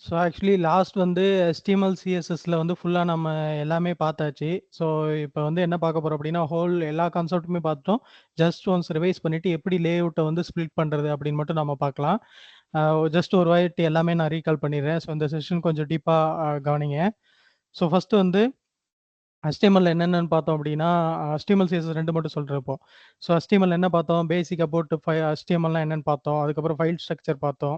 So actually last வந்து HTML, CSSல வந்து ஃபுல்லா நம்ம எல்லாமே பார்த்தாச்சு. ஸோ இப்ப வந்து என்ன பார்க்க போறோம் அப்படின்னா, எல்லா கான்செப்ட்டுமே பார்த்துட்டோம். ஜஸ்ட் ஒன்ஸ் ரிவைஸ் பண்ணிட்டு எப்படி லேஅவுட்ட வந்து ஸ்ப்ளிட் பண்றது அப்படின்னு மட்டும் நம்ம பார்க்கலாம். ஜஸ்ட் ஒரு வாட்டி எல்லாமே நான் ரீகால் பண்ணிடுறேன். ஸோ இந்த செஷன் கொஞ்சம் டீப்பா கவனிங்க. ஸோ ஃபர்ஸ்ட் வந்து HTML என்னென்னன்னு பார்த்தோம் அப்படின்னா, HTML, CSS 2 மட்டும் சொல்றேன் இப்போ. ஸோ HTML என்ன பார்த்தோம்? பேசிக் அபௌட் HTMLனா என்னன்னு பார்த்தோம். அதுக்கப்புறம் ஃபைல் ஸ்ட்ரக்சர் பார்த்தோம்.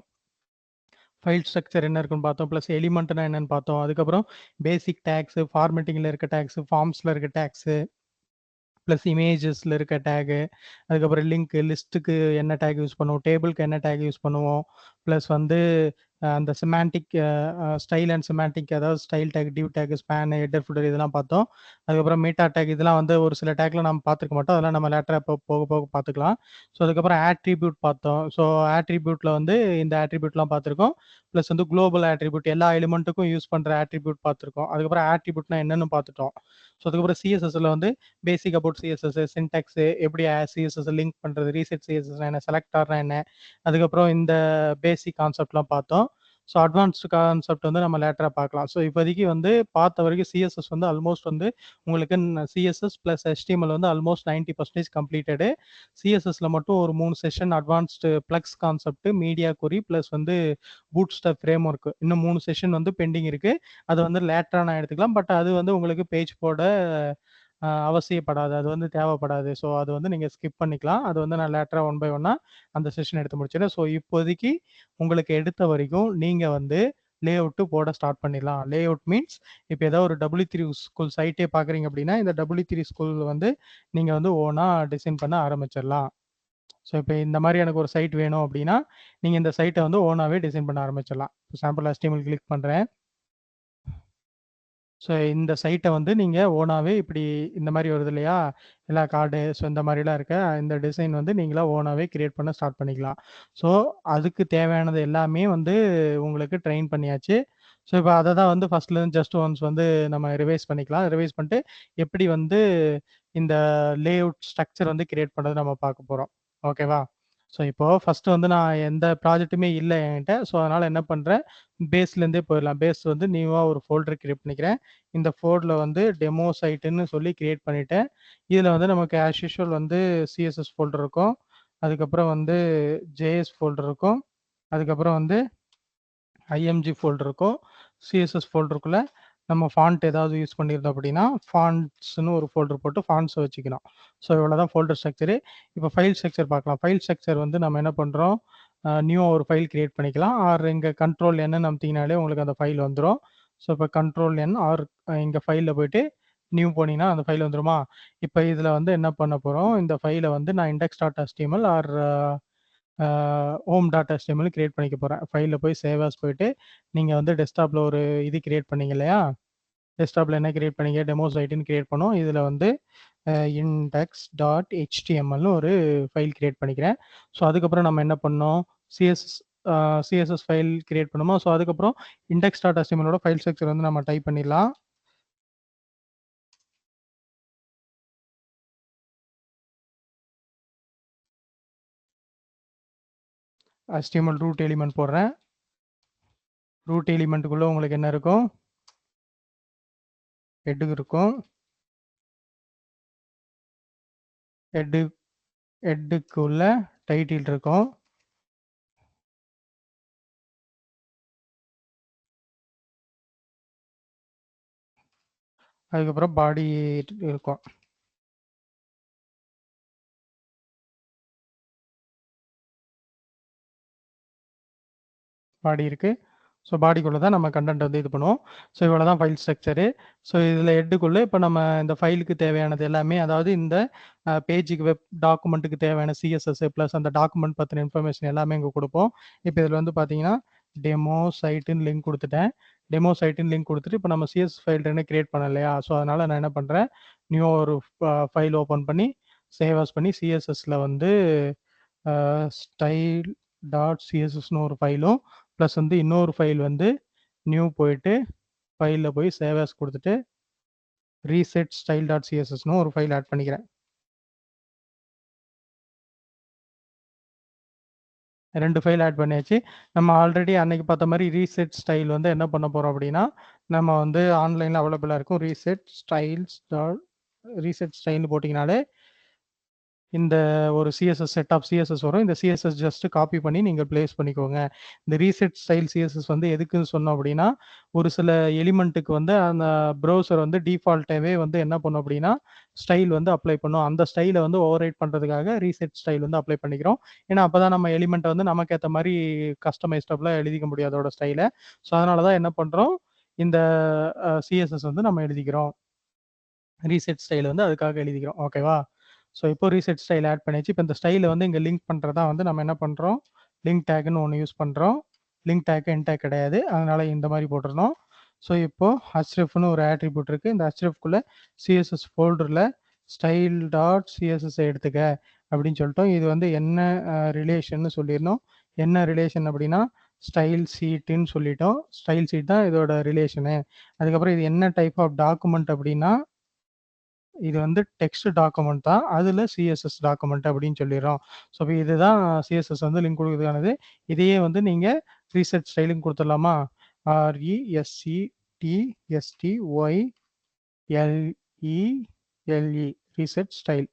ஃபைல் ஸ்ட்ரக்சர் என்ன இருக்குன்னு பார்த்தோம். ப்ளஸ் எலிமெண்ட்னா என்னன்னு பார்த்தோம். அதுக்கப்புறம் பேசிக் டேக்ஸ், ஃபார்மேட்டிங்ல இருக்க டேக்ஸ், ஃபார்ம்ஸ்ல இருக்க டேக்ஸ், ப்ளஸ் இமேஜஸ்ல இருக்க டேகு, அதுக்கப்புறம் லிங்க் லிஸ்ட்டுக்கு என்ன டேக் யூஸ் பண்ணுவோம், டேபிளுக்கு என்ன டேக் யூஸ் பண்ணுவோம், ப்ளஸ் வந்து அந்த சிமாண்டிக் ஸ்டைல் அண்ட் சிமாண்டிக், அதாவது style take, div take, span, header, footer இதெல்லாம் பார்த்தோம். அதுக்கப்புறம் மீட்டா டேக் இதெல்லாம் வந்து ஒரு சில டேக்ல நம்ம பார்த்துருக்க மாட்டோம். அதெல்லாம் நம்ம லேட்டரா போக போக பார்த்துக்கலாம். ஸோ அதுக்கப்புறம் ஆட்ரிபியூட் பார்த்தோம். ஸோ ஆட்ரிபியூட்ல வந்து இந்த ஆட்ரிபியூட்லாம் பார்த்துருக்கோம். ப்ளஸ் வந்து குளோபல் ஆட்ரிபியூட் எல்லா எலிமெண்ட்டுக்கும் யூஸ் பண்ற ஆட்ரிபியூட் பார்த்துருக்கோம். அதுக்கப்புறம் ஆட்ரிபியூட்னா என்னன்னு பார்த்துட்டோம். ஸோ அதுக்கப்புறம் சிஎஸ்எஸ்ல வந்து பேசிக் அபவுட் சிஎஸ்எஸ், சின்டாக்ஸ், எப்படி சிஎஸ்எஸ் லிங்க் பண்றது, ரீசெட் சிஎஸ்எஸ் என்ன, செலக்டார்னா என்ன, அதுக்கப்புறம் இந்த பேசிக் கான்செப்ட்லாம் பார்த்தோம். ஸோ அட்வான்ஸ்டு கான்செப்ட் வந்து நம்ம லேட்டரா பார்க்கலாம். ஸோ இப்போதைக்கு வந்து பார்த்த வரைக்கும் சிஎஸ்எஸ் வந்து ஆல்மோஸ்ட் வந்து உங்களுக்கு சிஎஸ்எஸ் பிளஸ் HTML வந்து ஆல்மோஸ்ட் 90% கம்ப்ளீட்டடு. சிஎஸ்எஸ்ல மட்டும் ஒரு 3 session advanced flex concept, media query plus வந்து பூட்ஸ்ட்ராப் ஃப்ரேம் ஒர்க் இன்னும் 3 செஷன் வந்து பெண்டிங் இருக்கு. அது வந்து லேட்டரா நான் எடுத்துக்கலாம். பட் அது வந்து உங்களுக்கு பேஜ் போட அவசியப்படாது. அது வந்து தேவைப்படாது. ஸோ அது வந்து நீங்க ஸ்கிப் பண்ணிக்கலாம். அது வந்து நான் லேட்டரா ஒன் பை ஒன்னா அந்த செஷன் எடுத்து முடிச்சிடுறேன். ஸோ இப்போதைக்கு உங்களுக்கு எடுத்த வரைக்கும் நீங்க வந்து லேஅவுட் போட ஸ்டார்ட் பண்ணிடலாம். லேஅவுட் மீன்ஸ் இப்போ ஏதாவது ஒரு W3 ஸ்கூல் சைட்டே பார்க்குறீங்க அப்படின்னா, இந்த W3 ஸ்கூல் வந்து நீங்க வந்து ஓனா டிசைன் பண்ண ஆரம்பிச்சிடலாம். ஸோ இப்போ இந்த மாதிரி எனக்கு ஒரு சைட் வேணும் அப்படின்னா, நீங்க இந்த சைட்டை வந்து ஓனாவே டிசைன் பண்ண ஆரம்பிச்சிடலாம். சாம்பிள் HTML கிளிக் பண்றேன். ஸோ இந்த சைட்டை வந்து நீங்கள் ஓனாகவே இப்படி இந்த மாதிரி வருது இல்லையா, எல்லா கார்டு ஸோ இந்த மாதிரிலாம் இருக்க இந்த டிசைன் வந்து நீங்களா ஓனாகவே கிரியேட் பண்ண ஸ்டார்ட் பண்ணிக்கலாம். ஸோ அதுக்கு தேவையானது எல்லாமே வந்து உங்களுக்கு ட்ரெயின் பண்ணியாச்சு. ஸோ இப்போ அதை தான் வந்து ஃபர்ஸ்ட்லேருந்து ஜஸ்ட் ஒன்ஸ் வந்து நம்ம ரிவைஸ் பண்ணிக்கலாம். ரிவைஸ் பண்ணிட்டு எப்படி வந்து இந்த லேஅவுட் ஸ்ட்ரக்சர் வந்து கிரியேட் பண்ணுறது நம்ம பார்க்க போகிறோம். ஓகேவா? ஸோ இப்போ ஃபர்ஸ்ட் வந்து நான் எந்த ப்ராஜெக்ட்டுமே இல்லை என்கிட்ட. ஸோ அதனால என்ன பண்ணுறேன், பேஸ்லேருந்தே போயிடலாம். பேஸ் வந்து நியூவாக ஒரு ஃபோல்டர் கிரியேட் பண்ணிக்கிறேன். இந்த ஃபோல்டரில் வந்து டெமோ சைட்டுன்னு சொல்லி கிரியேட் பண்ணிட்டேன். இதில் வந்து நமக்கு ஆஸ் யூஷுவல் வந்து சிஎஸ்எஸ் ஃபோல்டர் இருக்கும். அதுக்கப்புறம் வந்து ஜேஎஸ் ஃபோல்டர் இருக்கும். அதுக்கப்புறம் வந்து IMG ஃபோல்டர் இருக்கும். சிஎஸ்எஸ் ஃபோல்டருக்குள்ள நம்ம ஃபாண்ட் ஏதாவது யூஸ் பண்ணியிருந்தோம் அப்படின்னா, ஃபாண்ட்ஸ்னு ஒரு ஃபோல்டர் போட்டு ஃபாண்ட்ஸை வச்சுக்கணும். ஸோ இவ்வளோதான் ஃபோல்டர் ஸ்ட்ரக்சரு. இப்போ ஃபைல் ஸ்ட்ரக்சர் பார்க்கலாம். ஃபைல் ஸ்ட்ரக்சர் வந்து நம்ம என்ன பண்ணுறோம், நியூவாக ஒரு ஃபைல் கிரியேட் பண்ணிக்கலாம். ஆர் இங்கே கண்ட்ரோல் N அமுத்திங்கனாலே உங்களுக்கு அந்த ஃபைல் வந்துடும். ஸோ இப்போ கண்ட்ரோல் N ஆர் இங்கே ஃபைலில் போயிட்டு நியூ போனீங்கன்னா அந்த ஃபைல் வந்துருமா. இப்போ இதில் வந்து என்ன பண்ண போகிறோம், இந்த ஃபைலை வந்து நான் index.html ஆர் home.html கிரியேட் பண்ணிக்க போகிறேன். ஃபைலில் போய் சேவ் ஆஸ் போயிட்டு நீங்கள் வந்து டெஸ்க்டாப்பில் ஒரு இது கிரியேட் பண்ணீங்க இல்லையா, டெஸ்க்டாப்பில் என்ன கிரியேட் பண்ணீங்க, டெமோ சைட்டுன்னு கிரியேட் பண்ணோம். இதில் வந்து index.htmlனு ஒரு ஃபைல் கிரியேட் பண்ணிக்கிறேன். ஸோ அதுக்கப்புறம் நம்ம என்ன பண்ணோம், சிஎஸ்எஸ் சிஎஸ்எஸ் ஃபைல் கிரியேட் பண்ணுமா. ஸோ அதுக்கப்புறம் index.htmlோட ஃபைல் ஸ்ட்ரக்சர் வந்து நம்ம டைப் பண்ணிடலாம். HTML ரூட் எலிமெண்ட் போடுறேன். ரூட் எலிமெண்ட்டுக்குள்ளே உங்களுக்கு என்ன இருக்கும், ஹெட்டு இருக்கும். ஹெட்டுக்குள்ள டைட்டில் இருக்கும். அதுக்கப்புறம் பாடி இருக்கும். பாடி இருக்கு. ஸோ பாடிக்குள்ளே தான் நம்ம கண்டென்ட் வந்து இது பண்ணுவோம். ஸோ இவ்வளோ தான் ஃபைல் ஸ்ட்ரக்சரு. ஸோ இதில் ஹெட்டுக்குள்ளே இப்போ நம்ம இந்த ஃபைலுக்கு தேவையானது எல்லாமே, அதாவது இந்த பேஜுக்கு வெப் டாக்குமெண்ட்டுக்கு தேவையான சிஎஸ்எஸ் ப்ளஸ் அந்த டாக்குமெண்ட் பற்றின இன்ஃபர்மேஷன் எல்லாமே இங்கே கொடுப்போம். இப்போ இதில் வந்து பார்த்தீங்கன்னா டெமோ சைட்டுன்னு லிங்க் கொடுத்துட்டேன். டெமோ சைட்டுன்னு லிங்க் கொடுத்துட்டு இப்போ நம்ம சிஎஸ் ஃபைல் ரெண்டு கிரியேட் பண்ண இல்லையா, ஸோ அதனால் நான் என்ன பண்ணுறேன், நியூ ஒரு ஃபைல் ஓப்பன் பண்ணி சேவ் ஆஸ் பண்ணி சிஎஸ்எஸ்ல வந்து ஸ்டைல் டாட் சிஎஸ்எஸ்னு ஒரு ஃபைலும் ப்ளஸ் வந்து இன்னொரு ஃபைல் வந்து நியூ போயிட்டு ஃபைலில் போய் சேவ் ஆஸ் கொடுத்துட்டு ரீசெட் ஸ்டைல் டாட் சிஎஸ்எஸ்னு ஒரு ஃபைல் ஆட் பண்ணிக்கிறேன். 2 ஃபைல் ஆட் பண்ணியாச்சு. நம்ம ஆல்ரெடி அன்னைக்கு பார்த்த மாரி ரீசெட் ஸ்டைல் வந்து என்ன பண்ண போறோம் அப்படின்னா, நம்ம வந்து ஆன்லைன்ல அவைலபிளா இருக்கும். ரீசெட் ஸ்டைல்னு போட்டீங்கனாலே இந்த ஒரு சிஎஸ்எஸ் செட் ஆஃப் சிஎஸ்எஸ் வரும். இந்த சிஎஸ்எஸ் ஜஸ்ட் காப்பி பண்ணி நீங்க பிளேஸ் பண்ணிக்கோங்க. இந்த ரீசெட் ஸ்டைல் சிஎஸ்எஸ் வந்து எதுக்குன்னு சொன்னோம் அப்படின்னா, ஒரு சில எலிமெண்ட்டுக்கு வந்து அந்த ப்ரௌசர் வந்து டிஃபால்ட்டாவே வந்து என்ன பண்ணும் அப்படின்னா, ஸ்டைல் வந்து அப்ளை பண்ணும். அந்த ஸ்டைல வந்து ஓவர்ரைட் பண்றதுக்காக ரீசெட் ஸ்டைல் வந்து அப்ளை பண்ணிக்கிறோம். ஏன்னா, அப்பதான் நம்ம எலிமெண்ட்ட வந்து நமக்கு ஏத்த மாரி கஸ்டமைஸ்டபிளா எழுதிக்க முடியும் அதோட ஸ்டைல. ஸோ, அதனால தான் என்ன பண்றோம், இந்த சிஎஸ்எஸ் வந்து நம்ம எழுதிக்கிறோம். ரீசெட் ஸ்டைல் வந்து அதுக்காக எழுதிக்கிறோம். ஓகேவா? ஸோ இப்போ ரீசெட் ஸ்டைல் ஆட் பண்ணியாச்சு. இப்போ இந்த ஸ்டைல வந்து இங்க லிங்க் பண்றதா வந்து நம்ம என்ன பண்றோம், லிங்க் டேக்ன்னு ஒண்ணு யூஸ் பண்றோம். லிங்க் டேக் எண்ட் டேக் கிடையாது. அதனால இந்த மாரி போட்டுறணும். ஸோ இப்போ hrefன்னு ஒரு ஆட்ரிபியூட் இருக்கு. இந்த hrefக்குள்ள சிஎஸ்எஸ் ஃபோல்டர்ல ஸ்டைல் டாட் சிஎஸ்எஸ் எடுத்துக்க அப்படின்னு சொல்லிட்டோம். இது வந்து என்ன ரிலேஷன்னு சொல்லிடணும். என்ன ரிலேஷன் அப்படின்னா ஸ்டைல் சீட்டுன்னு சொல்லிட்டோம். ஸ்டைல் சீட் தான் இதோட ரிலேஷனு. அதுக்கப்புறம் இது என்ன டைப் ஆஃப் டாக்குமெண்ட் அப்படின்னா இது வந்து டெக்ஸ்ட் டாக்குமெண்ட் தான். அதுல சிஎஸ்எஸ் டாக்குமெண்ட் அப்படின்னு சொல்லிடுறோம். ஸோ இப்போ இதுதான் சிஎஸ்எஸ் வந்து லிங்க் கொடுக்கறதுக்கானது. இதையே வந்து நீங்க ரீசெட் ஸ்டைலுக்கு கொடுத்துடலாமா? RESETTYLELE reset style.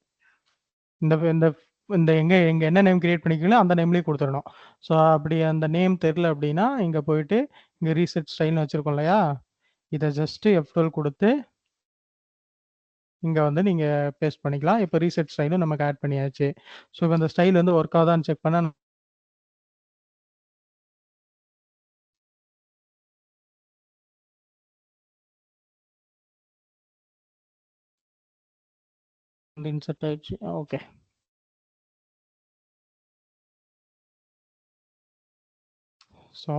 இந்த இந்த இந்த எங்க எங்க என்ன நேம் கிரியேட் பண்ணிக்கிறீங்களோ அந்த நேம்லயே கொடுத்துடணும். ஸோ அப்படி அந்த நேம் தெரியல அப்படின்னா இங்க போயிட்டு இங்க ரீசெட் ஸ்டைல்னு வச்சிருக்கோம் இல்லையா? இதை ஜஸ்ட் F12 கொடுத்து இங்க வந்து நீங்க பேஸ்ட் பண்ணிக்கலாம். இப்போ ரீசெட் ஸ்டைலும் நமக்கு ஆட் பண்ணியாச்சு. ஸோ இப்போ இந்த ஸ்டைல் வந்து ஒர்க் ஆகுதான்னு செக் பண்ணா இன்சர்ட் ஆயிடுச்சு. ஓகே. ஸோ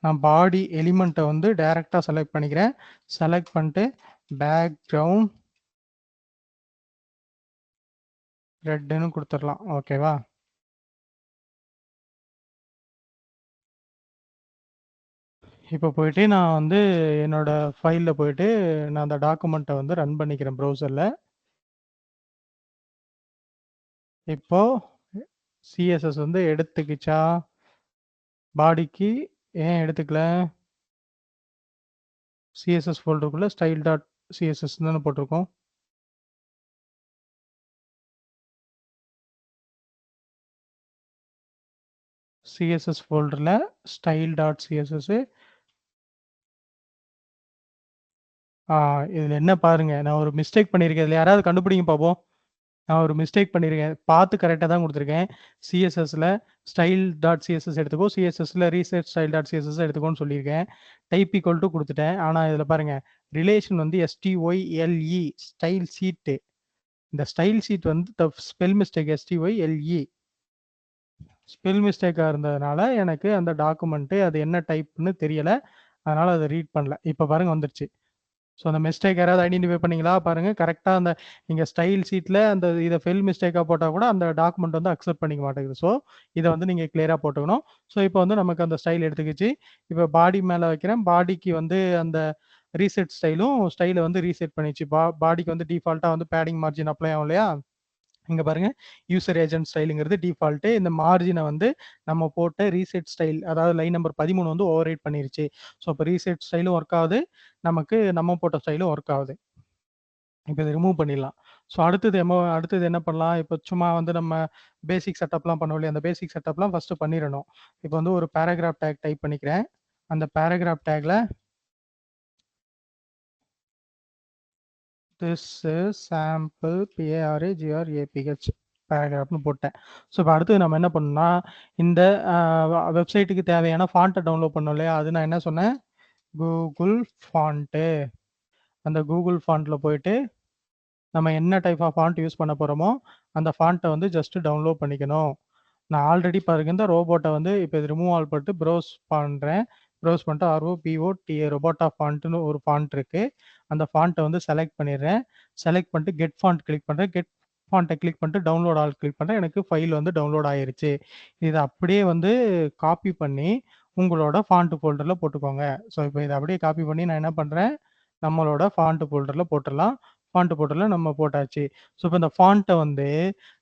நான் பாடி எலிமெண்ட்டை வந்து டைரக்டா செலக்ட் பண்ணிக்கிறேன். செலக்ட் பண்ணிட்டு பேக்ரவுண்ட் ரெட்னு கொடுத்துடலாம். ஓகேவா? இப்போ போயிட்டு நான் வந்து என்னோட ஃபைலில் போயிட்டு நான் அந்த டாக்குமெண்ட்டை வந்து ரன் பண்ணிக்கிறேன் ப்ரௌசரில். இப்போ சிஎஸ்எஸ் வந்து எடுத்துக்கிச்சா? பாடிக்கு ஏன் எடுத்துக்கல? சிஎஸ்எஸ் ஃபோல்டருக்குள்ள ஸ்டைல் டாட் சிஎஸ்எஸ் தானே போட்டிருக்கோம். சிஎஸ்எஸ் ஃபோல்டரில் ஸ்டைல் டாட் சிஎஸ்எஸ். இதில் என்ன பாருங்க, நான் ஒரு மிஸ்டேக் பண்ணியிருக்கேன். இதில் யாராவது கண்டுபிடிங்க பார்ப்போம். நான் ஒரு மிஸ்டேக் பண்ணியிருக்கேன். பார்த்து கரெக்டாக தான் கொடுத்துருக்கேன். சிஎஸ்எஸ்ல ஸ்டைல் டாட் சிஎஸ்எஸ் எடுத்துக்கோ, சிஎஸ்எஸ்ல ரீசெட் ஸ்டைல் டாட் சிஎஸ்எஸ் எடுத்துக்கோன்னு சொல்லியிருக்கேன். டைப் ஈக்குவல் டு கொடுத்துட்டேன். ஆனால் இதில் பாருங்க ரிலேஷன் வந்து STYLE ஸ்டைல் சீட்டு. இந்த ஸ்டைல் சீட் வந்து ஸ்பெல் மிஸ்டேக் STYLE ஸ்பெல் மிஸ்டேக்காக இருந்ததுனால எனக்கு அந்த டாக்குமெண்ட்டு அது என்ன டைப்னு தெரியலை. அதனால் அதை ரீட் பண்ணல. இப்போ பாருங்க வந்துருச்சு. ஸோ அந்த மிஸ்டேக் யாராவது ஐடென்டிஃபை பண்ணீங்களா பாருங்க. கரெக்டாக அந்த நீங்கள் ஸ்டைல் சீட்டில் அந்த இதை ஃபெல் மிஸ்டேக்காக போட்டால் கூட அந்த டாக்குமெண்ட் வந்து அக்செப்ட் பண்ணிக்க மாட்டேங்குது. ஸோ இதை வந்து நீங்கள் கிளியராக போட்டுக்கணும். ஸோ இப்போ வந்து நமக்கு அந்த ஸ்டைல் எடுத்துக்கிச்சு. இப்போ பாடி மேலே வைக்கிறேன். பாடிக்கு வந்து அந்த ரீசெட் ஸ்டைலை வந்து ரீசெட் பண்ணிச்சு. பாடிக்கு வந்து டிஃபால்ட்டாக வந்து பேடிங் மார்ஜின் அப்ளை ஆகும் இல்லையா? இங்க பாருங்க யூசர் ஏஜென்ட் ஸ்டைலுங்கிறது டிஃபால்ட்டு. இந்த மார்ஜினை வந்து நம்ம போட்ட ரீசெட் ஸ்டைல் அதாவது லைன் நம்பர் 13 வந்து ஓவர் ரைட் பண்ணிருச்சு. ஸோ இப்போ ரீசெட் ஸ்டைலும் ஒர்க் ஆகுது, நமக்கு நம்ம போட்ட ஸ்டைலும் ஒர்க் ஆகுது. இப்போ இதை ரிமூவ் பண்ணிடலாம். ஸோ அடுத்தது என்ன பண்ணலாம்? இப்போ சும்மா வந்து நம்ம பேசிக் செட்டப்லாம் பண்ணுவோம் இல்லையா? அந்த பேசிக் செட்டப்லாம் ஃபர்ஸ்ட் பண்ணிடணும். இப்போ வந்து ஒரு பேராகிராஃப் டேக் டைப் பண்ணிக்கிறேன். அந்த பேராகிராஃப் டேக்ல திஸ் இஸ் சாம்பிள் PARAGRAPH பேராகிராஃப்னு போட்டேன். ஸோ இப்போ அடுத்து நம்ம என்ன பண்ணோம்னா இந்த வெப்சைட்டுக்கு தேவையான ஃபாண்ட்டை டவுன்லோட் பண்ணோம் இல்லையா? அது நான் என்ன சொன்னேன்? Google font. அந்த கூகுள் ஃபாண்ட்டில் போயிட்டு நம்ம என்ன டைப் ஆஃப் ஃபாண்ட் யூஸ் பண்ண போகிறோமோ அந்த ஃபாண்ட்டை வந்து ஜஸ்ட் டவுன்லோட் பண்ணிக்கணும். நான் ஆல்ரெடி பாருங்க இந்த ரோபோட்டை வந்து இப்போ இது ரிமூவ் ஆல் பண்ணிட்டு ப்ரௌஸ் பண்ணுறேன். ப்ரௌஸ் பண்ணிட்டு ROBOTA ரொபோட்டா ஃபாண்ட்னு ஒரு ஃபாண்ட் இருக்கு. அந்த ஃபாண்ட்டை வந்து செலக்ட் பண்ணிடுறேன். செலக்ட் பண்ணிட்டு கெட் ஃபாண்ட் கிளிக் பண்ணுறேன். கெட் ஃபாண்ட்டை கிளிக் பண்ணிட்டு டவுன்லோட் ஆல் கிளிக் பண்ணுறேன். எனக்கு ஃபைல் வந்து டவுன்லோட் ஆயிருச்சு. இதை அப்படியே வந்து காப்பி பண்ணி உங்களோட ஃபாண்ட் ஃபோல்டரில் போட்டுக்கோங்க. ஸோ இப்போ இதை அப்படியே காப்பி பண்ணி நான் என்ன பண்ணுறேன்? நம்மளோட ஃபாண்ட் ஃபோல்டரில் போட்டுடலாம். ஃபாண்ட் ஃபோல்டரில் நம்ம போட்டாச்சு. ஸோ இப்போ இந்த ஃபாண்ட்டை வந்து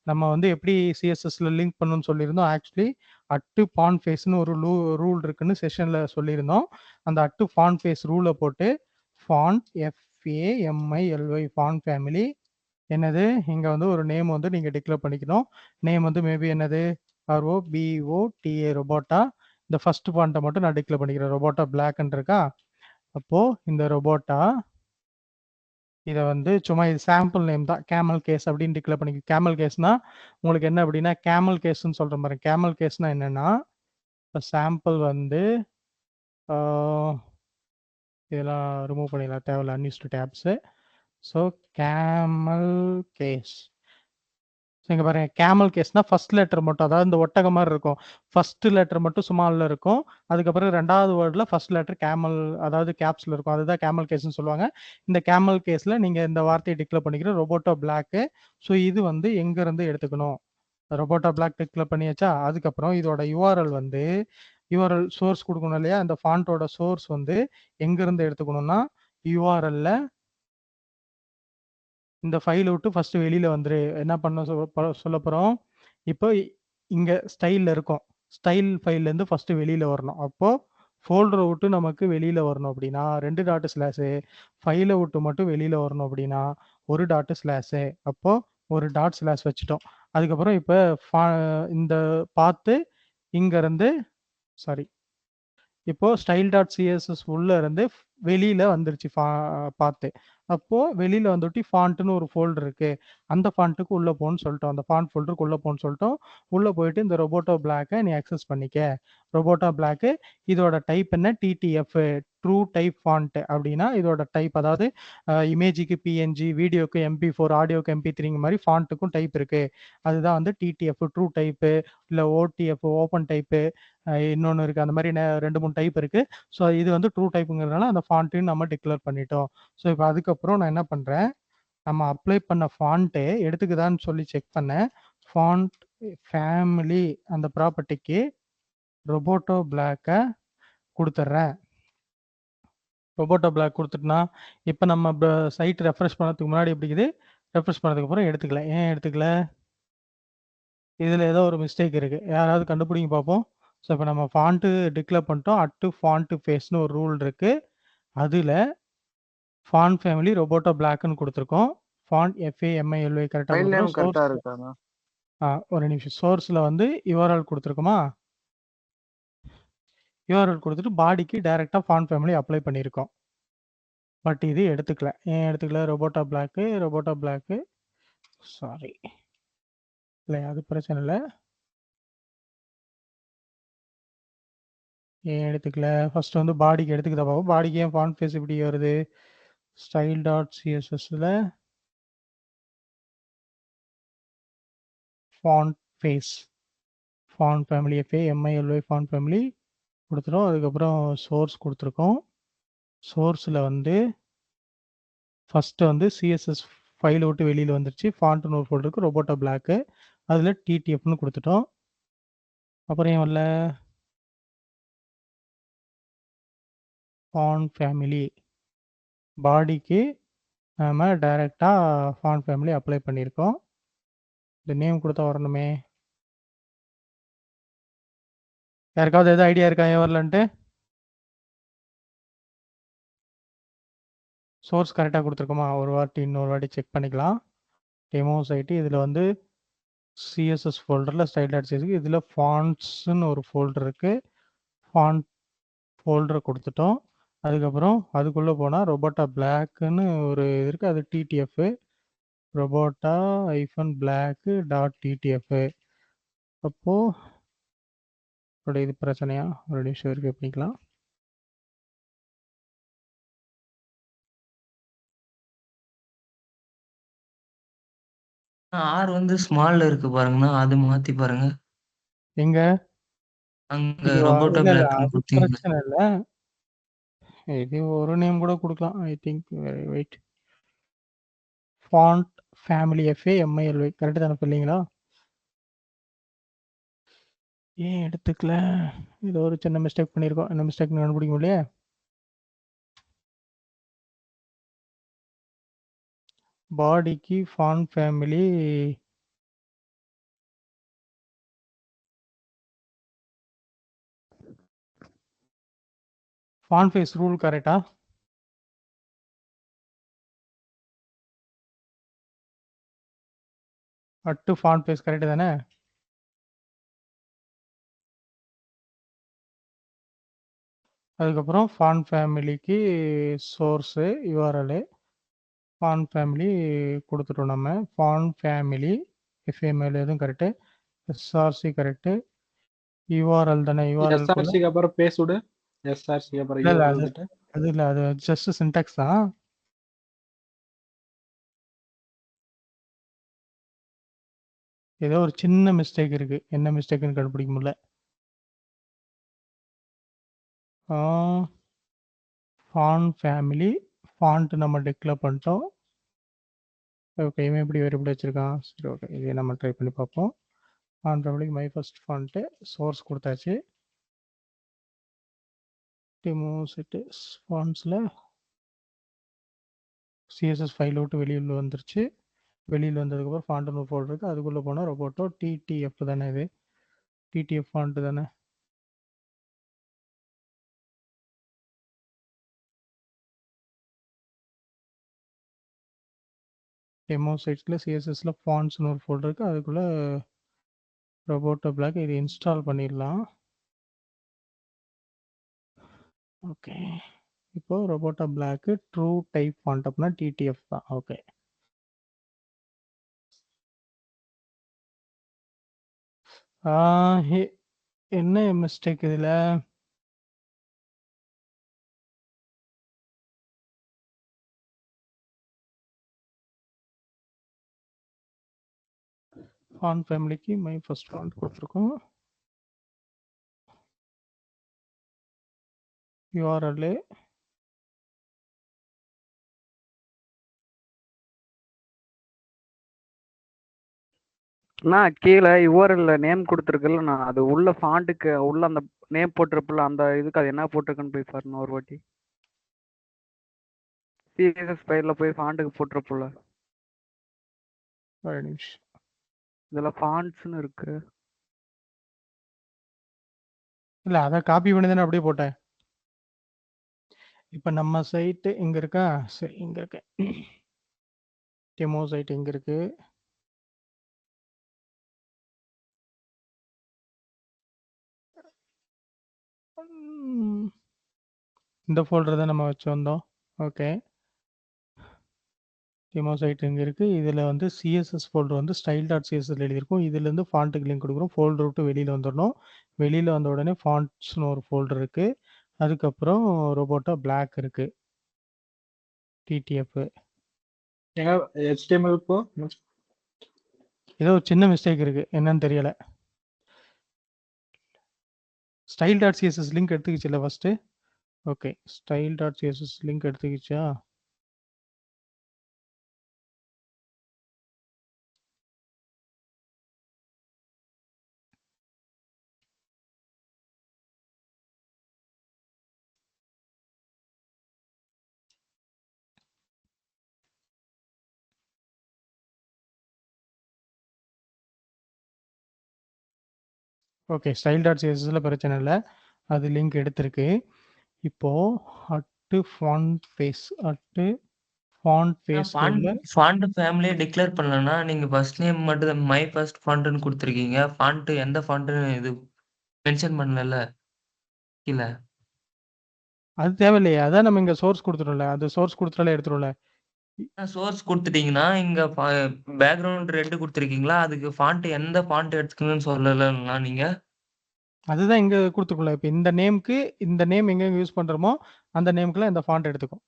நம்ம வந்து எப்படி சிஎஸ்எஸ்ல லிங்க் பண்ணணும்னு சொல்லியிருந்தோம். ஆக்சுவலி அட்டு ஃபாண்ட் ஃபேஸ்ன்னு ஒரு ரூல் இருக்குன்னு செஷன்ல சொல்லியிருந்தோம். அந்த அட்டு ஃபாண்ட் ஃபேஸ் ரூலை போட்டு ஃபாண்ட் FAMILY ஃபாண்ட் ஃபேமிலி என்னது இங்க வந்து ஒரு நேம் வந்து நீங்க டிக்ளேர் பண்ணிக்கணும். நேம் வந்து மேபி என்னது ROBOTA ரொபோட்டா. இந்த ஃபர்ஸ்ட் ஃபாண்ட்டை மட்டும் நான் டிக்ளேர் பண்ணிக்கிறேன். ரொபோட்டா பிளாக்ன்னு இருக்கா. அப்போ இந்த ரொபோட்டா இதை வந்து சும்மா இது சாம்பிள் நேம் தான், கேமல் கேஸ் அப்படின்னு டிக்ளேர் பண்ணிக்க. கேமல் கேஸ்னா உங்களுக்கு என்ன அப்படின்னா கேமல் கேஸ்ன்னு சொல்ற மாதிரி. கேமல் கேஸ்னா என்னன்னா இப்போ சாம்பிள் வந்து இதெல்லாம் ரிமூவ் பண்ணிடலாம், தேவையில்ல unused tabs. So camel case இங்க பாருங்க, கேமல் கேஸ்னா ஃபர்ஸ்ட் லெட்டர் மட்டும், அதாவது இந்த ஒட்டகம் மாதிரி இருக்கும். ஃபர்ஸ்ட் லெட்டர் மட்டும் ஸ்மால்ல இருக்கும். அதுக்கப்புறம் ரெண்டாவது வேர்ட்ல ஃபர்ஸ்ட் லெட்டர் கேமல், அதாவது கேப்ஸ்ல இருக்கும். அதுதான் கேமல் கேஸ்ன்னு சொல்லுவாங்க. இந்த கேமல் கேஸ்ல நீங்க இந்த வார்த்தையை டிக்ளேர் பண்ணிக்கிற ரொபோட்டோ பிளாக். ஸோ இது வந்து எங்க இருந்து எடுத்துக்கணும்? ரொபோட்டோ பிளாக் டிக்ளேர் பண்ணியாச்சா. அதுக்கப்புறம் இதோட யூஆர்எல் வந்து யூஆர்எல் சோர்ஸ் கொடுக்கணும் இல்லையா. அந்த ஃபாண்டோட சோர்ஸ் வந்து எங்க இருந்து எடுத்துக்கணும்னா யூஆர்எல்ல இந்த ஃபைலை விட்டு ஃபர்ஸ்ட் வெளியில வந்துரு. என்ன பண்ண சொல்ல போறோம்? இப்போ இங்க ஸ்டைல்ல இருக்கும். ஸ்டைல் ஃபைல்ல இருந்து ஃபர்ஸ்ட் வெளியில வரணும். அப்போ ஃபோல்டரை விட்டு நமக்கு வெளியில வரணும் அப்படின்னா 2 டாட் ஸ்லாஷ், ஃபைலை விட்டு மட்டும் வெளியில வரணும் அப்படின்னா 1 டாட் ஸ்லாஷ். அப்போ ஒரு டாட் ஸ்லாஷ் வச்சுட்டோம். அதுக்கப்புறம் இப்போ இந்த பார்த்து இங்க இருந்து சாரி இப்போ ஸ்டைல் டாட் சிஎஸ்எஸ் உள்ள இருந்து வெளியில வந்துருச்சு பார்த்து. அப்போ வெளியில வந்துட்டு ஃபாண்ட்னு ஒரு ஃபோல்டர் இருக்கு. அந்த ஃபாண்ட்டுக்கு உள்ள போன்னு சொல்லிட்டோம். அந்த ஃபாண்ட் ஃபோல்டருக்கு உள்ள போன்னு சொல்லிட்டோம். உள்ள போயிட்டு இந்த ரொபோட்டோ பிளாக்கை நீ அக்சஸ் பண்ணிக்க. ரொபோட்டோ பிளாக்கு இதோட டைப் என்ன? TTF ட்ரூ டைப் ஃபாண்ட் அப்படின்னா இதோட டைப், அதாவது இமேஜுக்கு PNG, வீடியோக்கு MP4, ஆடியோக்கு MP3 மாதிரி ஃபாண்ட்டுக்கும் டைப் இருக்கு. அதுதான் வந்து TTF ட்ரூ டைப்பு, இல்லை OTF ஓப்பன் டைப்பு, இன்னொன்று இருக்குது. அந்த மாதிரி 2-3 டைப் இருக்குது. ஸோ இது வந்து ட்ரூ டைப்புங்கிறதுனால அந்த ஃபாண்ட்டையும் நம்ம டிக்ளேர் பண்ணிட்டோம். ஸோ இப்போ அதுக்கப்புறம் நான் என்ன பண்ணுறேன், நம்ம அப்ளை பண்ண ஃபாண்ட்டு எடுத்துக்குதான்னு சொல்லி செக் பண்ணேன். ஃபாண்ட் ஃபேமிலி அந்த ப்ராப்பர்ட்டிக்கு ரொபோட்டோ பிளாக்கை கொடுத்துட்றேன். ரொபோட்டோ பிளாக் கொடுத்துட்டுனா இப்போ நம்ம சைட் ரெஃப்ரெஷ் பண்ணதுக்கு முன்னாடி எப்படி இருக்குது, ரெஃப்ரெஷ் பண்ணதுக்கு அப்புறம் எடுத்துக்கல. ஏன் எடுத்துக்கல? இதில் ஏதோ ஒரு மிஸ்டேக் இருக்குது. யாராவது கண்டுபிடிங்க பார்ப்போம். ஸோ இப்போ நம்ம ஃபாண்ட்டு டிக்ளேர் பண்ணிட்டோம். அட்டு ஃபாண்ட் ஃபேஸ்னு ஒரு ரூல் இருக்குது. அதில் ஃபாண்ட் ஃபேமிலி ரொபோட்டோ பிளாக்னு கொடுத்துருக்கோம். ஃபாண்ட் FAMILY கரெக்டாக ஃபைல் நேம் கொடுத்துருக்கோம். கரெக்டா சோர்ஸ் இருக்காண்ணா? ஒரு நிமிஷம். சோர்ஸில் வந்து யூஆர்எல் கொடுத்துருக்குமா, யூஆர்எல் கொடுத்துட்டு பாடிக்கு டைரெக்டாக ஃபாண்ட் ஃபேமிலி அப்ளை பண்ணியிருக்கோம். பட் இது எடுத்துக்கல. ஏன் எடுத்துக்கல? ரொபோட்டோ பிளாக்கு சாரி இல்லை, அது பிரச்சனை இல்லை. ஏன் எடுத்துக்கல? ஃபர்ஸ்ட் வந்து பாடிக்கு எடுத்துக்கிட்டா பார்ப்போம். பாடிக்கு ஏன் ஃபாண்ட் ஃபேஸ் இப்படி வருது? ஸ்டைல் டாட் சிஎஸ்எஸ்ல font face, font family FAMILY font family கொடுத்துட்டோம். அதுக்கப்புறம் சோர்ஸ் கொடுத்துருக்கோம். சோர்ஸில் வந்து ஃபஸ்ட்டு வந்து சிஎஸ்எஸ் ஃபைலை விட்டு வெளியில் வந்துருச்சு. ஃபாண்ட்னு ஒரு ஃபோல்டருக்கு ரொபோட்டோ பிளாக்கு, அதில் TTFன்னு கொடுத்துட்டோம். அப்புறம் ஏன் வரல? ஃபாண்ட் ஃபேமிலி பாடிக்கு நம்ம டைரெக்டாக ஃபாண்ட் ஃபேமிலி அப்ளை பண்ணியிருக்கோம். இந்த நேம் கொடுத்தா வரணுமே. யாருக்காவது எதாவது ஐடியா இருக்கா ஏன் வரலன்ட்டு? சோர்ஸ் கரெக்டாக கொடுத்துருக்கோமா? ஒரு வாட்டி இன்னொரு வாட்டி செக் பண்ணிக்கலாம். டெமோ சைட்டு இதில் வந்து சிஎஸ்எஸ் ஃபோல்டரில் ஸ்டைல் டாட் சிஎஸ்க்கு இதில் ஃபாண்ட்ஸ்ன்னு ஒரு ஃபோல்டர் இருக்குது. ஃபாண்ட் ஃபோல்டரை கொடுத்துட்டோம். அதுக்கப்புறம் அதுக்குள்ளே போனால் ரொபோட்டா பிளாக்குன்னு ஒரு இது இருக்குது. அது TTF ரொபோட்டா -பிளாக்கு டாட் TTF. அப்போது இது பிரச்சனையா? ஒரு நிமிஷம் வெரிஃபை பண்ணிக்கலாம். ஆர் வந்து ஸ்மால்ல இருக்கு பாருங்கண்ணா, அது மாத்தி பாருங்க. எங்க? அங்க இதுவா? ரொபோட்டோ இல்லை இல்லை, பிளாக்னு அது கொடுத்தீங்களே. பிரச்சனை இல்லை. இது ஒரு நேம் கூட கொடுக்கலாம். I think weight. Font family FAMILY correct தானே இல்லைங்களா? ஏன் எடுத்துக்கல? இது ஒரு சின்ன மிஸ்டேக் பண்ணியிருக்கோம். என்ன மிஸ்டேக்னு கண்டுபிடிக்க முடியலையே. பாடிக்கு font family font face rule கரெக்டா? அட்டு ஃபாண்ட் ஃபேஸ் கரெக்ட் தானே? அதுக்கப்புறம் ஃபாண்ட் ஃபேமிலிக்கு சோர்ஸு யூஆர்எல் ஃபாண்ட் ஃபேமிலி கொடுத்துட்டோம் நம்ம. ஃபாண்ட் ஃபேமிலி எஃப்எம்எல் எதுவும் கரெக்டு, எஸ்ஆர்சி கரெக்டு, யூஆர்எல் தானே? யூஆர்எல்குள்ள எஸ்ஆர்சிக்கு அப்புறம் பேஸ் விடு. எஸ்ஆர்சிக்கு அப்புறம் இல்லை URL அது வந்துட்டு அது இல்லை, அது ஜஸ்ட் சின்டாக்ஸ் தான். ஏதோ ஒரு சின்ன மிஸ்டேக் இருக்கு, என்ன மிஸ்டேக்னு கண்டுபிடிக்க முடியல. ஃபாண்ட் ஃபேமிலி ஃபாண்ட் நம்ம டிக்ளேர் பண்ணிட்டோம். ஓகே, இவன் எப்படி வேரியபிள் வச்சிருக்கான்? சரி, ஓகே, இதே நம்ம ட்ரை பண்ணி பார்ப்போம். ஃபாண்ட் ஃபேமிலிக்கு மை ஃபர்ஸ்ட் ஃபாண்ட்டு சோர்ஸ் கொடுத்தாச்சு. டெமோ செட்டு ஃபாண்ட்ஸில் சிஎஸ்எஸ் ஃபைல் விட்டு வெளியில் வந்துருச்சு. வெளியில் வந்ததுக்கப்புறம் ஃபாண்ட்னு ஒரு ஃபோல்டர் இருக்குது, அதுக்குள்ளே போனால் ரொபோட்டோ டிடிஎஃப் தானே? இது டிடிஎஃப் ஃபாண்ட்டு தானே? டெமோ சைட்ஸில் சிஎஸ்எஸில் ஃபாண்ட்ஸ்னு ஒரு ஃபோல்டர் இருக்குது, அதுக்குள்ளே ரொபோட்டோ பிளாக். இது இன்ஸ்டால் பண்ணிடலாம். ஓகே, இப்போ Roboto black true type font அப்படின்னா டிடிஎஃப் தான். ஓகே, என்ன மிஸ்டேக் இதில்? ஃபாண்ட் ஃபேமிலிக்கு மை ஃபர்ஸ்ட் ஃபாண்ட் கொடுத்துருக்கோம். யூஆர்எல் நான் கீழே யூஆர்எல்ல நேம் கொடுத்துருக்குல்ல, நான் அது உள்ள ஃபாண்ட்டுக்கு உள்ள அந்த நேம் போட்டிருப்பில்ல, அந்த இதுக்கு அது என்ன போட்டிருக்குன்னு போய் பாருங்க ஒரு வாட்டி. சிஎஸ்எஸ் ஃபைல்ல போய் ஃபாண்ட்டுக்கு போட்டிருப்பில்ல, ஒரு நிமிஷம். இதில் ஃபாண்ட்ஸ்னு இருக்கு. இல்லை, அதை காப்பி பண்ணி தானே அப்படியே போட்டேன். இப்போ நம்ம சைட்டு இங்கே இருக்கா? சரி, இங்கே இருக்கு. டெமோ சைட் எங்கே இருக்கு? இந்த ஃபோல்டர் தான் நம்ம வச்சு வந்தோம். ஓகே, டெமோ சைட் எங்கே இருக்குது? இதில் வந்து சிஎஸ்எஸ் ஃபோல்டர் வந்து ஸ்டைல் டாட் சிஎஸ்எஸ் எழுதியிருக்கும். இதுலேருந்து ஃபாண்ட்டுக்கு லிங்க் கொடுக்குறோம். ஃபோல்டர் விட்டு வெளியில் வந்துடணும். வெளியில் வந்த உடனே ஃபாண்ட்ஸ்னு ஒரு ஃபோல்டர் இருக்குது, அதுக்கப்புறம் ரொபோட்டோ பிளாக் இருக்குது, டிடிஎஃப். எங்க HTML போ. ஏதோ ஒரு சின்ன மிஸ்டேக் இருக்குது, என்னன்னு தெரியலை. ஸ்டைல் டாட் சிஎஸ்எஸ் லிங்க் எடுத்துக்கிச்சு இல்லை first? Okay, style dot CSS link எடுத்துக்கிச்சா? ஓகே, ஸ்டைல் டாட் சிஎஸ்எஸ்ல பிரச்சனை இல்லை, அது லிங்க் எடுத்திருக்கு. இப்போ அட்டு ஃபாண்ட் ஃபேஸ் உள்ள ஃபாண்ட் ஃபேமிலியை டிக்ளேர் பண்ணலன்னா நீங்க ஃபர்ஸ்ட் நேம் மட்டும் மை ஃபர்ஸ்ட் ஃபாண்ட்னு கொடுத்துருக்கீங்க. ஃபாண்ட் எந்த ஃபாண்ட்னு இது மென்ஷன் பண்ணல கீழே. அது தேவையில்லையே, அதான் நம்ம இங்கே சோர்ஸ் கொடுத்துட்டோம்ல, அது சோர்ஸ் கொடுத்துட்டாலே எடுத்துரும்ல. சோர்ஸ் கொடுத்துட்டீங்கன்னா இங்க பேக்ரவுண்ட் ரெட் கொடுத்துருக்கீங்களா? அதுக்கு ஃபாண்ட் எந்த ஃபாண்ட் எடுத்துக்கணும்னு சொல்லலைன்னா நீங்க அதுதான் இங்கே கொடுத்துருக்கோம்ல. இப்போ இந்த நேமுக்கு இந்த நேம் எங்கெங்க யூஸ் பண்ணுறோமோ அந்த நேமுக்குலாம் இந்த ஃபாண்ட் எடுத்துக்கும்.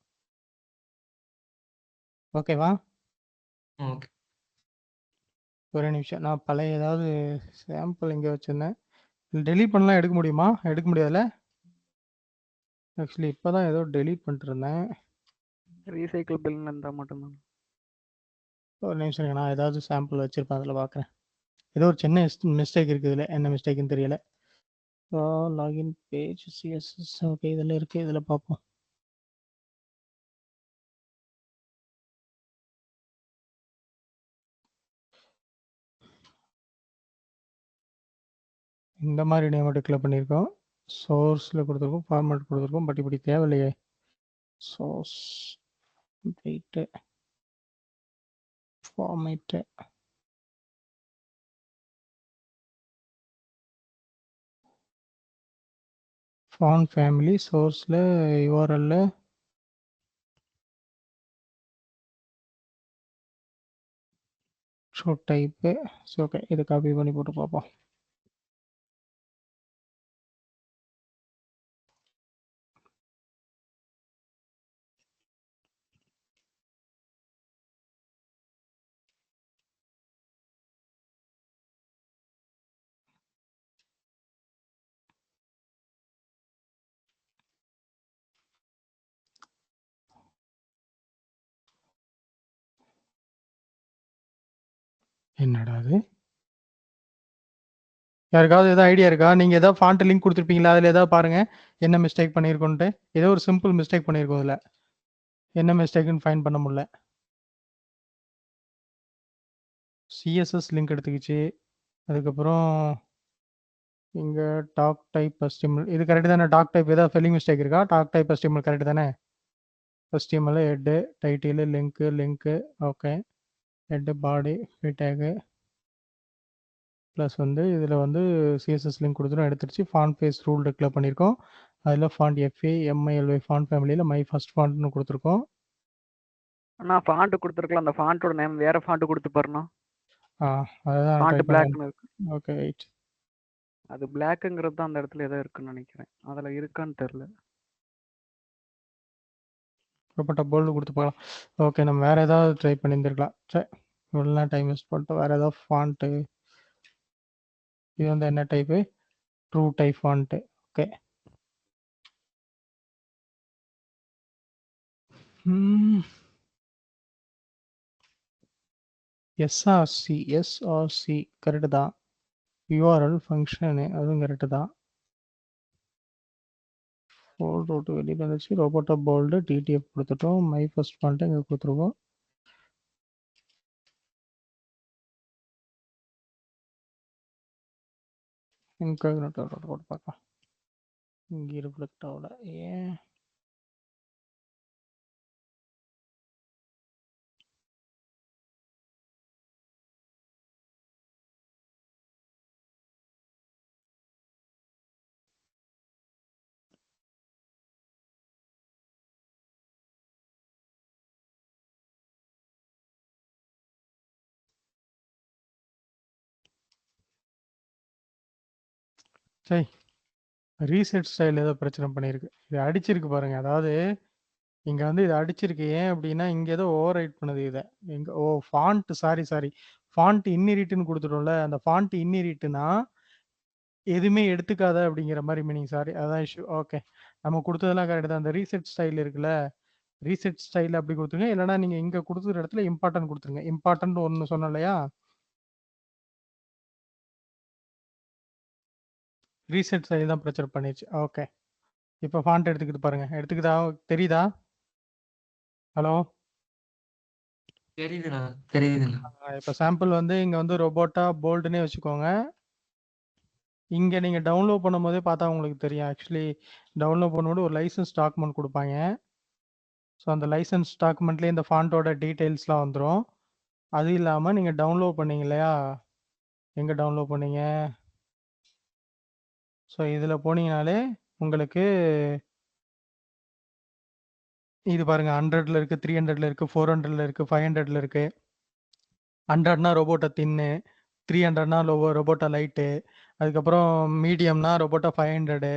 ஓகேவா? ஓகே. ஒரே நிமிஷம், நான் பழைய ஏதாவது சாம்பிள் இங்கே வச்சுருந்தேன். டெலீட் பண்ணலாம், எடுக்க முடியுமா? எடுக்க முடியாதுல்ல. ஆக்சுவலி இப்போ தான் ஏதோ டெலீட் பண்ணிட்டு இருந்தேன். ரீசைக்கிள் பில் இருந்தால் மட்டும்தான். ஒரு நிமிஷம் இருங்க, நான் ஏதாவது சாம்பிள் வச்சுருப்பேன், அதில் பார்க்குறேன். ஏதோ ஒரு சின்ன மிஸ்டேக் இருக்குது இதில், என்ன மிஸ்டேக்குன்னு தெரியல. Login page CSS. ஓகே, இதில் இருக்குது, இதில் பார்ப்போம். இந்த மாதிரி நேம் டிக்ளேர் பண்ணியிருக்கோம். சோர்ஸில் கொடுத்துருக்கோம், ஃபார்மேட் கொடுத்துருக்கோம், பட் இப்படி தேவையில்லையே. Source weight format font family சோர்ஸில் யூஆர்எல்ல ஷோ டைப்பு. ஸோ ஓகே, இதை காப்பி பண்ணி போட்டு பார்ப்போம். என்னடா அது? யாருக்காவது ஏதாவது ஐடியா இருக்கா? நீங்கள் ஏதாவது ஃபாண்ட் லிங்க் கொடுத்துருப்பீங்களா? அதில் ஏதாவது பாருங்கள் என்ன மிஸ்டேக் பண்ணியிருக்கோன்ட்டு. ஏதோ ஒரு சிம்பிள் மிஸ்டேக் பண்ணியிருக்கோம் இதில். என்ன மிஸ்டேக்குன்னு ஃபைன் பண்ண முடியல. சிஎஸ்எஸ் லிங்க் எடுத்துக்கிச்சு. அதுக்கப்புறம் இங்கே டாக் டைப் HTML இது கரெக்டு தானே? டாக் டைப் ஏதாவது ஸ்பெல்லிங் மிஸ்டேக் இருக்கா? டாக் டைப் HTML கரெக்டு தானே? HTML head title link okay. Head body tag plus வந்து இதில் வந்து சிஎஸ்எஸ் லிங்க் கொடுத்துரும் எடுத்துருச்சு. ஃபாண்ட் ஃபேஸ் ரூல் டிக்ளேர் பண்ணியிருக்கோம். அதில் ஃபாண்ட் எஃப்ஏ எம்ஐஎல்ஒய் ஃபாண்ட் ஃபேமிலியில் மை ஃபர்ஸ்ட் ஃபாண்ட்னு கொடுத்துருக்கோம். நான் ஃபாண்ட் கொடுத்துருக்கலாம், அந்த ஃபாண்ட்டோட நேம் வேற ஃபாண்ட் கொடுத்து பாருண்ணா. அதுதான் ட்ரை ஃபாண்ட் பண்ணேன். பிளாக்னு இருக்கு. Okay wait. அது பிளாக்குங்கிறது தான் அந்த இடத்துல ஏதோ இருக்குன்னு நினைக்கிறேன். அதில் இருக்கான்னு தெரில. ஏகப்பட்ட போல்டு கொடுத்து போகலாம். ஓகே, நம்ம வேறு ஏதாவது ட்ரை பண்ணியிருந்துருக்கலாம். சரி, இவ்வளோ டைம் வேஸ்ட் பண்ணிட்டு வேறு ஏதாவது ஃபாண்ட்டு. இது வந்து என்ன type? True type font. Okay. SRC correct தான். யூஆர்எல் ஃபங்க்ஷனு அதுவும் கரெக்டு தான். போல்டு விட்டு வெளியில் வந்துச்சு. ரோபோட்டோ போல்டு டிடிஎஃப் கொடுத்துட்டோம். மை ஃபர்ஸ்ட் ஃபாண்ட்டு இங்கே கொடுத்துருக்கோம். இன்காக்னேட்டர் போட்டு பார்க்கலாம். இங்கே ரிஃப்ளெக்ட் ஆகல ஏன்? சரி, ரீசெட் ஸ்டைல் ஏதோ பிரச்சனை பண்ணியிருக்கு. இது அடிச்சிருக்கு பாருங்க. அதாவது இங்கே வந்து இது அடிச்சிருக்கு. ஏன் அப்படின்னா இங்கே ஏதோ ஓவர் ரைட் பண்ணுது இதை. எங்கே ஃபாண்ட் சாரி ஃபாண்ட் இன்னிரிட்டுன்னு கொடுத்துட்டோம்ல. அந்த ஃபாண்ட் இன்னிரிட்டுனா எதுவுமே எடுத்துக்காத அப்படிங்கிற மாதிரி மீனிங். சாரி, அதான் இஷ்யூ. ஓகே, நம்ம கொடுத்ததெல்லாம் கரெக்ட் தான். அந்த ரீசெட் ஸ்டைல் இருக்குல்ல, ரீசெட் ஸ்டைல் அப்படி கொடுத்துருங்க. இல்லைனா நீங்கள் இங்கே கொடுத்துற இடத்துல இம்பார்ட்டன்ட் கொடுத்துருங்க. இம்பார்ட்டன்ட் ஒன்று சொன்னோம் இல்லையா? ரீசெட் ஸ்டைல் தான் பிரச்சனை பண்ணிடுச்சு. ஓகே, இப்போ ஃபாண்ட் எடுத்துக்கிட்டு பாருங்க. எடுத்துக்கிட்டா தெரியுதா? ஹலோ, தெரியுதுண்ணா. இப்போ சாம்பிள் வந்து இங்கே வந்து ரொபோட்டா போல்டுன்னே வச்சுக்கோங்க. இங்கே நீங்கள் டவுன்லோட் பண்ணும்போதே பார்த்தா உங்களுக்கு தெரியும். ஆக்சுவலி டவுன்லோட் பண்ணும்போது ஒரு லைசன்ஸ் டாக்குமெண்ட் கொடுப்பாங்க. ஸோ அந்த லைசன்ஸ் டாக்குமெண்ட்லேயே இந்த ஃபாண்ட்டோட டீட்டெயில்ஸ்லாம் வந்துடும். அது இல்லாமல் நீங்கள் டவுன்லோட் பண்ணீங்க இல்லையா? எங்கே டவுன்லோட் பண்ணீங்க? ஸோ இதில் போனீங்கனாலே உங்களுக்கு இது பாருங்கள். 100ல் இருக்குது, 300ல் இருக்குது, 400ல் இருக்குது, 500ல் இருக்குது. 100னா ரொபோட்டா தின்னு, 300னா ரொபோட்டா லைட்டு, அதுக்கப்புறம் மீடியம்னா ரொபோட்டா 500,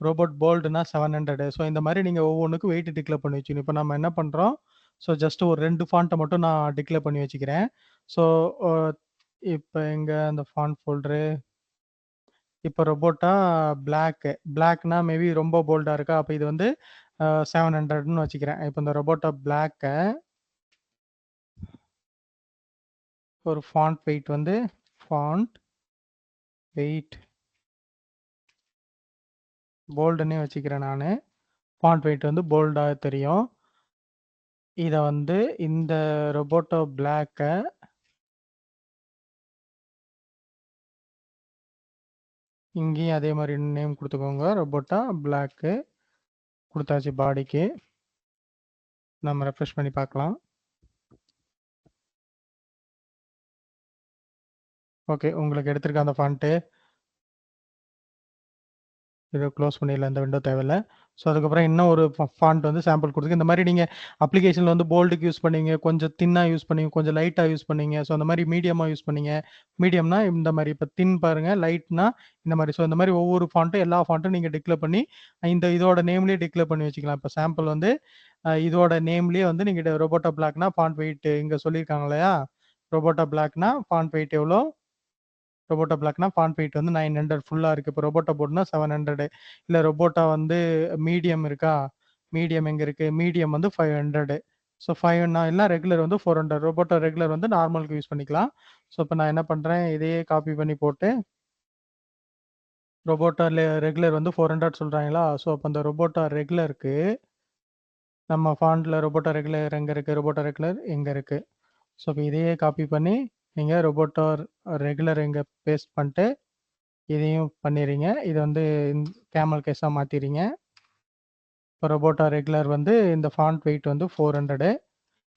ரோபோட் போல்டுனா 700. ஸோ இந்த மாதிரி நீங்கள் ஒவ்வொன்றுக்கும் வெயிட் டிக்ளேர் பண்ணி வச்சுக்கணும். இப்போ நம்ம என்ன பண்ணுறோம்? ஸோ ஜஸ்ட் ஒரு 2 ஃபாண்ட்டை மட்டும் நான் டிக்ளேர் பண்ணி வச்சுக்கிறேன். ஸோ இப்போ எங்கே அந்த ஃபாண்ட் ஃபோல்டரு? இப்போ ரொபோட்டா பிளாக்னா மேபி ரொம்ப போல்டாக இருக்கா? அப்போ இது வந்து 700ன்னு வச்சுக்கிறேன். இப்போ இந்த ரொபோட்டா பிளாக்கை ஒரு ஃபாண்ட் வெயிட் வந்து ஃபாண்ட் வெயிட் போல்டுன்னே வச்சுக்கிறேன் நான். ஃபாண்ட் வெயிட் வந்து போல்டாக தெரியும். இதை வந்து இந்த ரொபோட்டோ பிளாக்கை இங்கேயும் அதே மாதிரி நேம் கொடுத்துக்கோங்க. ரொபோட்டா பிளாக்கு கொடுத்தாச்சு பாடிக்கு. நம்ம ரெஃப்ரெஷ் பண்ணி பார்க்கலாம். ஓகே, உங்களுக்கு எடுத்திருக்க அந்த ஃபாண்ட்டு இதை க்ளோஸ் பண்ணிடலாம், இந்த விண்டோ தேவையில்ல. ஸோ அதுக்கப்புறம் இன்னும் ஒரு ஃபாண்ட் வந்து சாம்பிள் கொடுத்துருக்கு. இந்த மாதிரி நீங்கள் அப்ளிகேஷனில் வந்து போல்டுக்கு யூஸ் பண்ணீங்க, கொஞ்சம் தின்னாக யூஸ் பண்ணீங்க, கொஞ்சம் லைட்டாக யூஸ் பண்ணீங்க. ஸோ அந்த மாதிரி மீடியமாக யூஸ் பண்ணீங்க. மீடியம்னா இந்த மாதிரி, இப்போ தின் பாருங்கள், லைட்னா இந்த மாதிரி. ஸோ இந்த மாதிரி ஒவ்வொரு ஃபாண்ட்டும் எல்லா ஃபாண்ட்டும் நீங்கள் டிக்ளேர் பண்ணி இதோட நேம்லேயே டிக்ளேர் பண்ணி வச்சுக்கலாம். இப்போ சாம்பிள் வந்து இதோட நேம்லேயே வந்து நீங்கள் ரொபோட்டா பிளாக்னா ஃபாண்ட் வெயிட் இங்கே சொல்லியிருக்காங்க இல்லையா, ரொபோட்டா பிளாக்னா ஃபாண்ட் வெயிட் எவ்வளோ, ரொபோட்டா பிளாக்னா ஃபாண்ட் வெயிட் வந்து 900 ஃபுல்லாக இருக்குது. இப்போ ரொபோட்டா போர்டுனா 700. இல்லை ரொபோட்டா வந்து மீடியம் இருக்கா, மீடியம் எங்கே இருக்குது, மீடியம் வந்து 500. ஸோ 5 இல்லை ரெகுலர் வந்து 400. ரொபோட்டா ரெகுலர் வந்து நார்மலுக்கு யூஸ் பண்ணிக்கலாம். ஸோ இப்போ நான் என்ன பண்ணுறேன், இதையே காப்பி பண்ணி போட்டு ரொபோட்டா ரெகுலர் வந்து 400 சொல்கிறாங்களா. ஸோ அப்போ அந்த ரொபோட்டா ரெகுலருக்கு நம்ம ஃபாண்டில் ரொபோட்டா ரெகுலர் எங்கே இருக்குது, ரொபோட்டா ரெகுலர் எங்கே இருக்குது. ஸோ இப்போ இதையே காப்பி பண்ணி நீங்கள் ரொபோட்டா ரெகுலர் எங்கே பேஸ்ட் பண்ணிட்டு இதையும் பண்ணிடுறீங்க. இது வந்து கேமல் கேஸாக மாற்றிடுறீங்க. இப்போ ரொபோட்டா ரெகுலர் வந்து இந்த ஃபாண்ட் வெயிட் வந்து 400.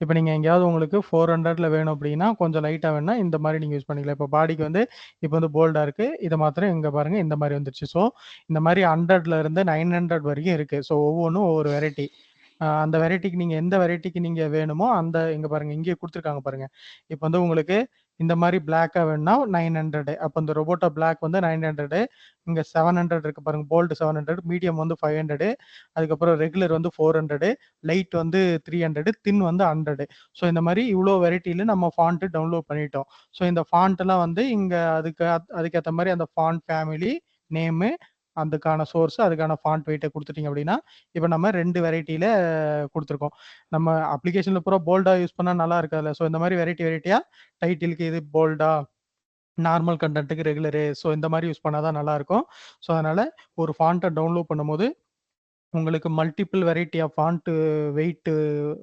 இப்போ நீங்கள் எங்கேயாவது உங்களுக்கு 400ல் வேணும் அப்படின்னா, கொஞ்சம் லைட்டாக வேணும்னா இந்த மாதிரி நீங்கள் யூஸ் பண்ணிக்கலாம். இப்போ பாடிக்கு வந்து இப்போ வந்து போல்டாக இருக்குது, இதை மாத்திரம் இங்கே பாருங்கள் இந்த மாதிரி வந்துருச்சு. ஸோ இந்த மாதிரி 100ல் இருந்து 900 வரைக்கும் இருக்குது. ஸோ ஒவ்வொன்றும் ஒவ்வொரு வெரைட்டி. அந்த வெரைட்டிக்கு நீங்கள் எந்த வெரைட்டிக்கு நீங்கள் வேணுமோ அந்த இங்கே பாருங்கள், இங்கே கொடுத்துருக்காங்க பாருங்கள். இப்போ வந்து உங்களுக்கு இந்த மாதிரி பிளாக்காக வேணும்னா 900. அப்போ இந்த ரொபோட்டா பிளாக் வந்து 900. இங்கே 700 இருக்குது பாருங்கள், போல்டு 700, மீடியம் வந்து 500, அதுக்கப்புறம் ரெகுலர் வந்து 400, லைட் வந்து 300, தின் வந்து 100. ஸோ இந்த மாதிரி இவ்வளோ வெரைட்டியில் நம்ம ஃபாண்ட்டு டவுன்லோட் பண்ணிட்டோம். ஸோ இந்த ஃபாண்ட்டெல்லாம் வந்து இங்கே அதுக்கேற்ற மாதிரி அந்த ஃபாண்ட் ஃபேமிலி நேமு, அதுக்கான சோர்ஸ், அதுக்கான ஃபாண்ட் வெயிட்டை கொடுத்துட்டீங்க அப்படின்னா இப்போ நம்ம 2 வெரைட்டியில் கொடுத்துருக்கோம். நம்ம அப்ளிகேஷனில் பூரா போல்டாக யூஸ் பண்ணால் நல்லா இருக்காதுல்ல. ஸோ இந்த மாதிரி வெரைட்டியாக டைட்டிலுக்கு இது போல்டா, நார்மல் கண்டென்ட்டுக்கு ரெகுலரு, ஸோ இந்த மாதிரி யூஸ் பண்ணால் தான் நல்லாயிருக்கும். ஸோ அதனால் ஒரு ஃபாண்ட்டை டவுன்லோட் பண்ணும்போது உங்களுக்கு multiple variety of font weight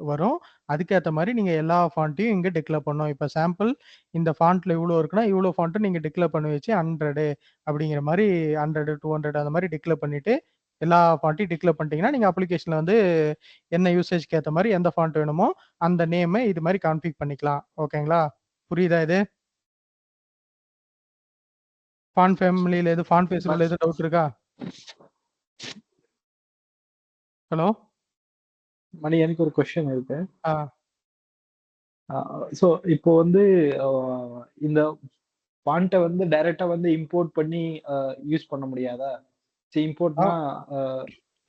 வரும். அதுக்கேற்ற மாதிரி நீங்கள் எல்லா ஃபாண்ட்டையும் இங்கே டிக்ளேர் பண்ணணும். இப்போ சாம்பிள் இந்த ஃபாண்ட்டில் இவ்வளோ இருக்குன்னா இவ்வளோ ஃபாண்ட்டு நீங்கள் டிக்ளேர் பண்ணி வச்சு 100 அப்படிங்கிற மாதிரி 100, 200 அந்த மாதிரி டிக்ளேர் பண்ணிவிட்டு எல்லா ஃபாண்ட்டையும் டிக்ளேர் பண்ணிட்டீங்கன்னா நீங்கள் அப்ளிகேஷனில் வந்து என்ன யூசேஜ்க்கு ஏற்ற மாதிரி எந்த ஃபாண்ட் வேணுமோ அந்த நேமை இது மாதிரி கான்ஃபிக் பண்ணிக்கலாம். ஓகேங்களா, புரியுதா இது? ஃபாண்ட் ஃபேமிலியில் எது, ஃபாண்ட் ஃபேஸில் எது டவுட் இருக்கா? ஹலோ மணி, எனக்கு ஒரு கொஸ்டின் இருக்கு. ஆ ஸோ இப்போ வந்து இந்த ஃபாண்ட்டை வந்து டைரக்டா வந்து இம்போர்ட் பண்ணி யூஸ் பண்ண முடியாதா? சரி, இம்போர்ட்னா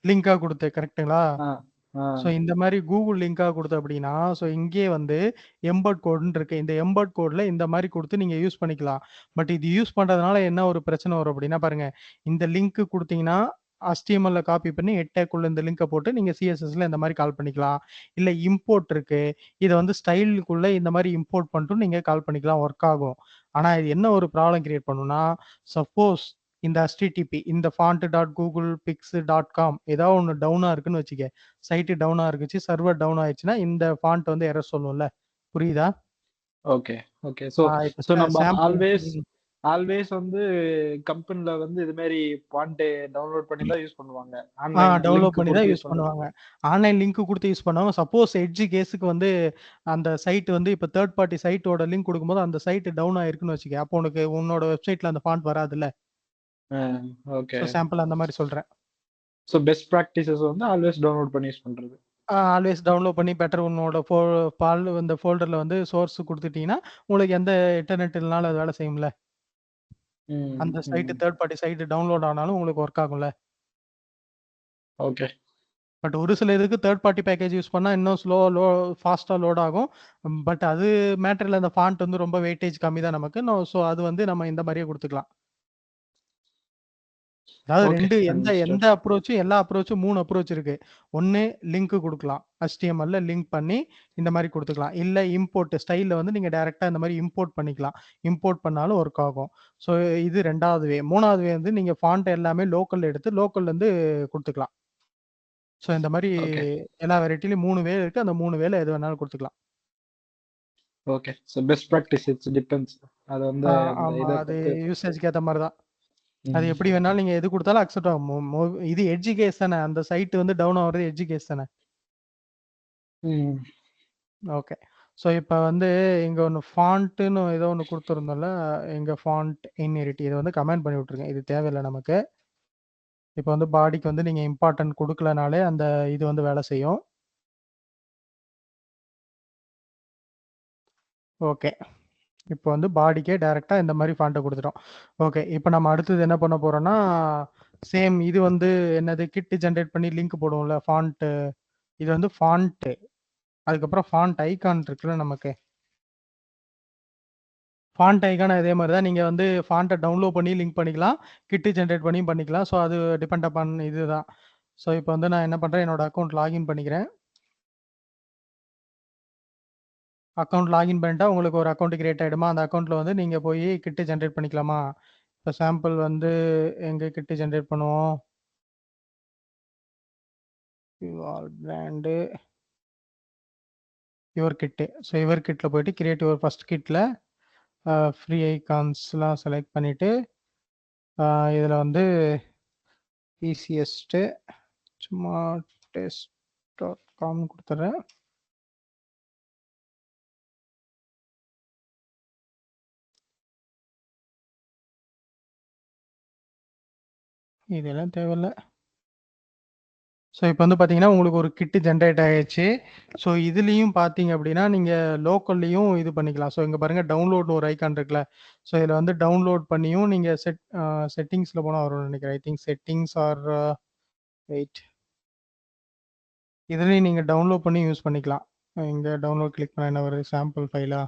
லிங்காக கொடுத்து கரெக்டுங்களா? ஆ ஸோ இந்த மாதிரி கூகுள் லிங்காக கொடுத்து அப்படின்னா, ஸோ இங்கே வந்து எம்பர்ட் கோடுன்னு இருக்கு. இந்த எம்பர்ட் கோடில் இந்த மாதிரி கொடுத்து நீங்கள் யூஸ் பண்ணிக்கலாம். பட் இது யூஸ் பண்ணுறதுனால என்ன ஒரு பிரச்சனை வரும் அப்படின்னா பாருங்கள், இந்த லிங்க்கு கொடுத்தீங்கன்னா HTML காப்பி பண்ணி எட்டேக்குள்ள இந்த லிங்கை போட்டு நீங்கள் CSSல இந்த மாதிரி கால் பண்ணிக்கலாம். இல்லை இம்போர்ட் இருக்கு, இதை வந்து ஸ்டைலுக்குள்ளே இந்த மாதிரி இம்போர்ட் பண்ணிட்டு நீங்கள் கால் பண்ணிக்கலாம், ஒர்க் ஆகும். ஆனால் இது என்ன ஒரு ப்ராப்ளம் கிரியேட் பண்ணுன்னா, சப்போஸ் இந்த HTTP இந்த font.googlepix.com ஏதாவது ஒன்று டவுனாக இருக்குன்னு வச்சுக்க, சைட்டு டவுனாக இருக்குச்சு, சர்வர் டவுன் ஆயிடுச்சுன்னா இந்த ஃபாண்ட் வந்து எரர் சொல்லும்ல, புரியுதா? Okay okay. ஸோ ஸோ நம்ம ஆல்வேஸ் வந்து கம்பெனில வந்து இது மாதிரி ஃபாண்ட் டவுன்லோட் பண்ணி தான் யூஸ் பண்ணுவாங்க. டவுன்லோட் பண்ணி தான் யூஸ் பண்ணுவாங்க. ஆன்லைன் லிங்க் கொடுத்து யூஸ் பண்ணுவாங்க. சப்போஸ் எட்ஜ் கேஸுக்கு வந்து அந்த சைட் வந்து இப்போ தேர்ட் பார்ட்டி சைட்டோட லிங்க் கொடுக்கும்போது அந்த சைட் டவுன் ஆயிருக்குன்னு வச்சுக்க, அப்போ உனக்கு உன்னோட வெப்சைட்ல அந்த ஃபாண்ட் வராதுல்ல. ஓகே, சாம்பிள் அந்த மாதிரி சொல்றேன். ஸோ பெஸ்ட் ப்ராக்டிசஸ் வந்து ஆல்வேஸ் டவுன்லோட் பண்ணி யூஸ் பண்றது. ஆல்வேஸ் டவுன்லோட் பண்ணி பெட்டர் உன்னோட இந்த ஃபோல்டர்ல வந்து சோர்ஸ் கொடுத்துட்டீங்கன்னா உங்களுக்கு எந்த இன்டர்நெட் இல்லனாலும் அது வேலை செய்யும்ல. அந்த site third party site download ஆனாலும் உங்களுக்கு ஒர்க் ஆகும்ல. ஓகே. பட் ஒரு சில இதுக்கு தேர்ட் பார்ட்டி பேக்கேஜ் யூஸ் பண்ணால் இன்னும் ஃபாஸ்ட்டாக லோட் ஆகும். பட் அது மேட்டரில் அந்த ஃபாண்ட் வந்து ரொம்ப வெயிட்டேஜ் கம்மி தான் நமக்கு. ஸோ அது வந்து நம்ம இந்த மாதிரியே கொடுத்துக்கலாம். அதாவது எந்த அப்ரோச்சும், எல்லா அப்ரோச்சும் 3 அப்ரோச் இருக்கு. ஒன்று லிங்க் கொடுக்கலாம், HTML லிங்க் பண்ணி இந்த மாதிரி கொடுத்துக்கலாம். இல்லை இம்போர்ட் ஸ்டைலில் வந்து நீங்கள் டைரெக்டாக இந்த மாதிரி இம்போர்ட் பண்ணிக்கலாம். இம்போர்ட் பண்ணாலும் ஒர்க் ஆகும். ஸோ இது 2வது வே. 3வது வே வந்து நீங்கள் ஃபாண்ட் எல்லாமே லோக்கல் எடுத்து லோக்கல்லேருந்து கொடுத்துக்கலாம். ஸோ இந்த மாதிரி எல்லா வெரைட்டிலையும் 3 வே இருக்கு. அந்த 3 வேல எது வேணாலும் கொடுத்துக்கலாம். Okay. So best practice it's depends. அது வந்து அது யூசேஜ்க்கு ஏற்ற மாதிரி தான். அது எப்படி வேணாலும் நீங்க எது கொடுத்தாலும் அக்செப்ட் ஆகும். இது எட்ஜ் கேஸ் தானே, அந்த சைட் வந்து டவுன் ஆகுறது எட்ஜ் கேஸ் தானே. ஓகே. ஸோ இப்போ வந்து இங்கே ஒன்று ஃபாண்ட்டுன்னு ஏதோ ஒன்று கொடுத்துருந்தோம்ல, எங்க ஃபாண்ட் இன்ஹெரிட் இதை வந்து கமெண்ட் பண்ணி விட்ருங்க, இது தேவையில்லை நமக்கு. இப்போ வந்து பாடிக்கு வந்து நீங்கள் இம்பார்ட்டன்ட் கொடுக்கலனாலே அந்த இது வந்து வேலை செய்யும். ஓகே, இப்போ வந்து பாடிக்கே டைரெக்டாக இந்த மாதிரி ஃபாண்ட்டை கொடுத்துட்டோம். ஓகே, இப்போ நம்ம அடுத்தது என்ன பண்ண போகிறோம்னா, சேம் இது வந்து என்னது கிட்டு ஜென்ரேட் பண்ணி லிங்க் போடுவோம்ல ஃபாண்ட்டு, இது வந்து ஃபாண்ட்டு, அதுக்கப்புறம் ஃபாண்ட் ஐகான் இருக்குல்ல நமக்கு, ஃபாண்ட் ஐகான் அதே மாதிரி தான். நீங்கள் வந்து ஃபாண்ட்டை டவுன்லோட் பண்ணி லிங்க் பண்ணிக்கலாம், கிட்டு ஜென்ரேட் பண்ணியும் பண்ணிக்கலாம். ஸோ அது டிபெண்ட் அப்பான் இதுதான். ஸோ இப்போ வந்து நான் என்ன பண்ணுறேன், என்னோட அக்கௌண்ட் லாகின் பண்ணிக்கிறேன். அக்கௌண்ட் லாகின் பண்ணிட்டா உங்களுக்கு ஒரு அக்கௌண்ட் கிரியேட் ஆகிடுமா, அந்த அக்கௌண்ட்டில் வந்து நீங்கள் போய் கிட்டு ஜென்ரேட் பண்ணிக்கலாமா. இப்போ சாம்பிள் வந்து எங்கே கிட்டு ஜென்ரேட் பண்ணுவோம், brand your kit. So your கிட்டில் போயிட்டு கிரியேட் யுவர் ஃபர்ஸ்ட் கிட்டில் ஃப்ரீ ஐகான்ஸ்லாம் செலக்ட் பண்ணிவிட்டு இதில் வந்து ஈஸியஸ்ட்டு சும்மா test.com கொடுத்துட்றேன். இதெல்லாம் தேவையில்லை. ஸோ இப்போ வந்து பார்த்தீங்கன்னா உங்களுக்கு ஒரு கிட்டு ஜென்ரேட் ஆகிடுச்சு. ஸோ இதுலேயும் பார்த்தீங்க அப்படின்னா நீங்கள் லோக்கல்லையும் இது பண்ணிக்கலாம். ஸோ இங்கே பாருங்கள் டவுன்லோட் ஒரு ஐக்கான் இருக்குல்ல, ஸோ இதில் வந்து டவுன்லோட் பண்ணியும் நீங்கள் செட்டிங்ஸில் போனால் வரும்னு நினைக்கிறேன். I think settings or wait, இதுலேயும் நீங்கள் டவுன்லோட் பண்ணி யூஸ் பண்ணிக்கலாம். இங்கே டவுன்லோட் கிளிக் பண்ண என்ன ஒரு சாம்பிள் ஃபைலா,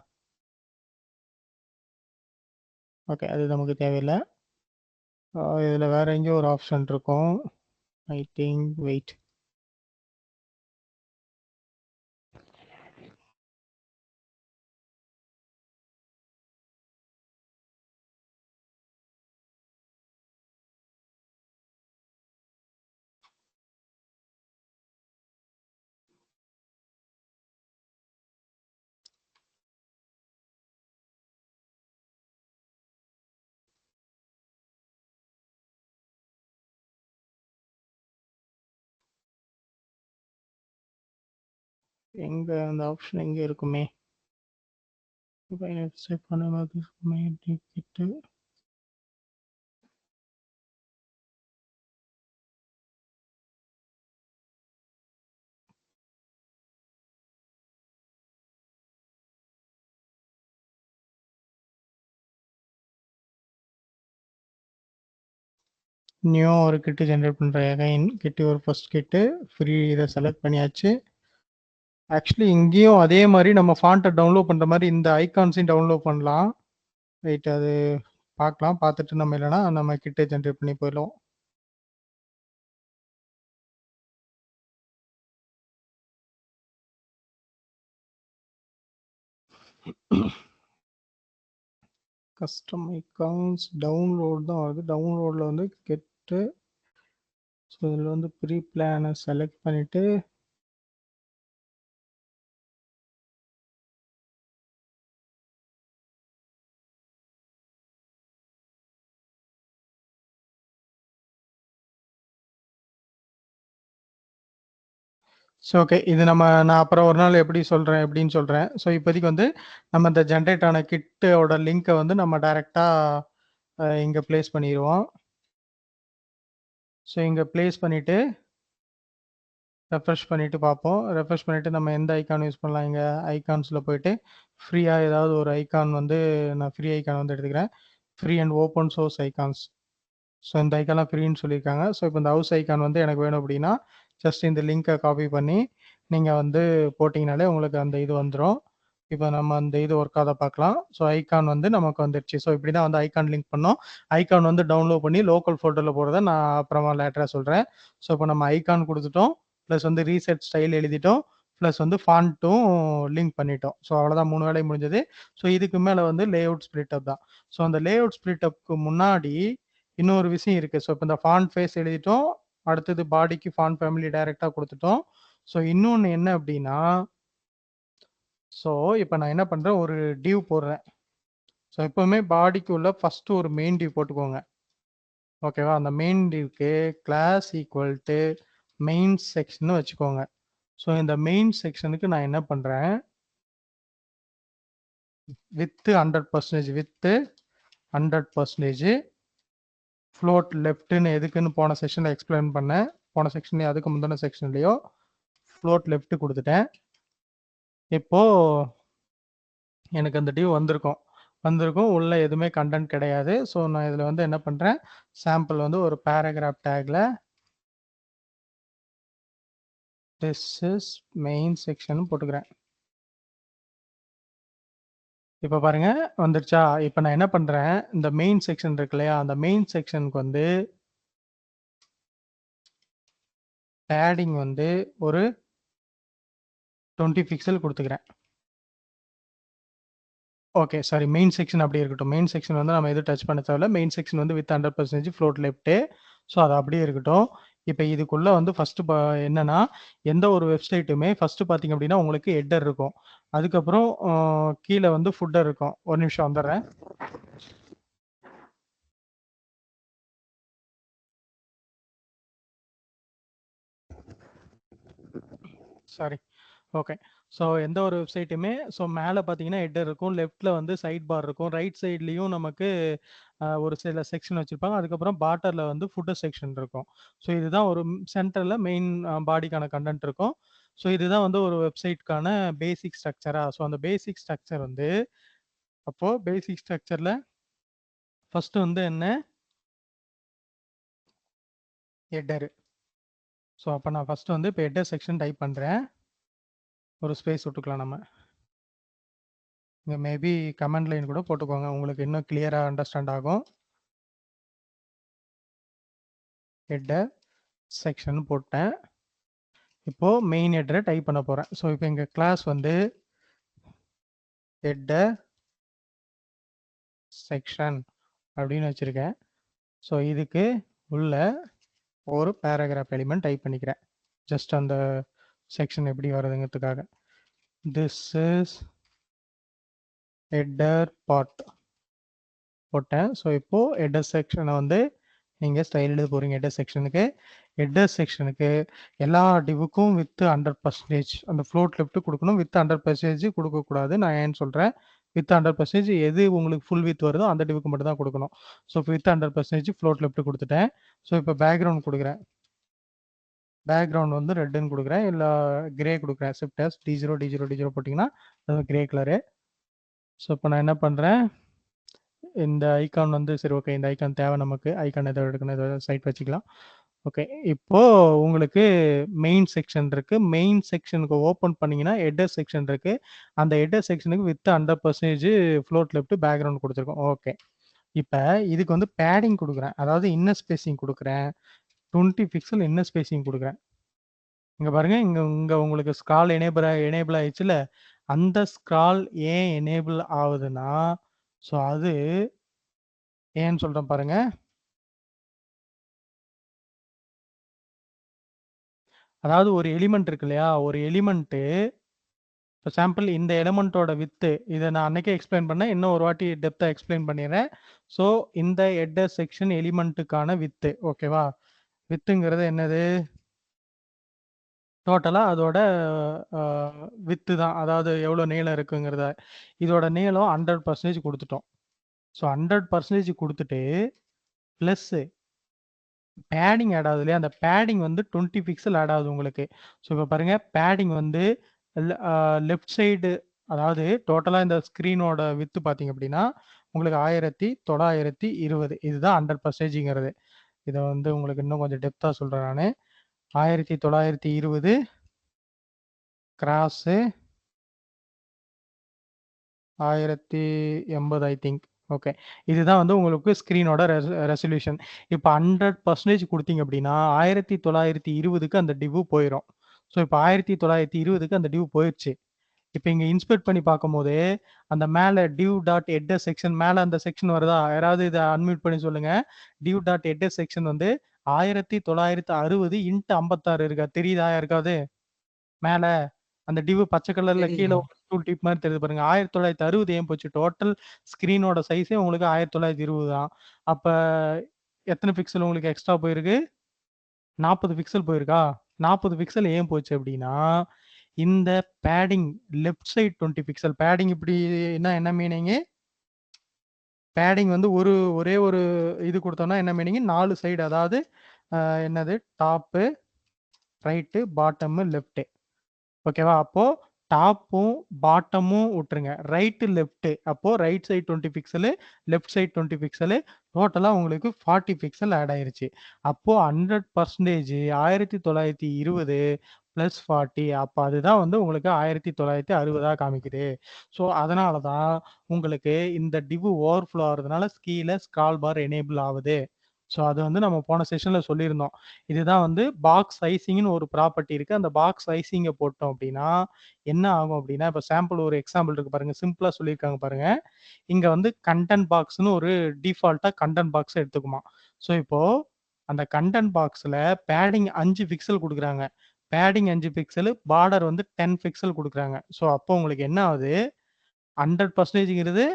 ஓகே அது நமக்கு தேவையில்லை. இதில் வேறு எங்கேயோ ஒரு ஆப்ஷன் இருக்கும், ஐ திங்க் வெயிட், எங்கே அந்த ஆப்ஷன் எங்கே இருக்குமே, கிட்டு நியூ ஒரு கிட்டு ஜென்ரேட் பண்ணுற அகைன் கிட்டு ஒரு ஃபர்ஸ்ட் கிட்டு ஃப்ரீ, இதை செலக்ட் பண்ணியாச்சு. ஆக்சுவலி இங்கேயும் அதே மாதிரி நம்ம ஃபாண்ட்டை டவுன்லோட் பண்ணுற மாதிரி இந்த ஐகான்ஸையும் டவுன்லோட் பண்ணலாம். ரைட், அது பார்க்கலாம், பார்த்துட்டு நம்ம இல்லைனா நம்ம கிட்டே ஜென்ரேட் பண்ணி போயிடலாம். கஸ்டம் ஐகான்ஸ் டவுன்லோட் தான் வருது, டவுன்லோடில் வந்து கெட்டு. ஸோ இதில் வந்து ப்ரீ பிளானை செலக்ட் பண்ணிவிட்டு ஸோ ஓகே, இது நான் அப்புறம் ஒரு நாள் எப்படி சொல்கிறேன் எப்படின்னு சொல்கிறேன். ஸோ இப்போதைக்கு வந்து நம்ம இந்த ஜென்ரேட் ஆன கிட்டோட லிங்க்கை வந்து நம்ம டைரெக்டாக இங்கே ப்ளேஸ் பண்ணிடுவோம். ஸோ இங்கே ப்ளேஸ் பண்ணிவிட்டு ரெஃப்ரெஷ் பண்ணிவிட்டு பார்ப்போம். ரெஃப்ரெஷ் பண்ணிவிட்டு நம்ம எந்த ஐக்கான் யூஸ் பண்ணலாம், இங்கே ஐக்கான்ஸில் போயிட்டு ஃப்ரீயாக ஏதாவது ஒரு ஐக்கான் வந்து நான் ஃப்ரீ ஐக்கான் வந்து எடுத்துக்கிறேன், free and open source icons. So இந்த ஐக்கான்லாம் ஃப்ரீன்னு சொல்லியிருக்காங்க. ஸோ இப்போ இந்த ஹவுஸ் ஐக்கான் வந்து எனக்கு வேணும் அப்படின்னா ஜஸ்ட் இந்த லிங்க்கை காப்பி பண்ணி நீங்கள் வந்து போட்டிங்கனாலே உங்களுக்கு அந்த இது வந்துடும். இப்போ நம்ம அந்த இது ஒர்க் ஆக பார்க்கலாம். ஸோ ஐக்கான் வந்து நமக்கு வந்துடுச்சு. ஸோ இப்படி தான் வந்து ஐக்கான் லிங்க் பண்ணோம். ஐக்கான் வந்து டவுன்லோட் பண்ணி லோக்கல் ஃபோல்டரில் போகிறத நான் அப்புறமா லேட்டராக சொல்கிறேன். ஸோ இப்போ நம்ம ஐக்கான் கொடுத்துட்டோம், ப்ளஸ் வந்து ரீசெட் ஸ்டைல் எழுதிட்டோம், ப்ளஸ் வந்து ஃபாண்ட்டும் லிங்க் பண்ணிட்டோம். ஸோ அவ்வளோதான், 3 வேலை முடிஞ்சது. ஸோ இதுக்கு மேலே வந்து லே அவுட் ஸ்ப்ளிட் அப் தான். ஸோ அந்த லே அவுட் ஸ்ப்ளிட் அப்க்கு முன்னாடி இன்னொரு விஷயம் இருக்குது. ஸோ இப்போ இந்த ஃபாண்ட் ஃபேஸ் எழுதிட்டோம், அடுத்தது பாடிக்கு ஃபாண்ட் ஃபேமிலி டைரெக்டாக கொடுத்துட்டோம். ஸோ இன்னொன்று என்ன அப்படின்னா, ஸோ இப்போ நான் என்ன பண்ணுறேன், ஒரு டிவ் போடுறேன். ஸோ எப்போவுமே பாடிக்கு உள்ள ஃபஸ்ட்டு ஒரு மெயின் டிவ் போட்டுக்கோங்க. ஓகேவா? அந்த மெயின் divக்கு class equal to main section வச்சுக்கோங்க. ஸோ இந்த மெயின் செக்ஷனுக்கு நான் என்ன பண்றேன், வித் 100% வித் 100% ஃப்ளோட் லெஃப்ட்னு எதுக்குன்னு போன செக்ஷன்ல எக்ஸ்பிளைன் பண்ணேன். போன செக்ஷன்லயோ அதுக்கு முந்தின செக்ஷன்லயோ ஃப்ளோட் லெஃப்ட் கொடுத்துட்டேன். இப்போ எனக்கு அந்த டிவ் வந்திருக்கும் உள்ள எதுவுமே கண்டென்ட் கிடையாது. ஸோ நான் இதில் வந்து என்ன பண்ணுறேன், சாம்பிள் வந்து ஒரு பேராகிராஃப் டேக்ல திஸ் இஸ் மெயின் செக்ஷன் போட்டுக்கிறேன். இப்போ பாருங்க வந்துருச்சா? இப்போ நான் என்ன பண்ணுறேன், இந்த மெயின் செக்ஷன் இருக்கு இல்லையா, அந்த மெயின் செக்ஷனுக்கு வந்து பேடிங் வந்து ஒரு 20 பிக்சல் கொடுத்துக்கிறேன். ஓகே சாரி, மெயின் செக்ஷன் அப்படியே இருக்கட்டும். மெயின் செக்ஷன் வந்து நம்ம எதுவும் டச் பண்ண தேவையில்ல. மெயின் செக்ஷன் வந்து வித் 100% ஃப்ளோட் லெஃப்ட்டு. ஸோ அது அப்படியே இருக்கட்டும். இப்போ இதுக்குள்ள வந்து ஃபர்ஸ்ட் என்னன்னா, எந்த ஒரு வெப்சைட்டுமே ஃபர்ஸ்ட் பார்த்தீங்க அப்படின்னா உங்களுக்கு ஹெட்டர் இருக்கும். அதுக்கப்புறம் கீழே வந்து ஃபுட்டர் இருக்கும். ஒரு நிமிஷம் வந்துடுறேன். சாரி. ஓகே. ஸோ எந்த ஒரு வெப்சைட்டுமே ஸோ மேலே பார்த்தீங்கன்னா ஹெட்டர் இருக்கும், லெஃப்ட்டில் வந்து சைட் பார் இருக்கும், ரைட் சைட்லேயும் நமக்கு ஒரு சில செக்ஷன் வச்சுருப்பாங்க. அதுக்கப்புறம் பாட்டரில் வந்து ஃபுட்டர் செக்ஷன் இருக்கும். ஸோ இதுதான் ஒரு சென்டரில் மெயின் பாடிக்கான கண்டென்ட் இருக்கும். ஸோ இதுதான் வந்து ஒரு வெப்சைட்கான பேசிக் ஸ்ட்ரக்சரா. ஸோ அந்த பேசிக் ஸ்ட்ரக்சர் வந்து அப்போது பேசிக் ஸ்ட்ரக்சரில் ஃபஸ்ட்டு வந்து என்ன, ஹெட்டரு. ஸோ அப்போ நான் ஃபஸ்ட்டு வந்து இப்போ ஹெட்டர் செக்ஷன் டைப் பண்ணுறேன். ஒரு ஸ்பேஸ் விட்டுக்கலாம் நம்ம. இங்கே மேபி கமெண்ட் லைன் கூட போட்டுக்கோங்க, உங்களுக்கு இன்னும் கிளியராக அண்டர்ஸ்டாண்ட் ஆகும். ஹெட்டர் செக்ஷன் போட்டேன். இப்போது மெயின் ஹெட்டரை டைப் பண்ண போகிறேன். ஸோ இப்போ எங்கள் கிளாஸ் வந்து ஹெட்டர் செக்ஷன் அப்படின்னு வச்சுருக்கேன். ஸோ இதுக்கு உள்ள ஒரு பேராகிராஃப் எலிமெண்ட் டைப் பண்ணிக்கிறேன். ஜஸ்ட் அந்த செக்ஷன் எப்படி வருதுங்கிறதுக்காக. திஸ் இஸ் ஹெட்டர் பார்ட் போட்டேன். ஸோ இப்போது ஹெட்டர் செக்ஷனை வந்து நீங்கள் ஸ்டைல் எழுத போகிறீங்க. ஹெட்டர் செக்ஷனுக்கு எல்லா டிவுக்கும் வித் 100% அந்த ஃப்ளோட் லெஃப்ட் கொடுக்கணும். வித் 100% கொடுக்கக்கூடாது. நான் ஏன்னு சொல்கிறேன், வித் 100% எது உங்களுக்கு ஃபுல் வித் வருதோ அந்த டிவுக்கு மட்டும் தான் கொடுக்கணும். ஸோ வித் 100% ஃப்ளோட் லெஃப்ட் கொடுத்துட்டேன். ஸோ இப்போ பேக்ரவுண்ட் கொடுக்குறேன். பேக்ரவுண்ட் வந்து ரெட்டுன்னு கொடுக்குறேன், இல்லை கிரே கொடுக்குறேன். ஷிஃப்ட் D0 போட்டிங்கன்னா அது கிரே கலரு. ஸோ இப்போ நான் என்ன பண்ணுறேன், இந்த ஐக்கான் வந்து சரி ஓகே, இந்த ஐக்கான் தேவை நமக்கு. ஐக்கான் எதோ எடுக்கணும், எதோ சைட் வச்சுக்கலாம். ஓகே, இப்போ உங்களுக்கு மெயின் செக்ஷன் இருக்கு. மெயின் செக்ஷனுக்கு ஓப்பன் பண்ணீங்கன்னா ஹெட்டர் செக்ஷன் இருக்கு. அந்த ஹெட்டர் செக்ஷனுக்கு வித் 100% ஃப்ளோட் லெஃப்ட் பேக்ரவுண்ட் கொடுத்துருக்கோம். ஓகே, இப்போ இதுக்கு வந்து பேடிங் கொடுக்குறேன், அதாவது இன்னர் ஸ்பேசிங் கொடுக்குறேன். 20 பிக்சல் இன்னர் ஸ்பேசிங் கொடுக்குறேன். இங்கே பாருங்க, இங்கே உங்களுக்கு ஸ்க்ரால் எனேபிள் ஆயிடுச்சுல. அந்த ஸ்க்ரால் ஏன் எனேபிள் ஆகுதுன்னா, ஸோ அது ஏன்னு சொல்கிறேன் பாருங்க. அதாவது ஒரு எலிமெண்ட் இருக்கு இல்லையா, ஒரு எலிமெண்ட்டு இப்போ சாம்பிள் இந்த எலிமெண்ட்டோட வித்து, இதை நான் அன்னைக்கே எக்ஸ்பிளைன் பண்ணேன், இன்னும் ஒரு வாட்டி டெப்த்தாக எக்ஸ்பிளைன் பண்ணிடுறேன். ஸோ இந்த ஹெட்டர் செக்ஷன் எலிமெண்ட்டுக்கான வித்து, ஓகேவா? வித்துங்கிறது என்னது, டோட்டலாக அதோட வித்து தான், அதாவது எவ்வளோ நீளம் இருக்குங்கிறத. இதோட நீளம் 100% கொடுத்துட்டோம். ஸோ 100% கொடுத்துட்டு ப்ளஸ்ஸு பேடிங் ஆட் ஆகுது இல்லையா, அந்த பேடிங் வந்து 20 பிக்சல் ஆட் ஆகுது உங்களுக்கு. ஸோ இப்போ பாருங்கள், பேடிங் வந்து லெஃப்ட் சைடு, அதாவது டோட்டலாக இந்த ஸ்க்ரீனோட வித்து பார்த்தீங்க அப்படின்னா உங்களுக்கு 1920. இதுதான் 100%ங்கிறது. இதை வந்து உங்களுக்கு இன்னும் கொஞ்சம் டெப்த்தாக சொல்கிறேன் நான். 1920 கிராஸு 1080 ஐ திங்க். ஓகே, இதுதான் வந்து உங்களுக்கு ஸ்க்ரீனோட ரெசல்யூஷன். இப்போ 100% கொடுத்தீங்க அப்படின்னா 1920க்கு அந்த டிவ் போயிடும். ஸோ இப்போ 1920க்கு அந்த டிவ் போயிடுச்சு. இப்போ இங்கே இன்ஸ்பெக்ட் பண்ணி பார்க்கும்போது அந்த மேலே டிவ் டாட் ஹெட்டர் செக்ஷன் மேலே அந்த செக்ஷன் வருதா? யாராவது இதை அன்மியூட் பண்ணி சொல்லுங்க. டிவ் டாட் ஹெட்டர் செக்ஷன் வந்து 1960 இன்ட்டு 56 இருக்கா? தெரியுதா யாருக்காவது? மேலே அந்த டிவ் பச்சை கலர்ல கீழே டூல் டிப் மாதிரி தெரியுது பாருங்க. 1960 ஏன் போச்சு? டோட்டல் ஸ்கிரீனோட சைஸே உங்களுக்கு 1920 தான். அப்ப எத்தனை பிக்சல் உங்களுக்கு எக்ஸ்ட்ரா போயிருக்கு? 40 பிக்சல் போயிருக்கா? 40 பிக்சல் ஏன் போச்சு அப்படின்னா, இந்த padding left side 20 pixel padding இப்படின்னா என்ன மீனிங்கு? பேடிங் வந்து ஒரே ஒரு இது குடுத்தோம்னா என்ன மீனிங்? 4 சைடு அதாவது என்னது டாப்பு, ரைட்டு, பாட்டமு, லெஃப்ட். ஓகேவா? அப்போ டாப்பும், பாட்டமும் விட்டுருங்க. Right, left. அப்போ right side 20 pixel, left side 20 pixel. டோட்டலா உங்களுக்கு 40 பிக்சல் ஆட் ஆயிருச்சு. அப்போ 100% 1920 பிளஸ் 40 அப்ப அதுதான் வந்து உங்களுக்கு 1960 காமிக்குது. ஸோ அதனால தான் உங்களுக்கு இந்த div ஓவர்ஃப்ளோ ஆகுறதுனால கீழ ஸ்க்ரால் பார் எனேபிள் ஆகுது. ஸோ அது வந்து நம்ம போன செஷன்ல சொல்லியிருந்தோம். இதுதான் வந்து பாக்ஸ் சைசிங்னு ஒரு ப்ராப்பர்ட்டி இருக்கு. அந்த பாக்ஸ் சைசிங்க போட்டோம் அப்படின்னா என்ன ஆகும் அப்படின்னா, இப்போ சாம்பிள் ஒரு எக்ஸாம்பிள் இருக்கு பாருங்க. சிம்பிளா சொல்லியிருக்காங்க பாருங்க. இங்க வந்து கண்டென்ட் பாக்ஸ்னு ஒரு டிஃபால்ட்டா கண்டென்ட் பாக்ஸ் எடுத்துக்குமா. ஸோ இப்போ அந்த கண்டென்ட் பாக்ஸ்ல பேடிங் 5 பிக்சல் குடுக்குறாங்க. பேடிங் 5 பிக்சல், பார்டர் வந்து 10 பிக்சல் குடுக்குறாங்க. ஸோ அப்போ உங்களுக்கு என்ன ஆகுது? 100%ங்கிறது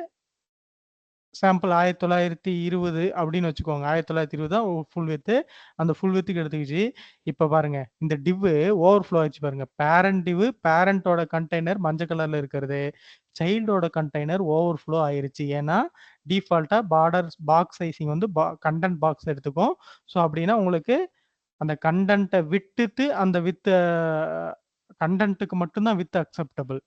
சாம்பிள் 1920 அப்படின்னு வச்சுக்கோங்க. 1920 தான் ஃபுல் விட்த். அந்த ஃபுல் விட்த்க்கு எடுத்துக்கிச்சு. இப்ப பாருங்க, இந்த டிவ் ஓவர்ஃப்ளோ ஆச்சு பாருங்க. பேரண்ட் டிவ் பேரண்டோட கண்டெய்னர் மஞ்சள் கலர்ல இருக்கிறது. சைல்டோட கண்டெய்னர் ஓவர்ஃப்ளோ ஆயிருச்சு. ஏன்னா டிஃபால்ட்டா பார்டர் பாக்ஸ் சைசிங் வந்து கண்டென்ட் பாக்ஸ் எடுத்துக்கும். ஸோ அப்படின்னா உங்களுக்கு அந்த கண்டென்ட்டை விட்டுட்டு அந்த வித் கண்டென்ட்டுக்கு மட்டும்தான் வித் அக்செப்டபிள்.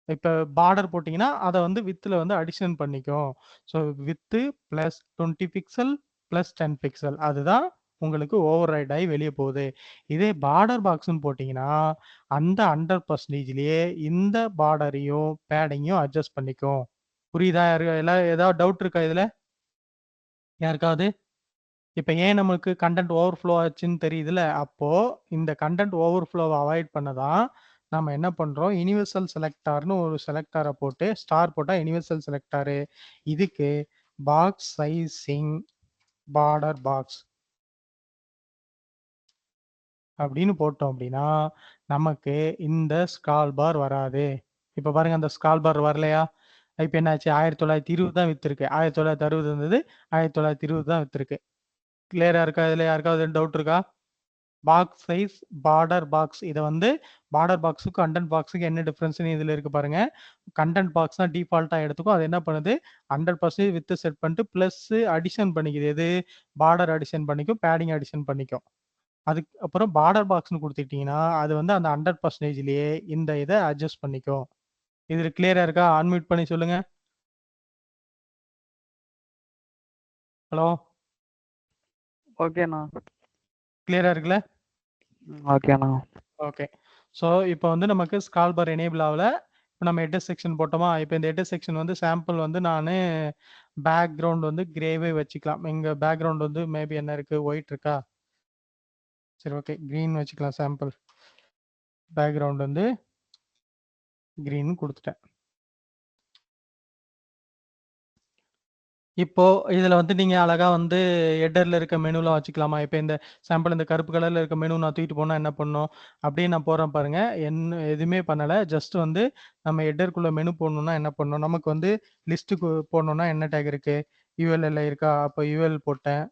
இப்ப பார்டர் போட்டீங்கன்னா, அத வந்து வித்ல வந்து அடிஷன் பண்ணிக்கும். So with plus 20 pixel plus 10 pixel அதுதான் உங்களுக்கு ஓவர் ரைட் ஆகி வெளியே போகுது. இதே பார்டர் பாக்ஸ்ன்னு போட்டீங்கன்னா, அந்த 100%லயே இந்த பார்டரையும் பேடிங்கையும் அட்ஜஸ்ட் பண்ணிக்கும். புரியுதா? எல்லாம் ஏதாவது டவுட் இருக்கா இதுல? யாருக்காவது? இப்ப ஏன் நமக்கு கண்டென்ட் ஓவர்ஃப்ளோ ஆச்சுன்னு தெரியுதுல்ல? அப்போ இந்த கண்டென்ட் ஓவர்ஃப்ளோவ அவாய்ட் பண்ண தான் நம்ம என்ன பண்றோம்? யுனிவர்சல் செலக்டார்னு ஒரு செலக்டார போட்டு ஸ்டார் போட்டா யுனிவர்சல் செலக்டாரு. இதுக்கு பாக்ஸ் சைசிங் பார்டர் பாக்ஸ் அப்படின்னு போட்டோம் அப்படின்னா, நமக்கு இந்த ஸ்க்ரால் பார் வராது. இப்ப பாருங்க அந்த ஸ்க்ரால் பார் வரலையா? இப்ப என்னாச்சு? 1920 தான் வித்திருக்கு. 1960 இருந்தது. 1920 தான் வித்திருக்கு. கிளியரா இருக்கா? இதுல யாருக்காவது டவுட் இருக்கா? பாக்ஸ் சைஸ் பார்டர் பாக்ஸ் இதை வந்து பார்டர் பாக்ஸுக்கு கண்டென்ட் பாக்ஸுக்கு என்ன டிஃபரன்ஸ்னு இதுல இருக்கு பாருங்க. கண்டென்ட் பாக்ஸ் தான் டிஃபால்ட்டா எடுத்துக்கும். அது என்ன பண்ணுது? 100% வித் செட் பண்ணிட்டு பிளஸ் அடிஷன் பண்ணிக்குது. எது? பார்டர் அடிஷன் பண்ணிக்கும், பேடிங் அடிஷன் பண்ணிக்கும். அதுக்கு அப்புறம் பார்டர் பாக்ஸ்னு கொடுத்துட்டீங்கன்னா அது வந்து அந்த 100%லயே இந்த இதை அட்ஜஸ்ட் பண்ணிக்கும். இதுல கிளியரா இருக்கா? அன்மியூட் பண்ணி சொல்லுங்க. ஹலோ, ஓகேண்ணா. கிளியரா இருக்குல்ல? ஓகேண்ணா. ஓகே. ஸோ இப்போ வந்து நமக்கு ஸ்க்ரால் பார் எனேபிள் ஆகல. இப்போ நம்ம ஹெட்டர் செக்ஷன் போட்டோமா? இப்போ இந்த ஹெட்டர் செக்ஷன் வந்து சாம்பிள் வந்து நான் பேக்ரவுண்ட் வந்து கிரேவே வச்சுக்கலாம். இங்கே பேக்ரவுண்ட் வந்து மேபி என்ன இருக்கு? ஒயிட் இருக்கா? சரி, ஓகே, க்ரீன் வச்சுக்கலாம். சாம்பிள் பேக்ரவுண்ட் வந்து க்ரீன் கொடுத்துட்டேன். இப்போ இதுல வந்து நீங்க அழகா வந்து ஹெட்டர்ல இருக்க மெனுலாம் வச்சுக்கலாமா? இப்போ இந்த சாம்பிள் இந்த கருப்பு கலர்ல இருக்க மெனு நான் தூக்கிட்டு போனா என்ன பண்ணும்? அப்படியே நான் போறேன் பாருங்க. என்ன எதுவுமே பண்ணல. ஜஸ்ட் வந்து நம்ம ஹெட்டருக்குள்ள மெனு போடணும்னா என்ன பண்ணணும்? நமக்கு வந்து லிஸ்ட்டுக்கு போடணும்னா என்ன டேக் இருக்கு? ULL இருக்கா? அப்போ UL போட்டேன்.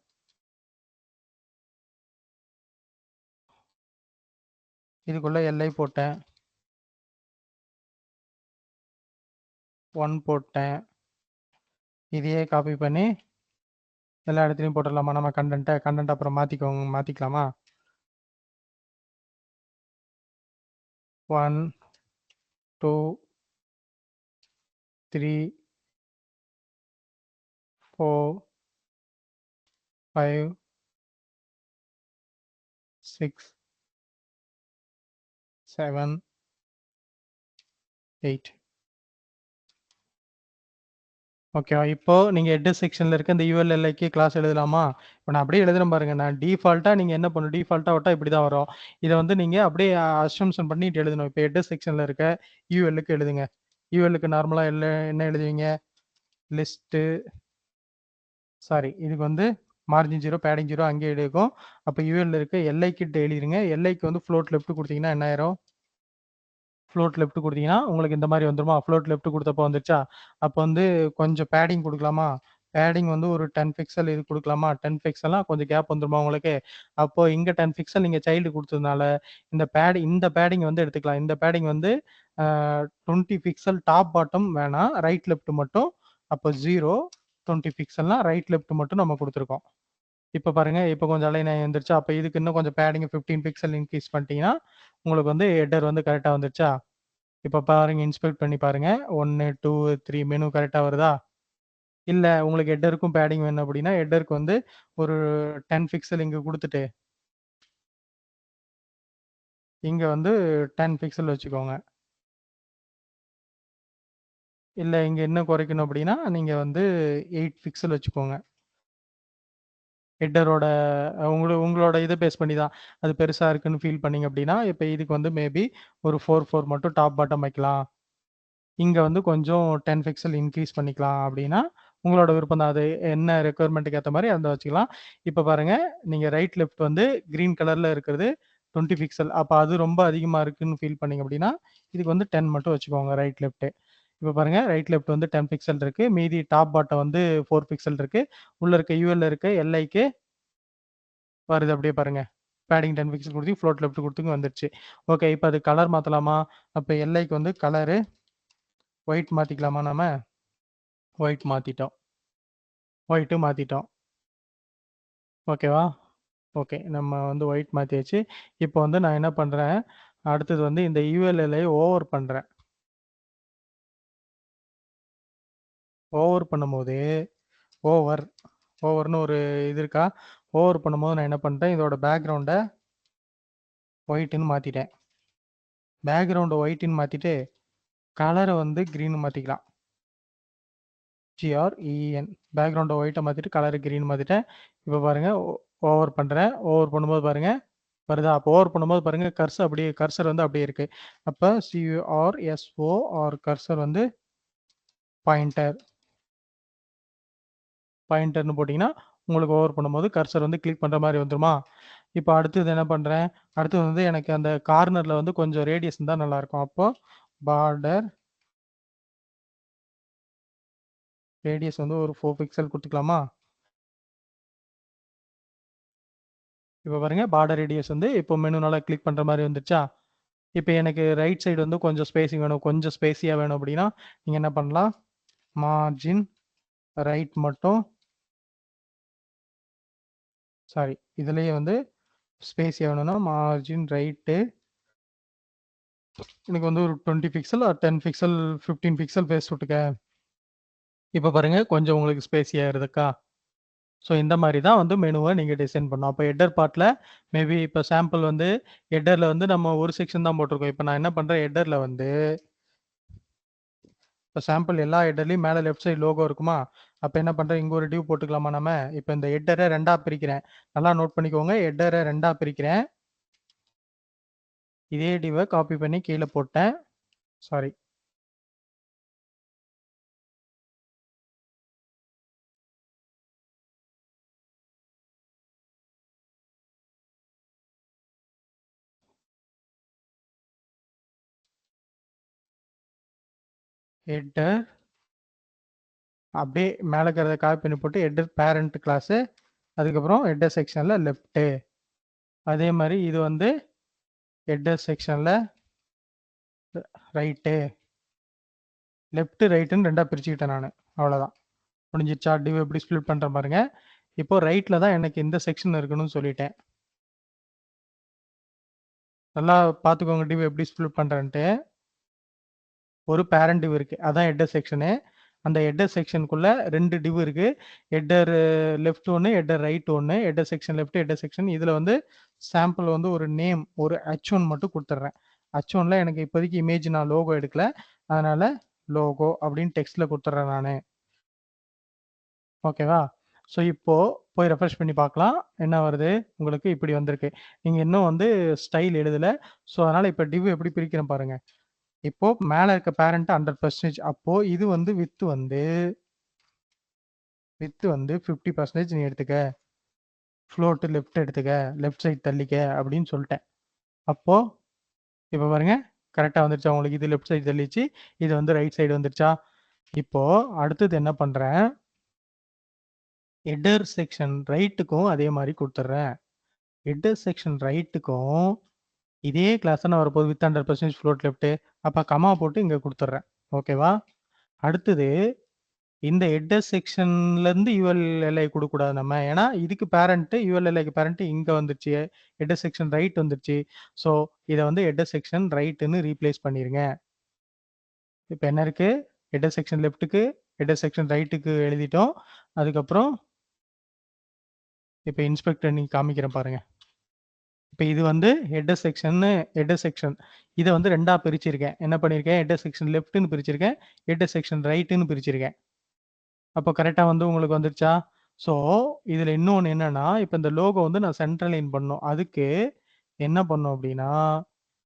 இதுக்குள்ள LI போட்டேன். 1 போட்டேன். இதையே காப்பி பண்ணி எல்லா இடத்துலையும் போட்டுடலாமா? நம்ம கண்டென்ட் அப்புறம் மாத்திக்கலாமா? 1 2 3 4 5 6 7 8 ஓகேவா? இப்போ நீங்க ஹெட்டர் செக்ஷன்ல இருக்க இந்த ULLக்கு கிளாஸ் எழுதலாமா? இப்போ நான் அப்படியே எழுதுறேன் பாருங்க. நான் டிஃபால்ட்டா நீங்க என்ன பண்ணணும்? டிஃபால்ட்டா விட்டா இப்படி தான் வரும். இதை வந்து நீங்க அப்படியே அசம்ப்ஷன் பண்ணிட்டு எழுதணும். இப்போ ஹெட்டர் செக்ஷன்ல இருக்க ULக்கு எழுதுங்க. ULக்கு நார்மலா என்ன எழுதுவீங்க? லிஸ்ட்டு சாரி, இதுக்கு வந்து மார்ஜின் 0 பேடிங் 0 அங்கே எடுக்கும். அப்போ UL இருக்க LI கிட்ட எழுதிருங்க. LIக்கு வந்து ஃப்ளோட் லெஃப்ட் கொடுத்தீங்கன்னா என்ன ஆயிரும்? ஃப்ளோட் லெஃப்ட் கொடுத்தீங்கன்னா உங்களுக்கு இந்த மாதிரி வந்துருமா? ஃப்ளோட் லெஃப்ட் கொடுத்தப்போ வந்துருச்சா? அப்போ வந்து கொஞ்சம் பேடிங் கொடுக்கலாமா? பேடிங் வந்து ஒரு 10 பிக்சல் இது குடுக்கலாமா? 10 பிக்சல்னா கொஞ்சம் கேப் வந்துருமா உங்களுக்கு? அப்போ இங்க 10 பிக்சல் நீங்க சைல்டு குடுத்ததுனால, இந்த பேடிங் வந்து எடுத்துக்கலாம். இந்த பேடிங் வந்து 20 பிக்சல் டாப் பாட்டம் வேணாம். ரைட், லெஃப்ட் மட்டும். அப்போ 0 20 பிக்சல்னா ரைட், லெஃப்ட் மட்டும் நம்ம குடுத்துருக்கோம். இப்ப பாருங்க, இப்ப கொஞ்சம் அலைன் ஆகி வந்துருச்சா? அப்ப இதுக்கு இன்னும் கொஞ்சம் பேடிங் 15 பிக்சல் இன்கிரீஸ் பண்ணிட்டீங்கன்னா, உங்களுக்கு வந்து ஹெடர் வந்து கரெக்ட்டா வந்துருச்சா? இப்ப பாருங்க, இன்ஸ்பெக்ட் பண்ணி பாருங்க. 1, 2, 3 மெனு கரெக்ட்டா வருதா? இல்ல உங்களுக்கு ஹெட்டருக்கும் பேடிங் வேணும் அப்படின்னா, ஹெட்டருக்கு வந்து ஒரு 10 பிக்சல் இங்க குடுத்துட்டு, இங்க வந்து 10 பிக்சல் வச்சுக்கோங்க. இல்ல இங்க இன்னும் குறைக்கணும் அப்படின்னா, நீங்க வந்து 8 பிக்சல் வச்சுக்கோங்க. ஹெட்டரோட உங்களோட இத பேஸ் பண்ணி தான். அது பெருசா இருக்குன்னு ஃபீல் பண்ணீங்க அப்படின்னா, இப்ப இதுக்கு வந்து மேபி ஒரு 4, 4 மட்டும் டாப் பாட்டம் வைக்கலாம். இங்க வந்து கொஞ்சம் 10 பிக்சல் இன்கிரீஸ் பண்ணிக்கலாம் அப்படின்னா, உங்களோட விருப்பம் தான். அது என்ன ரெக்யர்மென்ட்க்கு ஏத்த மாரி அந்த வச்சுக்கலாம். இப்ப பாருங்க, நீங்க ரைட், லெஃப்ட் வந்து கிரீன் கலர்ல இருக்கிறது 20 பிக்சல். அப்ப அது ரொம்ப அதிகமா இருக்குன்னு ஃபீல் பண்ணீங்க அப்படின்னா, இதுக்கு வந்து 10 மட்டும் வச்சுக்கோங்க ரைட், லெஃப்ட். இப்ப பாருங்க, ரைட், லெஃப்ட் வந்து 10 பிக்சல் இருக்கு. மீதி டாப் பாட்டம் வந்து 4 பிக்சல் இருக்கு. உள்ள இருக்க யுஎல்ல இருக்க எல்ஐக்கு வருது அப்படியே பாருங்க. பேடிங் 10 பிக்சல் குடுத்து ஃப்ளோட் லெஃப்ட் குடுத்துங்க வந்துருச்சு. ஓகே, இப்ப அது கலர் மாத்தலாமா? அப்ப எல்ஐக்கு வந்து கலரு ஒயிட் மாத்திக்கலாமா நாம? ஒயிட் மாத்திட்டோம். ஒயிட்டு மாத்திட்டோம். ஓகேவா? ஓகே. நம்ம வந்து ஒயிட் மாத்தியாச்சு. இப்போ வந்து நான் என்ன பண்றேன், அடுத்தது வந்து இந்த யுஎல்எல்ஐ ஓவர் பண்றேன். ஓவர் பண்ணும்போது, ஓவர்ன்னு ஒரு இது இருக்கா? ஓவர் பண்ணும்போது நான் என்ன பண்றேன், இதோட பேக்கிரவுண்ட ஒயிட்ன்னு மாத்திட்டேன். பேக்கிரவுண்ட ஒயிட்ன்னு மாத்திட்டு, கலர வந்து கிரீன் மாத்திக்கலாம். GREN. பேக்கிரவுண்ட ஒயிட்ட மாத்திட்டு, கலர கிரீன் மாத்திட்டேன். இப்ப பாருங்க, ஓவர் பண்றேன். ஓவர் பண்ணும்போது பாருங்க, வருதா? அப்போ ஓவர் பண்ணும்போது பாருங்க, கர்சர் வந்து அப்படியே இருக்கு. அப்ப CURSOR கர்சர் வந்து பாயிண்டர்ன்னு போட்டீங்கன்னா, உங்களுக்கு ஓவர் பண்ணும்போது கர்சர் வந்து கிளிக் பண்ற மாரி வந்துருமா? இப்போ அடுத்தது என்ன பண்றேன், அடுத்தது வந்து எனக்கு அந்த கார்னர்ல வந்து கொஞ்சம் ரேடியஸ் இருந்தா நல்லா இருக்கும். அப்போ பார்டர் ரேடியஸ் வந்து ஒரு 4 பிக்சல் குடுத்துக்கலாமா? இப்போ பாருங்க, பார்டர் ரேடியஸ் வந்து இப்போ மெனுனால கிளிக் பண்ற மாரி வந்துருச்சா? இப்போ எனக்கு ரைட் சைடு வந்து கொஞ்சம் ஸ்பேசிங் வேணும், கொஞ்சம் ஸ்பேசியா வேணும் அப்படின்னா, நீங்க என்ன பண்ணலாம், மார்ஜின் ரைட் மட்டும் சாரி, இதுலயே வந்து ஸ்பேசியா வேணும்னா மார்ஜின் ரைட்டு எனக்கு வந்து ஒரு 20 pixel or 10 pixel 15 pixel space விட்டுக்க. இப்போ பாருங்க, கொஞ்சம் உங்களுக்கு ஸ்பேசியா இருக்குதுக்கா? ஸோ இந்த மாரி தான் வந்து மெனுவ நீங்க டிசைன் பண்ணணும். அப்போ ஹெட்டர் பார்ட்ல மேபி இப்போ சாம்பிள் வந்து ஹெட்டர்ல வந்து நம்ம ஒரு செக்ஷன் தான் போட்டிருக்கோம். இப்போ நான் என்ன பண்றேன், ஹெட்டர்ல வந்து இப்போ சாம்பிள் எல்லா ஹெட்டர்லயும் மேல லெஃப்ட் சைடு லோகோ இருக்குமா? அப்ப என்ன பண்றேன், இங்க ஒரு டிவ் போட்டுக்கலாமா நம்ம? இப்போ இந்த ஹெட்டரை 2ஆ பிரிக்கிறேன். நல்லா நோட் பண்ணிக்கோங்க. ஹெட்டரை 2ஆ பிரிக்கிறேன். இதே டிவ காப்பி பண்ணி கீழ போட்டேன். சாரி. ஹெட்டர் அப்படியே மேல இருக்கிறத காப்பி பண்ணி போட்டு ஹெட்டர் பேரண்ட் கிளாஸ், அதுக்கப்புறம் ஹெட்டர் செக்ஷன்ல லெஃப்ட். அதே மாதிரி இது வந்து ஹெட்டர் செக்ஷன்ல ரைட்டு, லெஃப்ட் ரைட்டுன்னு 2ஆ பிரிச்சுக்கிட்டேன் நான். அவ்வளவுதான், முடிஞ்சிருச்சா? டிவ் எப்படி ஸ்ப்ளிட் பண்ற பாருங்க. இப்போ ரைட்ல தான் எனக்கு இந்த செக்ஷன் இருக்கணும்னு சொல்லிட்டேன். நல்லா பார்த்துக்கோங்க டிவ் எப்படி ஸ்ப்ளிட் பண்றேன்ட்டு. ஒரு பேரண்ட் டிவ் இருக்கு, அதான் ஹெட்டர் செக்ஷனு. அந்த ஹெட்டர் செக்ஷனுக்குள்ள 2 டிவ் இருக்கு. ஹெட்டர் லெஃப்ட் ஒன்று, ஹெட்டர் ரைட் ஒன்று. Header section left, header section. இதுல வந்து சாம்பிள் வந்து ஒரு நேம், ஒரு H1 மட்டும் கொடுத்துட்றேன். H1ல எனக்கு இப்போதைக்கு இமேஜ் நான் லோகோ எடுக்கல, அதனால லோகோ அப்படின்னு டெக்ஸ்ட்ல கொடுத்துட்றேன் நான். ஓகேவா? ஸோ இப்போ போய் ரெஃப்ரெஷ் பண்ணி பார்க்கலாம். என்ன வருது உங்களுக்கு? இப்படி வந்திருக்கு. நீங்க இன்னும் வந்து ஸ்டைல் எழுதல. ஸோ அதனால இப்போ டிவ் எப்படி பிரிக்கிறேன் பாருங்க. இப்போ மேல இருக்க பேரண்ட் 100%. அப்போ இது வந்து வித் வந்து 50% நீ எடுத்துக்க, ஃப்ளோட் லெஃப்ட் எடுத்துக்க, லெஃப்ட் சைடு தள்ளிக்க அப்படின்னு சொல்லிட்டேன். அப்போ இப்போ பாருங்க, கரெக்டா வந்துருச்சா உங்களுக்கு? இது லெஃப்ட் சைடு தள்ளிச்சு, இது வந்து ரைட் சைடு வந்துருச்சா? இப்போ அடுத்தது என்ன பண்றேன், ஹெடர் செக்ஷன் ரைட்டுக்கும் அதே மாதிரி கொடுத்துட்றேன். ஹெடர் செக்ஷன் ரைட்டுக்கும் இதே கிளாஸ் நான் வரப்போது வித் 100% ஃப்ளோட் லெஃப்ட்டு. அப்போ கமா போட்டு இங்கே கொடுத்துட்றேன். ஓகேவா? அடுத்தது இந்த ஹெடர் செக்ஷன்லேருந்து யூஎல்எல்ஐ கொடுக்கக்கூடாது நம்ம. ஏன்னா இதுக்கு பேரண்ட்டு யூஎல்எல்ஐக்கு பேரண்ட்டு இங்கே வந்துருச்சு. ஹெடர் செக்ஷன் ரைட் வந்துருச்சு. ஸோ இதை வந்து ஹெடர் செக்ஷன் ரைட்டுன்னு ரீப்ளேஸ் பண்ணிடுங்க. இப்போ என்ன இருக்குது? ஹெடர் செக்ஷன் லெஃப்ட்டுக்கு ஹெடர் செக்ஷன் ரைட்டுக்கு எழுதிட்டோம். அதுக்கப்புறம் இப்போ இன்ஸ்பெக்டர் நீங்கள் காமிக்கிறேன் பாருங்கள். இப்போ இது வந்து ஹெடர் செக்ஷன் இதை வந்து ரெண்டாக பிரிச்சிருக்கேன். என்ன பண்ணியிருக்கேன்? ஹெடர் செக்ஷன் லெஃப்ட்டுன்னு பிரிச்சிருக்கேன், ஹெடர் செக்ஷன் ரைட்டுன்னு பிரிச்சிருக்கேன். அப்போ கரெக்டாக வந்து உங்களுக்கு வந்துருச்சா? ஸோ இதில் இன்னொன்று என்னென்னா, இப்போ இந்த லோகோ வந்து நான் சென்ட்ரலைன் பண்ணணும். அதுக்கு என்ன பண்ணும் அப்படின்னா,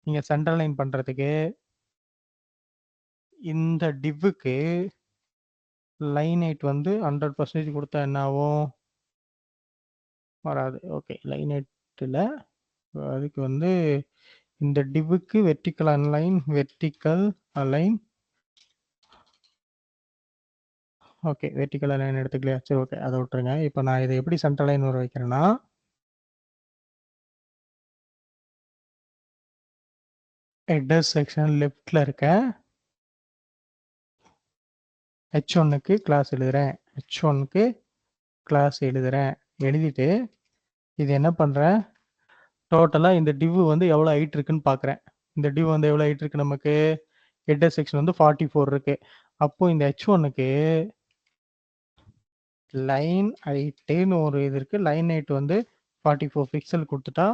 நீங்கள் சென்ட்ரலைன் பண்ணுறதுக்கு இந்த டிவ்வுக்கு லைன் 8 வந்து 100% கொடுத்தா என்ன ஆகும்? வராது. ஓகே, லைன் 8ல் அதுக்கு வந்து இந்த டிவ்வுக்கு vertical align okay, vertical align எடுத்துக்கலையா? சரி, ஓகே, அதை விட்டுருங்க. இப்போ நான் இதை எப்படி சென்ட்ரல் லைன் வர வைக்கிறேன்னா, ஹெடர் செக்ஷன் லெஃப்டில் இருக்க H1க்கு கிளாஸ் எழுதுகிறேன். H1க்கு கிளாஸ் எழுதிட்டு இது என்ன பண்ணுறேன்? டோட்டலாக இந்த டிவ் வந்து எவ்வளோ ஹைட் இருக்குன்னு பார்க்குறேன். இந்த டிவ் வந்து எவ்வளோ ஹைட் இருக்குது? நமக்கு ஹெடர் செக்ஷன் வந்து 44 இருக்குது. அப்போது இந்த H1க்கு லைன் ஹைட்டுன்னு ஒரு இது இருக்குது. லைன் ஹைட் வந்து 44 பிக்சல் கொடுத்துட்டா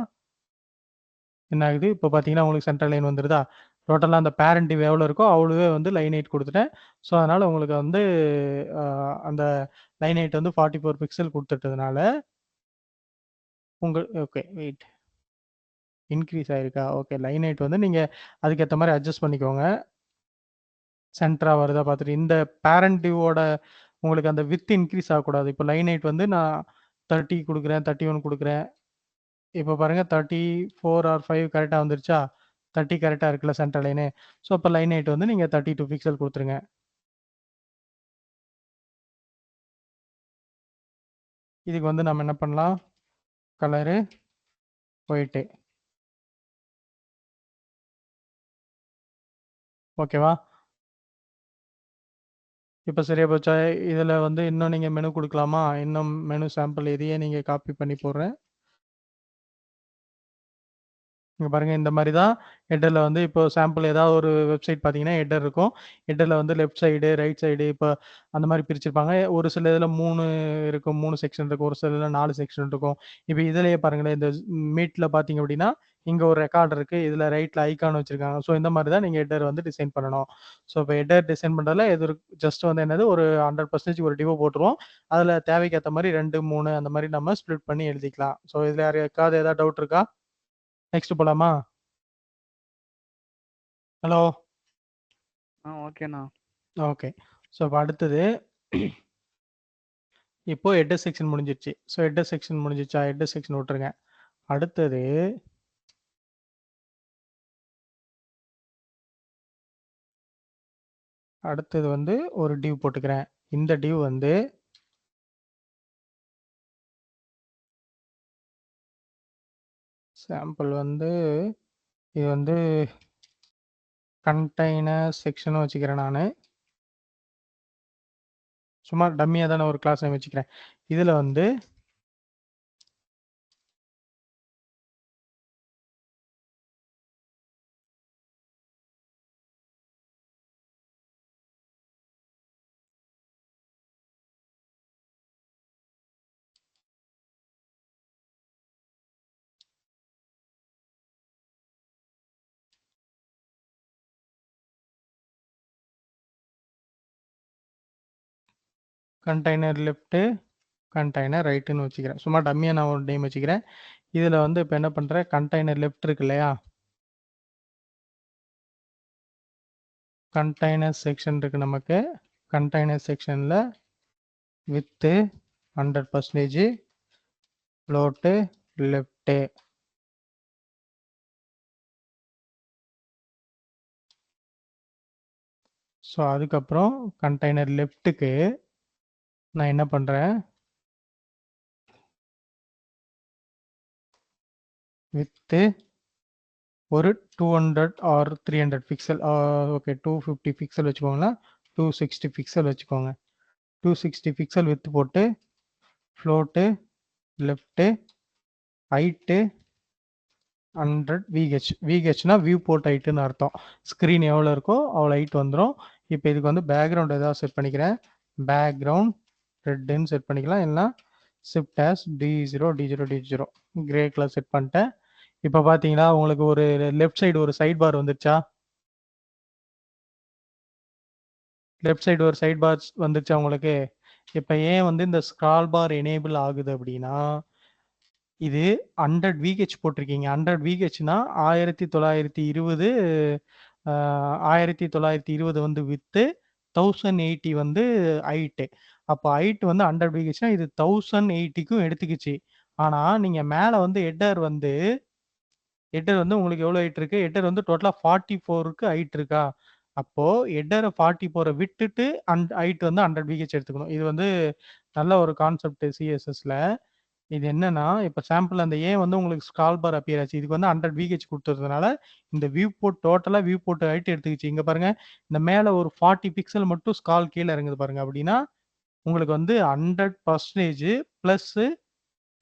என்ன ஆகுது? இப்போ பார்த்தீங்கன்னா உங்களுக்கு சென்ட்ரல் லைன் வந்துடுதா? டோட்டலாக அந்த பேரண்ட் டிவ் எவ்வளோ இருக்கோ அவ்வளோவே வந்து லைன் ஹைட் கொடுத்துட்டேன். ஸோ அதனால் உங்களுக்கு வந்து அந்த லைன் ஹைட் வந்து 44 பிக்சல் கொடுத்துட்டதுனால ஓகே, வெயிட், இன்க்ரீஸ் ஆகிருக்கா? ஓகே, லைன் ஹைட் வந்து நீங்கள் அதுக்கேற்ற மாதிரி அட்ஜஸ்ட் பண்ணிக்கோங்க. சென்டராக வருதா பார்த்துட்டு. இந்த பேரண்ட் டிவோட உங்களுக்கு அந்த வித் இன்க்ரீஸ் ஆகக்கூடாது. இப்போ லைன் ஹைட் வந்து நான் 30 கொடுக்குறேன், 31 கொடுக்குறேன். இப்போ பாருங்கள் 34 ஆர் 5 கரெக்டாக வந்துருச்சா? 30 கரெக்டாக இருக்குல்ல சென்ட்ரல் லைனு. ஸோ இப்போ லைன் ஹைட் வந்து நீங்கள் 32 பிக்சல் கொடுத்துருங்க. இதுக்கு வந்து நம்ம என்ன பண்ணலாம்? Colour white. ஓகேவா? இப்போ சரியா போச்சா? இதில் வந்து இன்னும் நீங்கள் மெனு கொடுக்கலாமா? இன்னும் மெனு சாம்பிள் இதையே நீங்கள் காப்பி பண்ணி போடுறேன். இங்கே பாருங்கள், இந்த மாதிரி தான் ஹெட்டரில் வந்து இப்போ சாம்பிள் ஏதாவது ஒரு வெப்சைட் பார்த்தீங்கன்னா ஹெட்டர் இருக்கும். ஹெட்டரில் வந்து லெஃப்ட் சைடு, ரைட் சைடு இப்போ அந்த மாதிரி பிரிச்சிருப்பாங்க. ஒரு சில இதில் 3 இருக்கும், 3 செக்ஷன் இருக்கும். ஒரு சில இதில் 4 செக்ஷன் இருக்கும். இப்போ இதிலேயே பாருங்களேன், இந்த மீட்டில் பார்த்தீங்க அப்படின்னா இங்கே ஒரு ரெக்கார்ட் இருக்குது. இதில் ரைட்டில் ஐக்கான் வச்சுருக்காங்க. ஸோ இந்த மாதிரி தான் நீங்கள் ஹெட்டர் வந்து டிசைன் பண்ணணும். ஸோ இப்போ ஹெட்டர் டிசைன் பண்ணுறதுல இது ஜஸ்ட் வந்து என்னது, ஒரு 100% ஒரு டிவோ போட்டுருவோம். அதில் தேவைக்கேற்ற மாதிரி 2, 3 அந்த மாதிரி நம்ம ஸ்ப்ளிட் பண்ணி எழுதிக்கலாம். ஸோ இதில் யாருக்காவது ஏதாவது டவுட் இருக்கா? நெக்ஸ்ட் போலாமா? ஹலோ. ஓகேண்ணா. ஓகே. ஸோ இப்போ அடுத்தது இப்போ ஹெட்டர் செக்ஷன் முடிஞ்சிருச்சு. ஸோ ஹெட்டர் செக்ஷன் முடிஞ்சிச்சா? ஹெட்டர் செக்ஷன் விட்டுருங்க. அடுத்தது வந்து ஒரு டிவ் போட்டுக்கிறேன். இந்த டிவ் வந்து சாம்பிள் வந்து இது வந்து கண்டெய்னர் செக்ஷனும் வச்சுக்கிறேன். நான் சும்மா டம்மியாக தானே ஒரு கிளாஸ் நேம் வச்சுக்கிறேன். இதில் வந்து கண்டெய்னர் லெஃப்ட்டு, கண்டெய்னர் ரைட்டுன்னு வச்சுக்கிறேன். சும்மா டம்மியாக நான் ஒரு நேம் வச்சுக்கிறேன். இதில் வந்து இப்போ என்ன பண்ணுறேன்? கண்டெய்னர் லெஃப்ட் இருக்கு இல்லையா? கண்டெய்னர் செக்ஷன் இருக்குது நமக்கு. கண்டெய்னர் செக்ஷனில் வித்து 100% ஃப்ளோட்டு லெஃப்ட்டு. ஸோ அதுக்கப்புறம் கண்டெய்னர் லெஃப்ட்டுக்கு நான் என்ன பண்ணுறேன்? வித்து ஒரு 200 ஆர் 300 பிக்சல். ஓகே 250 பிக்சல் வச்சுக்கோங்களேன், 260 பிக்சல் வச்சுக்கோங்க. 260 பிக்சல் வித்து போட்டு ஃப்ளோட்டு லெஃப்ட்டு ஹைட்டு 100 விஹெச். விஹெச்னா வியூ போர்ட் ஹைட்டுன்னு அர்த்தம். ஸ்க்ரீன் எவ்வளோ இருக்கோ அவ்வளோ ஹைட் வந்துடும். இப்போ இதுக்கு வந்து பேக்ரவுண்ட் ஏதாவது செட் பண்ணிக்கிறேன். பேக்ரவுண்ட் ரெட்டுன்னு செட் பண்ணிக்கலாம், இல்லைனா shift as D0 grey colour set பண்ணிட்டேன். இப்போ பார்த்தீங்களா உங்களுக்கு ஒரு லெஃப்ட் சைடு ஒரு சைட் பார் வந்துருச்சா? லெஃப்ட் சைடு ஒரு சைட் பார் வந்துருச்சா உங்களுக்கு? இப்போ ஏன் வந்து இந்த ஸ்க்ரால் பார் எனேபிள் ஆகுது அப்படின்னா, இது 100 VH போட்டிருக்கீங்க. 100 VHனா 1920 1920 வந்து வித்து 1080 வந்து ஹைட்டு. அப்போ ஹைட் வந்து 100 VHனா இது 1080க்கும் எடுத்துக்கிச்சு. ஆனா நீங்க மேல வந்து ஹெட்டர் வந்து உங்களுக்கு எவ்வளோ ஹைட் இருக்கு? ஹெட்டர் வந்து டோட்டலா 44க்கு ஹைட் இருக்கா? அப்போ ஹெட்டர 44 விட்டுட்டு ஹைட் வந்து 100 VH எடுத்துக்கணும். இது வந்து நல்ல ஒரு கான்செப்ட் CSSல. இது என்னன்னா, இப்ப சாம்பிள் அந்த ஏன் வந்து உங்களுக்கு ஸ்க்ரால் பார் அப்பியர் ஆச்சு. இதுக்கு வந்து 100 VH குடுத்ததுனால, இந்த வியூ போர்ட் டோட்டலா வியூ போர்ட் ஹைட் எடுத்துக்கிச்சு. இங்க பாருங்க, இந்த மேல ஒரு 40 பிக்சல் மட்டும் ஸ்க்ரால் கீழ இறங்குது பாருங்க. அப்படின்னா, உங்களுக்கு வந்து 100% பிளஸ்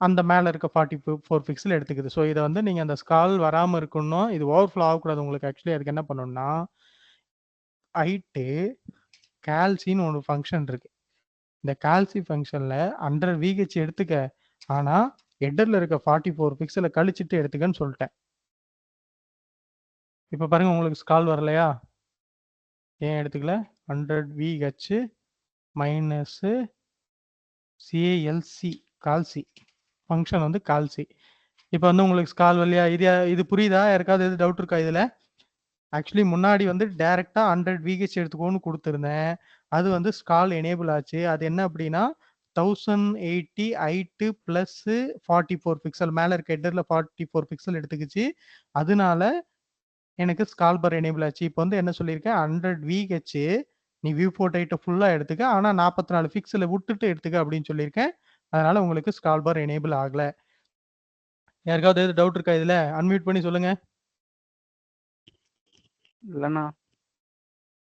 அந்த மேல இருக்க 44 பிக்சல் எடுத்துக்குது. ஸோ இத வந்து நீங்க அந்த ஸ்க்ரால் வராம இருக்கணும். இது ஓவர்ஃப்ளோ ஆகக்கூடாது உங்களுக்கு. ஆக்சுவலி அதுக்கு என்ன பண்ணணும்னா, ஹைட்டு கால்சின்னு ஒரு ஃபங்ஷன் இருக்கு. இந்த கால்சி ஃபங்ஷன்ல 100 VH எடுத்துக்க. ஆனா ஹெட்டர்ல இருக்க 44 பிக்சல கழிச்சிட்டு எடுத்துக்கன்னு சொல்லிட்டேன். இப்ப பாருங்க உங்களுக்கு ஸ்க்ரால் வரலையா? ஏன் எடுத்துக்கல? 100 VH மைனஸ் CALC கால்சி ஃபங்ஷன் வந்து கால்சி. இப்போ வந்து உங்களுக்கு ஸ்க்ரால் வரலையா? இது புரியுதா? யாருக்காவது எது டவுட் இருக்கா இதுல? ஆக்சுவலி முன்னாடி வந்து டைரக்டா 100 VH எடுத்துக்கோன்னு கொடுத்துருந்தேன். அது வந்து ஸ்க்ரால் எனேபிள் ஆச்சு. அது என்ன அப்படின்னா 1080 ஹைட்டு பிளஸ் 44 பிக்சல் மேல இருக்க ஹெட்டர்ல 44 பிக்சல் எடுத்துக்கிச்சு. அதனால எனக்கு ஸ்க்ரால் பார் எனேபிள் ஆச்சு. இப்போ வந்து என்ன சொல்லியிருக்கேன், 100 VH நீ வியூ போர்ட் ஹைட்டை ஃபுல்லா எடுத்துக்க, ஆனா 44 பிக்சலை விட்டுட்டு எடுத்துக்க அப்படின்னு சொல்லியிருக்கேன். அதனால உங்களுக்கு ஸ்க்ரால் பார் எனேபிள் ஆகல. யாருக்காவது எது டவுட் இருக்கா இதுல? அன்மியூட் பண்ணி சொல்லுங்க. இல்லண்ணா.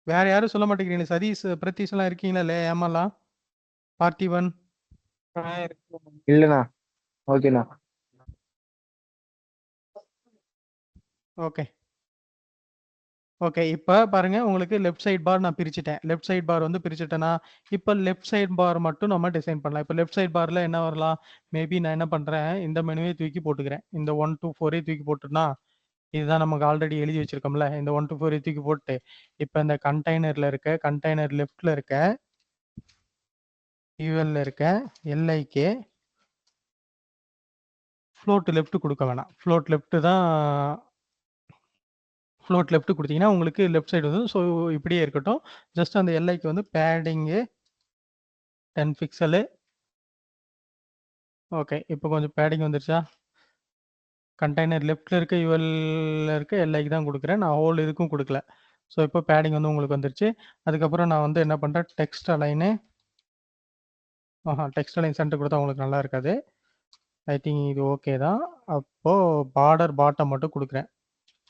வேற யாரும் சொல்ல மாட்டேங்கிறீங்க? சதீஷ், பிரதீஷ் எல்லாம் இருக்கீங்களா? இல்ல ஏமாலாம் பார்த்திபன்? இல்லண்ணா. ஓகேண்ணா. Okay okay. இப்போ பாருங்க உங்களுக்கு லெஃப்ட் சைட் பார் நான் பிரிச்சுட்டேன். லெஃப்ட் சைட் பார் வந்து பிரிச்சுட்டேன்னா, இப்போ லெஃப்ட் சைட் பார் மட்டும் நம்ம டிசைன் பண்ணலாம். இப்போ லெஃப்ட் சைட் பார்ல என்ன வரலாம்? மேபி நான் என்ன பண்றேன், இந்த மெனுவே தூக்கி போட்டுக்கிறேன். இந்த 1 to 4 தூக்கி போட்டுனா, இதுதான் நமக்கு ஆல்ரெடி எழுதி வச்சிருக்கோம்ல. இந்த 1 to 4 தூக்கி போட்டு, இப்போ இந்த கண்டெய்னர்ல இருக்க, கண்டெய்னர் லெஃப்ட்ல இருக்க, UL இருக்க, LIK ஃப்ளோட் லெஃப்ட் கொடுக்க வேணாம். ஃப்ளோட் லெஃப்ட் தான். ஃப்ளோட் லெஃப்ட் கொடுத்தீங்கன்னா உங்களுக்கு லெஃப்ட் சைடு வந்து ஸோ இப்படியே இருக்கட்டும். ஜஸ்ட் அந்த எல்ஐக்கு வந்து பேடிங்கு 10 பிக்சலு. ஓகே இப்போ கொஞ்சம் பேடிங் வந்துருச்சா? கண்டெய்னர் லெஃப்ட்டில் இருக்க யூஎல்ல இருக்க எல்ஐக்கு தான் கொடுக்குறேன். நான் ஹோல் இதுக்கும் கொடுக்கல. ஸோ இப்போ பேடிங் வந்து உங்களுக்கு வந்துருச்சு. அதுக்கப்புறம் நான் வந்து என்ன பண்ணுறேன், டெக்ஸ்ட் அலைனு டெக்ஸ்ட் அலைன் சென்டர் கொடுத்தா உங்களுக்கு நல்லா இருக்காது. ஐ திங்க் இது ஓகே தான். அப்போது பார்டர் பாட்டம் மட்டும் கொடுக்குறேன்.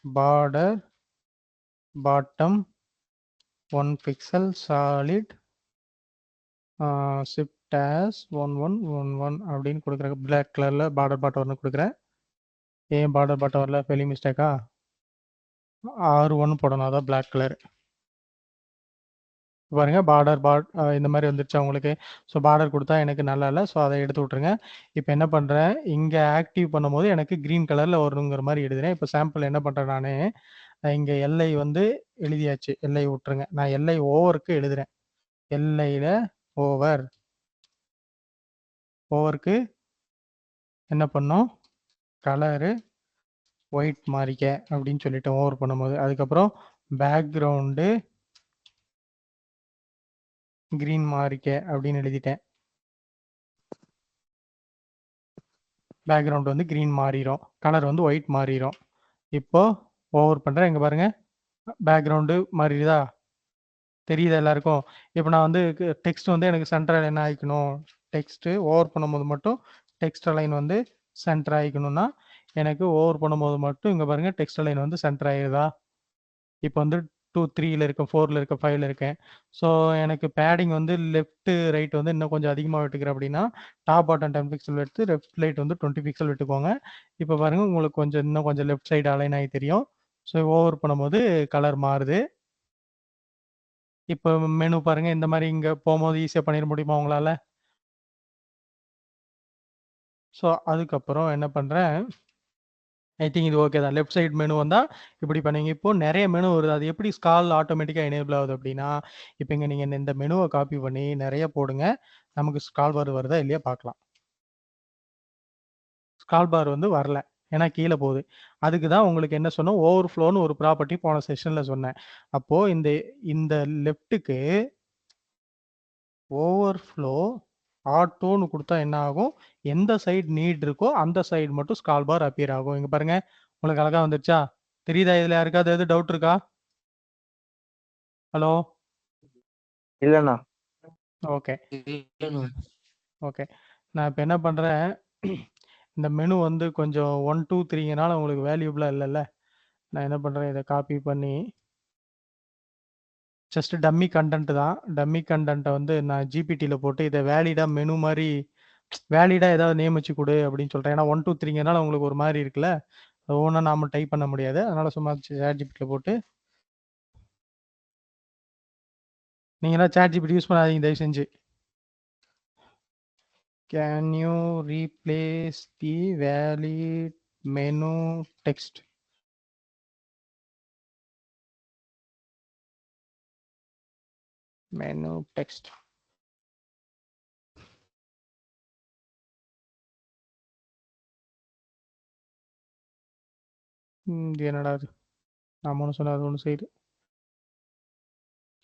Border bottom 1 pixel solid shift as 1111 அப்படின்னு கொடுக்குறேன். பிளாக் கலரில் பார்டர் பாட்டம் ஒன்று கொடுக்குறேன். ஏன் பார்டர் பாட்டம் வரல? பெரிய மிஸ்டேக்கா? R1 போடணும், அதான் பிளாக் கலர். பாருங்க பார்டர் இந்த மாதிரி வந்துருச்சு உங்களுக்கு. ஸோ பார்டர் கொடுத்தா எனக்கு நல்லா இல்லை. ஸோ அதை எடுத்து விட்ருங்க. இப்போ என்ன பண்ணுறேன், இங்கே ஆக்டிவ் பண்ணும்போது எனக்கு க்ரீன் கலரில் வரணுங்கிற மாதிரி எழுதுறேன். இப்போ சாம்பிள் என்ன பண்ணுறேன், நான் இங்கே எல்ஐ வந்து எழுதியாச்சு. எல்ஐ விட்டுருங்க. நான் எல்ஐ ஓவருக்கு எழுதுறேன். எல்ஐயில் ஓவருக்கு என்ன பண்ணோம், கலரு ஒயிட் மாறிக்க அப்படின்னு சொல்லிட்டு ஓவர் பண்ணும்போது, அதுக்கப்புறம் பேக்ரவுண்டு கிரீன் மாறிக்க அப்படின்னு எழுதிட்டேன். பேக்ரவுண்ட் வந்து கிரீன் மாறிடும், கலர் வந்து ஒயிட் மாறிடும். இப்போ ஓவர் பண்ணுறேன். இங்கே பாருங்க பேக்ரவுண்டு மாறிடுதா? தெரியுதா எல்லாருக்கும்? இப்போ நான் வந்து டெக்ஸ்ட் வந்து எனக்கு சென்டர் என்ன ஆகிக்கணும், டெக்ஸ்ட்டு ஓவர் பண்ணும்போது மட்டும் டெக்ஸ்ட் அலைன் வந்து சென்டர் ஆகிக்கணும்னா எனக்கு ஓவர் பண்ணும்போது மட்டும் இங்க பாருங்க டெக்ஸ்ட் அலைன் வந்து சென்டர் ஆயிருதா? இப்போ வந்து 2, 3ல இருக்கேன், 4ல இருக்கேன், 5ல இருக்கேன். ஸோ எனக்கு பேடிங் வந்து லெஃப்ட், ரைட் வந்து இன்னும் கொஞ்சம் அதிகமா விட்டுக்கிறேன் அப்படின்னா, டாப் பாட்டம் 10 பிக்சல் எடுத்து லெஃப்ட் ரைட் வந்து 20 பிக்சல் விட்டுக்கோங்க. இப்போ பாருங்க உங்களுக்கு கொஞ்சம் இன்னும் கொஞ்சம் லெஃப்ட் சைடு அலைன் ஆகி தெரியும். ஸோ ஓவர் பண்ணும்போது கலர் மாறுது. இப்போ மெனு பாருங்க இந்த மாதிரி இங்க போகும்போது ஈஸியா பண்ணிட முடியுமா உங்களால? ஸோ அதுக்கப்புறம் என்ன பண்றேன், ஐ திங்க் இது ஓகே தான். லெஃப்ட் சைடு மெனு வந்தா இப்படி பண்ணுவீங்க. இப்போ நிறைய மெனு வருது. அது எப்படி ஸ்கால் ஆட்டோமேட்டிக்கா எனேபிள் ஆகுது அப்படின்னா, இப்போ இங்க நீங்க இந்த மெனுவை காப்பி பண்ணி நிறைய போடுங்க. நமக்கு ஸ்கால் பார் வருதா இல்லையா பார்க்கலாம். ஸ்கால் பார் வந்து வரல. ஏன்னா கீழே போகுது. அதுக்கு தான் உங்களுக்கு என்ன சொன்னோம், ஓவர்ஃப்ளோன்னு ஒரு ப்ராப்பர்ட்டி போன செஷன்ல சொன்னேன். அப்போ இந்த இந்த லெஃப்ட்டுக்கு ஓவர்ஃப்ளோ ஆட்டோன்னு கொடுத்தா என்ன ஆகும், எந்த சைடு நீட் இருக்கோ அந்த சைடு மட்டும் ஸ்கால் பார் அப்பியர் ஆகும். இங்க பாருங்க உங்களுக்கு அழகா வந்துருச்சா? தெரியுதா? இதுல யாருக்காவது எது டவுட் இருக்கா? ஹலோ? இல்லண்ணா. ஓகே. இல்லண்ணா. ஓகே. நான் இப்ப என்ன பண்றேன், இந்த மெனு வந்து கொஞ்சம் 1, 2, 3ங்கனால உங்களுக்கு வேல்யூபிளா இல்லல்ல. நான் என்ன பண்றேன், இத காப்பி பண்ணி ஜஸ்ட் டம்மி கன்டென்ட் தான். டம்மி கன்டென்ட்ட வந்து நான் ஜிபிடில போட்டு இத வேலிடா மெனு மாரி வேலிடா ஏதாவது நேம் வச்சு குடு அப்படின்னு சொல்றேன். ஏன்னா 1, 2, 3ங்கனால உங்களுக்கு ஒரு மாரி இருக்குல்ல. அது ஒவ்வொண்ணா நாம டைப் பண்ண முடியாது. அதனால சும்மா சாட் ஜிபிடில போட்டு நீங்கலாம் சாட் ஜிபிடி யூஸ் பண்ணாதீங்க தயவு செஞ்சு. Can you replace the valid menu text? Menu text. இது என்னடா இது? நாம ஒண்ணு சொன்னா அது ஒண்ணு செய்யுது.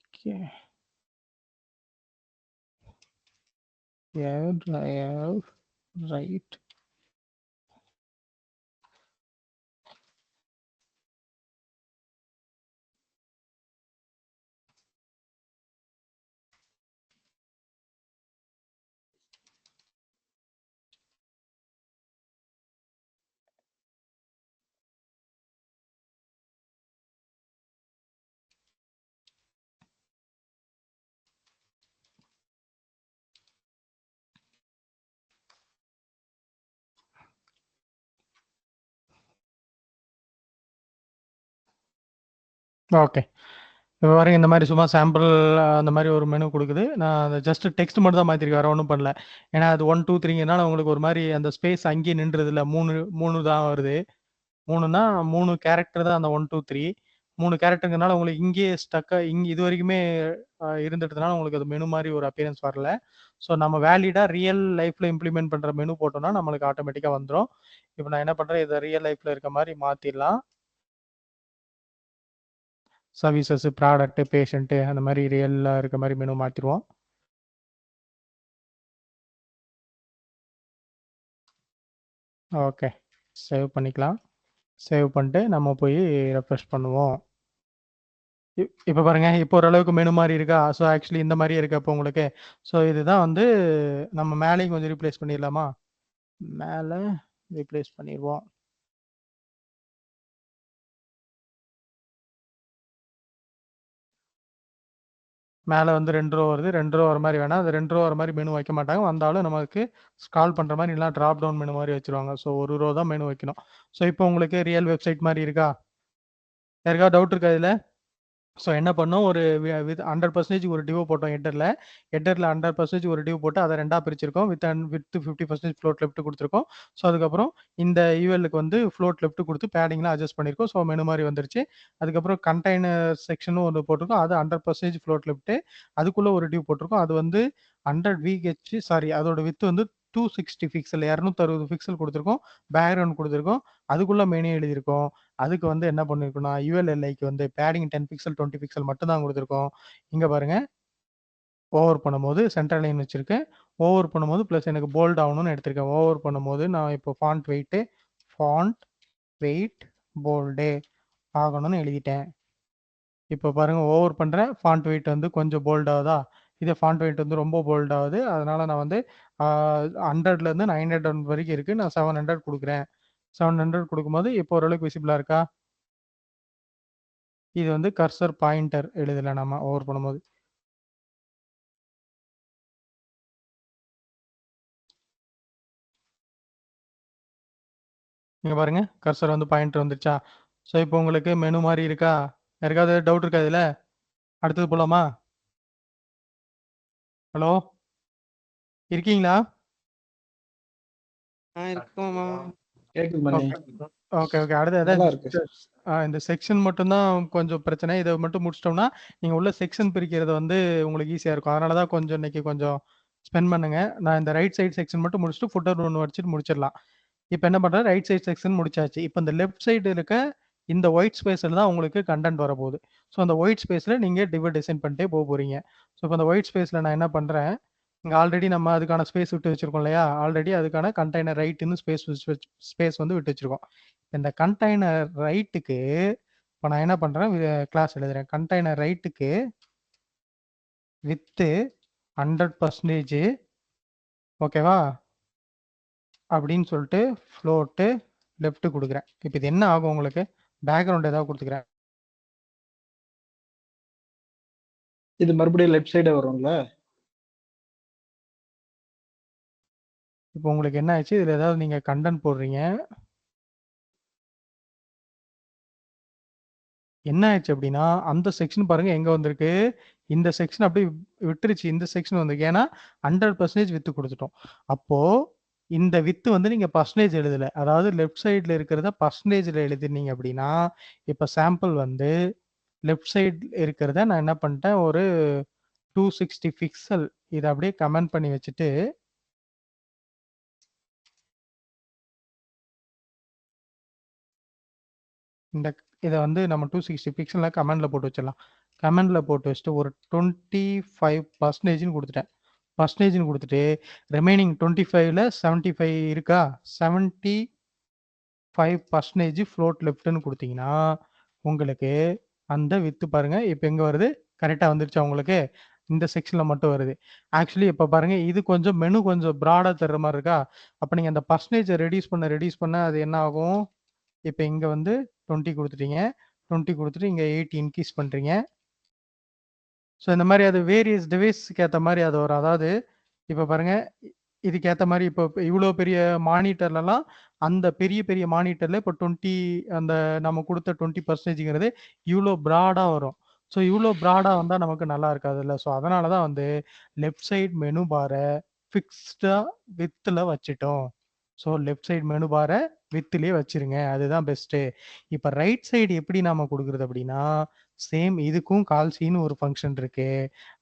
Okay. Yeah, right. ஓகே. இப்போ பாருங்க இந்த மாதிரி சும்மா சாம்பிள் அந்த மாதிரி ஒரு மெனு கொடுக்குது. நான் அந்த ஜஸ்ட் டெக்ஸ்ட் மட்டும் தான் மாற்றிருக்கேன், வேறு ஒன்றும் பண்ணல. ஏன்னா அது 1, 2, 3ங்கனால உங்களுக்கு ஒரு மாதிரி அந்த ஸ்பேஸ் அங்கேயே நின்றுது இல்லை. 3 தான் வருது. 3னா 3 கேரக்டர் தான் அந்த 1, 2, 3. 3 கேரக்டருங்கனால உங்களுக்கு இங்கேயே ஸ்டக்காக இது வரைக்குமே இருந்துட்டதுனால உங்களுக்கு அது மெனு மாதிரி ஒரு அப்பியரன்ஸ் வரல. ஸோ நம்ம வேலிடாக ரியல் லைஃப்பில் இம்ப்ளிமெண்ட் பண்ணுற மெனு போட்டோம்னா நம்மளுக்கு ஆட்டோமேட்டிக்காக வந்துடும். இப்போ நான் என்ன பண்ணுறேன், இதை ரியல் லைஃப்பில் இருக்க மாதிரி மாற்றிடலாம். சர்வீசஸ், ப்ராடக்ட், பேஷண்ட் அந்த மாதிரி ரியல்ல இருக்க மாதிரி மெனு மாத்திடுவோம். ஓகே, சேவ் பண்ணிக்கலாம். சேவ் பண்ணிட்டு நம்ம போய் ரெஃப்ரெஷ் பண்ணுவோம். இப்போ பாருங்க, இப்போ ஓரளவுக்கு மெனு மாதிரி இருக்கா? ஸோ ஆக்சுவலி இந்த மாதிரியே இருக்கு அப்போ உங்களுக்கு. ஸோ இதுதான் வந்து நம்ம மேலேயும் கொஞ்சம் ரீப்ளேஸ் பண்ணிடலாமா? மேலே ரீப்ளேஸ் பண்ணிடுவோம். மேலே வந்து 2 ரோ வருது. 2 ரோ வர மாதிரி வேணாம். அது 2 ரோ வர மாதிரி மெனு வைக்க மாட்டாங்க. வந்தாலும் நமக்கு ஸ்க்ரால் பண்ணுற மாதிரி இல்லை, ட்ராப் டவுன் மெனு மாதிரி வச்சுருவாங்க. ஸோ ஒரு ரோ தான் மெனு வைக்கணும். ஸோ இப்போ உங்களுக்கு ரியல் வெப்சைட் மாதிரி இருக்கா? யாருக்காவது டவுட் இருக்கா இதில்? ஸோ என்ன பண்ணோம், ஒரு வித் 100% ஒரு டிவ் போட்டோம் ஹெட்டரில். ஹெட்டரில் 100% ஒரு டிவ் போட்டு அதை 2ஆக பிரிச்சிருக்கோம். வித் 50% ஃப்ளோட் லெஃப்ட் கொடுத்துருக்கோம். ஸோ அதுக்கப்புறம் இந்த யூஎல்லுக்கு வந்து ஃப்ளோட் லெஃப்ட் கொடுத்து பேடிங்லாம் அட்ஜஸ்ட் பண்ணியிருக்கோம். ஸோ மெனு மாதிரி வந்துருச்சு. அதுக்கப்புறம் கண்டெய்னர் செக்ஷனும் ஒன்று போட்டிருக்கோம். அது 100% ஃப்ளோட் லெஃப்ட்டு. அதுக்குள்ளே ஒரு டிவ் போட்டிருக்கோம். அது வந்து 100 VH, சாரி அதோட வித் வந்து 260 பிக்சல், 260 பிக்சல் கொடுத்துருக்கோம். பேக்ரவுண்ட் கொடுத்துருக்கோம். அதுக்குள்ளே மெனு எழுதியிருக்கோம். அதுக்கு வந்து என்ன பண்ணிருக்கோம்னா, யூஎல்எல்ஐக்கு வந்து பேடிங் 10 பிக்சல் 20 பிக்சல் மட்டும் தான் கொடுத்துருக்கோம். இங்க பாருங்க, ஓவர் பண்ணும்போது சென்டர் லைன் வச்சிருக்கேன். ஓவர் பண்ணும்போது ப்ளஸ் எனக்கு போல்ட் ஆகணும்னு எடுத்திருக்கேன். ஓவர் பண்ணும்போது நான் இப்போ ஃபாண்ட் வெயிட் போல்டு ஆகணும்னு எழுதிட்டேன். இப்போ பாருங்க, ஓவர் பண்றேன், ஃபாண்ட் வெயிட் வந்து கொஞ்சம் போல்ட் ஆகுதா? இதே ஃபாண்ட் வெயிட் வந்து ரொம்ப போல்ட் ஆகுது. அதனால நான் வந்து 100ல இருந்து 900 வரைக்கும் இருக்கு. நான் 700 கொடுக்குறேன். 700 கொடுக்கும்போது இப்போ ஓரளவுக்கு விசிபிளா இருக்கா? இது வந்து கர்சர் பாயிண்டர் எழுதல நம்ம ஓவர் பண்ணும்போது. இங்க பாருங்க கர்சர் வந்து பாயிண்டர் வந்துருச்சா? ஸோ இப்போ உங்களுக்கு மெனு மாதிரி இருக்கா? யாருக்காவது டவுட் இருக்கா இதுல? அடுத்தது போலாமா? ஹலோ இருக்கீங்களா? இருக்குமாமா? கேக்குது மணி. ஓகே ஓகே அடுத்து நல்லா அதான் இருக்கு. இந்த செக்ஷன் மட்டும்தான் கொஞ்சம் பிரச்சனை. இதை மட்டும் முடிச்சிட்டோம்னா நீங்க உள்ள செக்ஷன் பிரிக்கிறது வந்து உங்களுக்கு ஈஸியா இருக்கும். அதனால தான் கொஞ்சம் இன்னைக்கு கொஞ்சம் ஸ்பெண்ட் பண்ணுங்க. நான் இந்த ரைட் சைடு செக்ஷன் மட்டும் முடிச்சுட்டு ஃபுட்டர் ஒன்று வச்சுட்டு முடிச்சிடலாம். இப்போ என்ன பண்றேன், ரைட் சைடு செக்ஷன் முடிச்சாச்சு. இப்போ இந்த லெஃப்ட் சைடு இருக்க இந்த ஒயிட் ஸ்பேஸில் தான் உங்களுக்கு கண்டென்ட் வரப்போகுது. ஸோ அந்த ஒயிட் ஸ்பேஸில் நீங்கள் டிவைட் டிசைன் பண்ணிட்டே போக போறீங்க. ஸோ இப்போ அந்த ஒயிட் ஸ்பேஸில் நான் என்ன பண்ணுறேன், இங்கே ஆல்ரெடி நம்ம அதுக்கான ஸ்பேஸ் விட்டு வச்சிருக்கோம் இல்லையா? ஆல்ரெடி அதுக்கான கண்டெய்னர் ரைட்டுன்னு ஸ்பேஸ் வந்து விட்டு வச்சிருக்கோம். இந்த கண்டெய்னர் ரைட்டுக்கு இப்போ நான் என்ன பண்ணுறேன், கிளாஸ் எழுதுறேன். கண்டெய்னர் ரைட்டுக்கு வித்து 100% ஓகேவா அப்படின்னு சொல்லிட்டு ஃப்ளோட்டு லெஃப்ட் கொடுக்குறேன். இப்போ இது என்ன ஆகும், உங்களுக்கு பேக்ரவுண்ட் ஏதாவது கொடுத்துக்கிறேன். இது மறுபடியும் லெஃப்ட் சைடு வரும்ல? இப்போ உங்களுக்கு என்ன ஆச்சு, இதில் ஏதாவது நீங்கள் கண்டென்ட் போடுறீங்க, என்ன ஆயிடுச்சு அப்படின்னா அந்த செக்ஷன் பாருங்க எங்க வந்திருக்கு, இந்த செக்ஷன் அப்படியே விட்டுருச்சு. இந்த செக்ஷன் வந்து ஏன்னா 100% வித்து கொடுத்துட்டோம். அப்போ இந்த வித்து வந்து நீங்க பர்சன்டேஜ் எழுதல, அதாவது லெஃப்ட் சைட்ல இருக்கிறத பர்சன்டேஜ்ல எழுதினீங்க அப்படின்னா, இப்ப சாம்பிள் வந்து லெஃப்ட் சைடு இருக்கிறத நான் என்ன பண்ணிட்டேன், ஒரு 260 பிக்சல் இதை அப்படியே கமெண்ட் பண்ணி வச்சுட்டு இந்த இதை வந்து நம்ம 260 பிக்சலில் கமெண்டில் போட்டு வச்சிடலாம். கமெண்டில் போட்டு வச்சுட்டு ஒரு 25% கொடுத்துட்டேன். பர்சன்டேஜ்னு கொடுத்துட்டு ரிமைனிங் 25ல 75 இருக்கா, 75% ஃப்ளோட் லெஃப்ட்னு கொடுத்தீங்கன்னா உங்களுக்கு அந்த வித்து பாருங்க இப்போ எங்கே வருது, கரெக்டாக வந்துருச்சா உங்களுக்கு? இந்த செக்ஷனில் மட்டும் வருது. ஆக்சுவலி இப்போ பாருங்க இது கொஞ்சம் மெனு கொஞ்சம் ப்ராடாக தர்ற மாதிரி இருக்கா? அப்போ நீங்கள் அந்த பர்சன்டேஜை ரெடியூஸ் பண்ண அது என்ன ஆகும், இப்போ இங்கே வந்து 20 கொடுத்துட்டீங்க, 20 கொடுத்துட்டு இங்கே 80 இன்க்ரீஸ் பண்ணுறீங்க. ஸோ இந்த மாதிரி அது வேரியஸ் டிவைஸ்க்கு ஏற்ற மாதிரி அது வரும். அதாவது இப்போ பாருங்க இதுக்கு ஏற்ற மாதிரி இப்போ இவ்வளோ பெரிய மானிட்டர்லலாம் அந்த பெரிய பெரிய மானிட்டரில் இப்போ 20 அந்த நம்ம கொடுத்த 20%ங்கிறது இவ்வளோ ப்ராடாக வரும். ஸோ இவ்வளோ ப்ராடாக வந்தால் நமக்கு நல்லா இருக்காதுல்ல. ஸோ அதனால தான் வந்து லெஃப்ட் சைட் மெனு பாரை ஃபிக்ஸ்டாக வித்தில் வச்சுட்டோம். ஸோ லெஃப்ட் சைடு மெனு பாரை வித்துலேயே வச்சிருங்க, அதுதான் பெஸ்ட்டு. இப்போ ரைட் சைடு எப்படி நாம கொடுக்குறது அப்படின்னா, சேம் இதுக்கும் கால்சின்னு ஒரு ஃபங்க்ஷன் இருக்கு.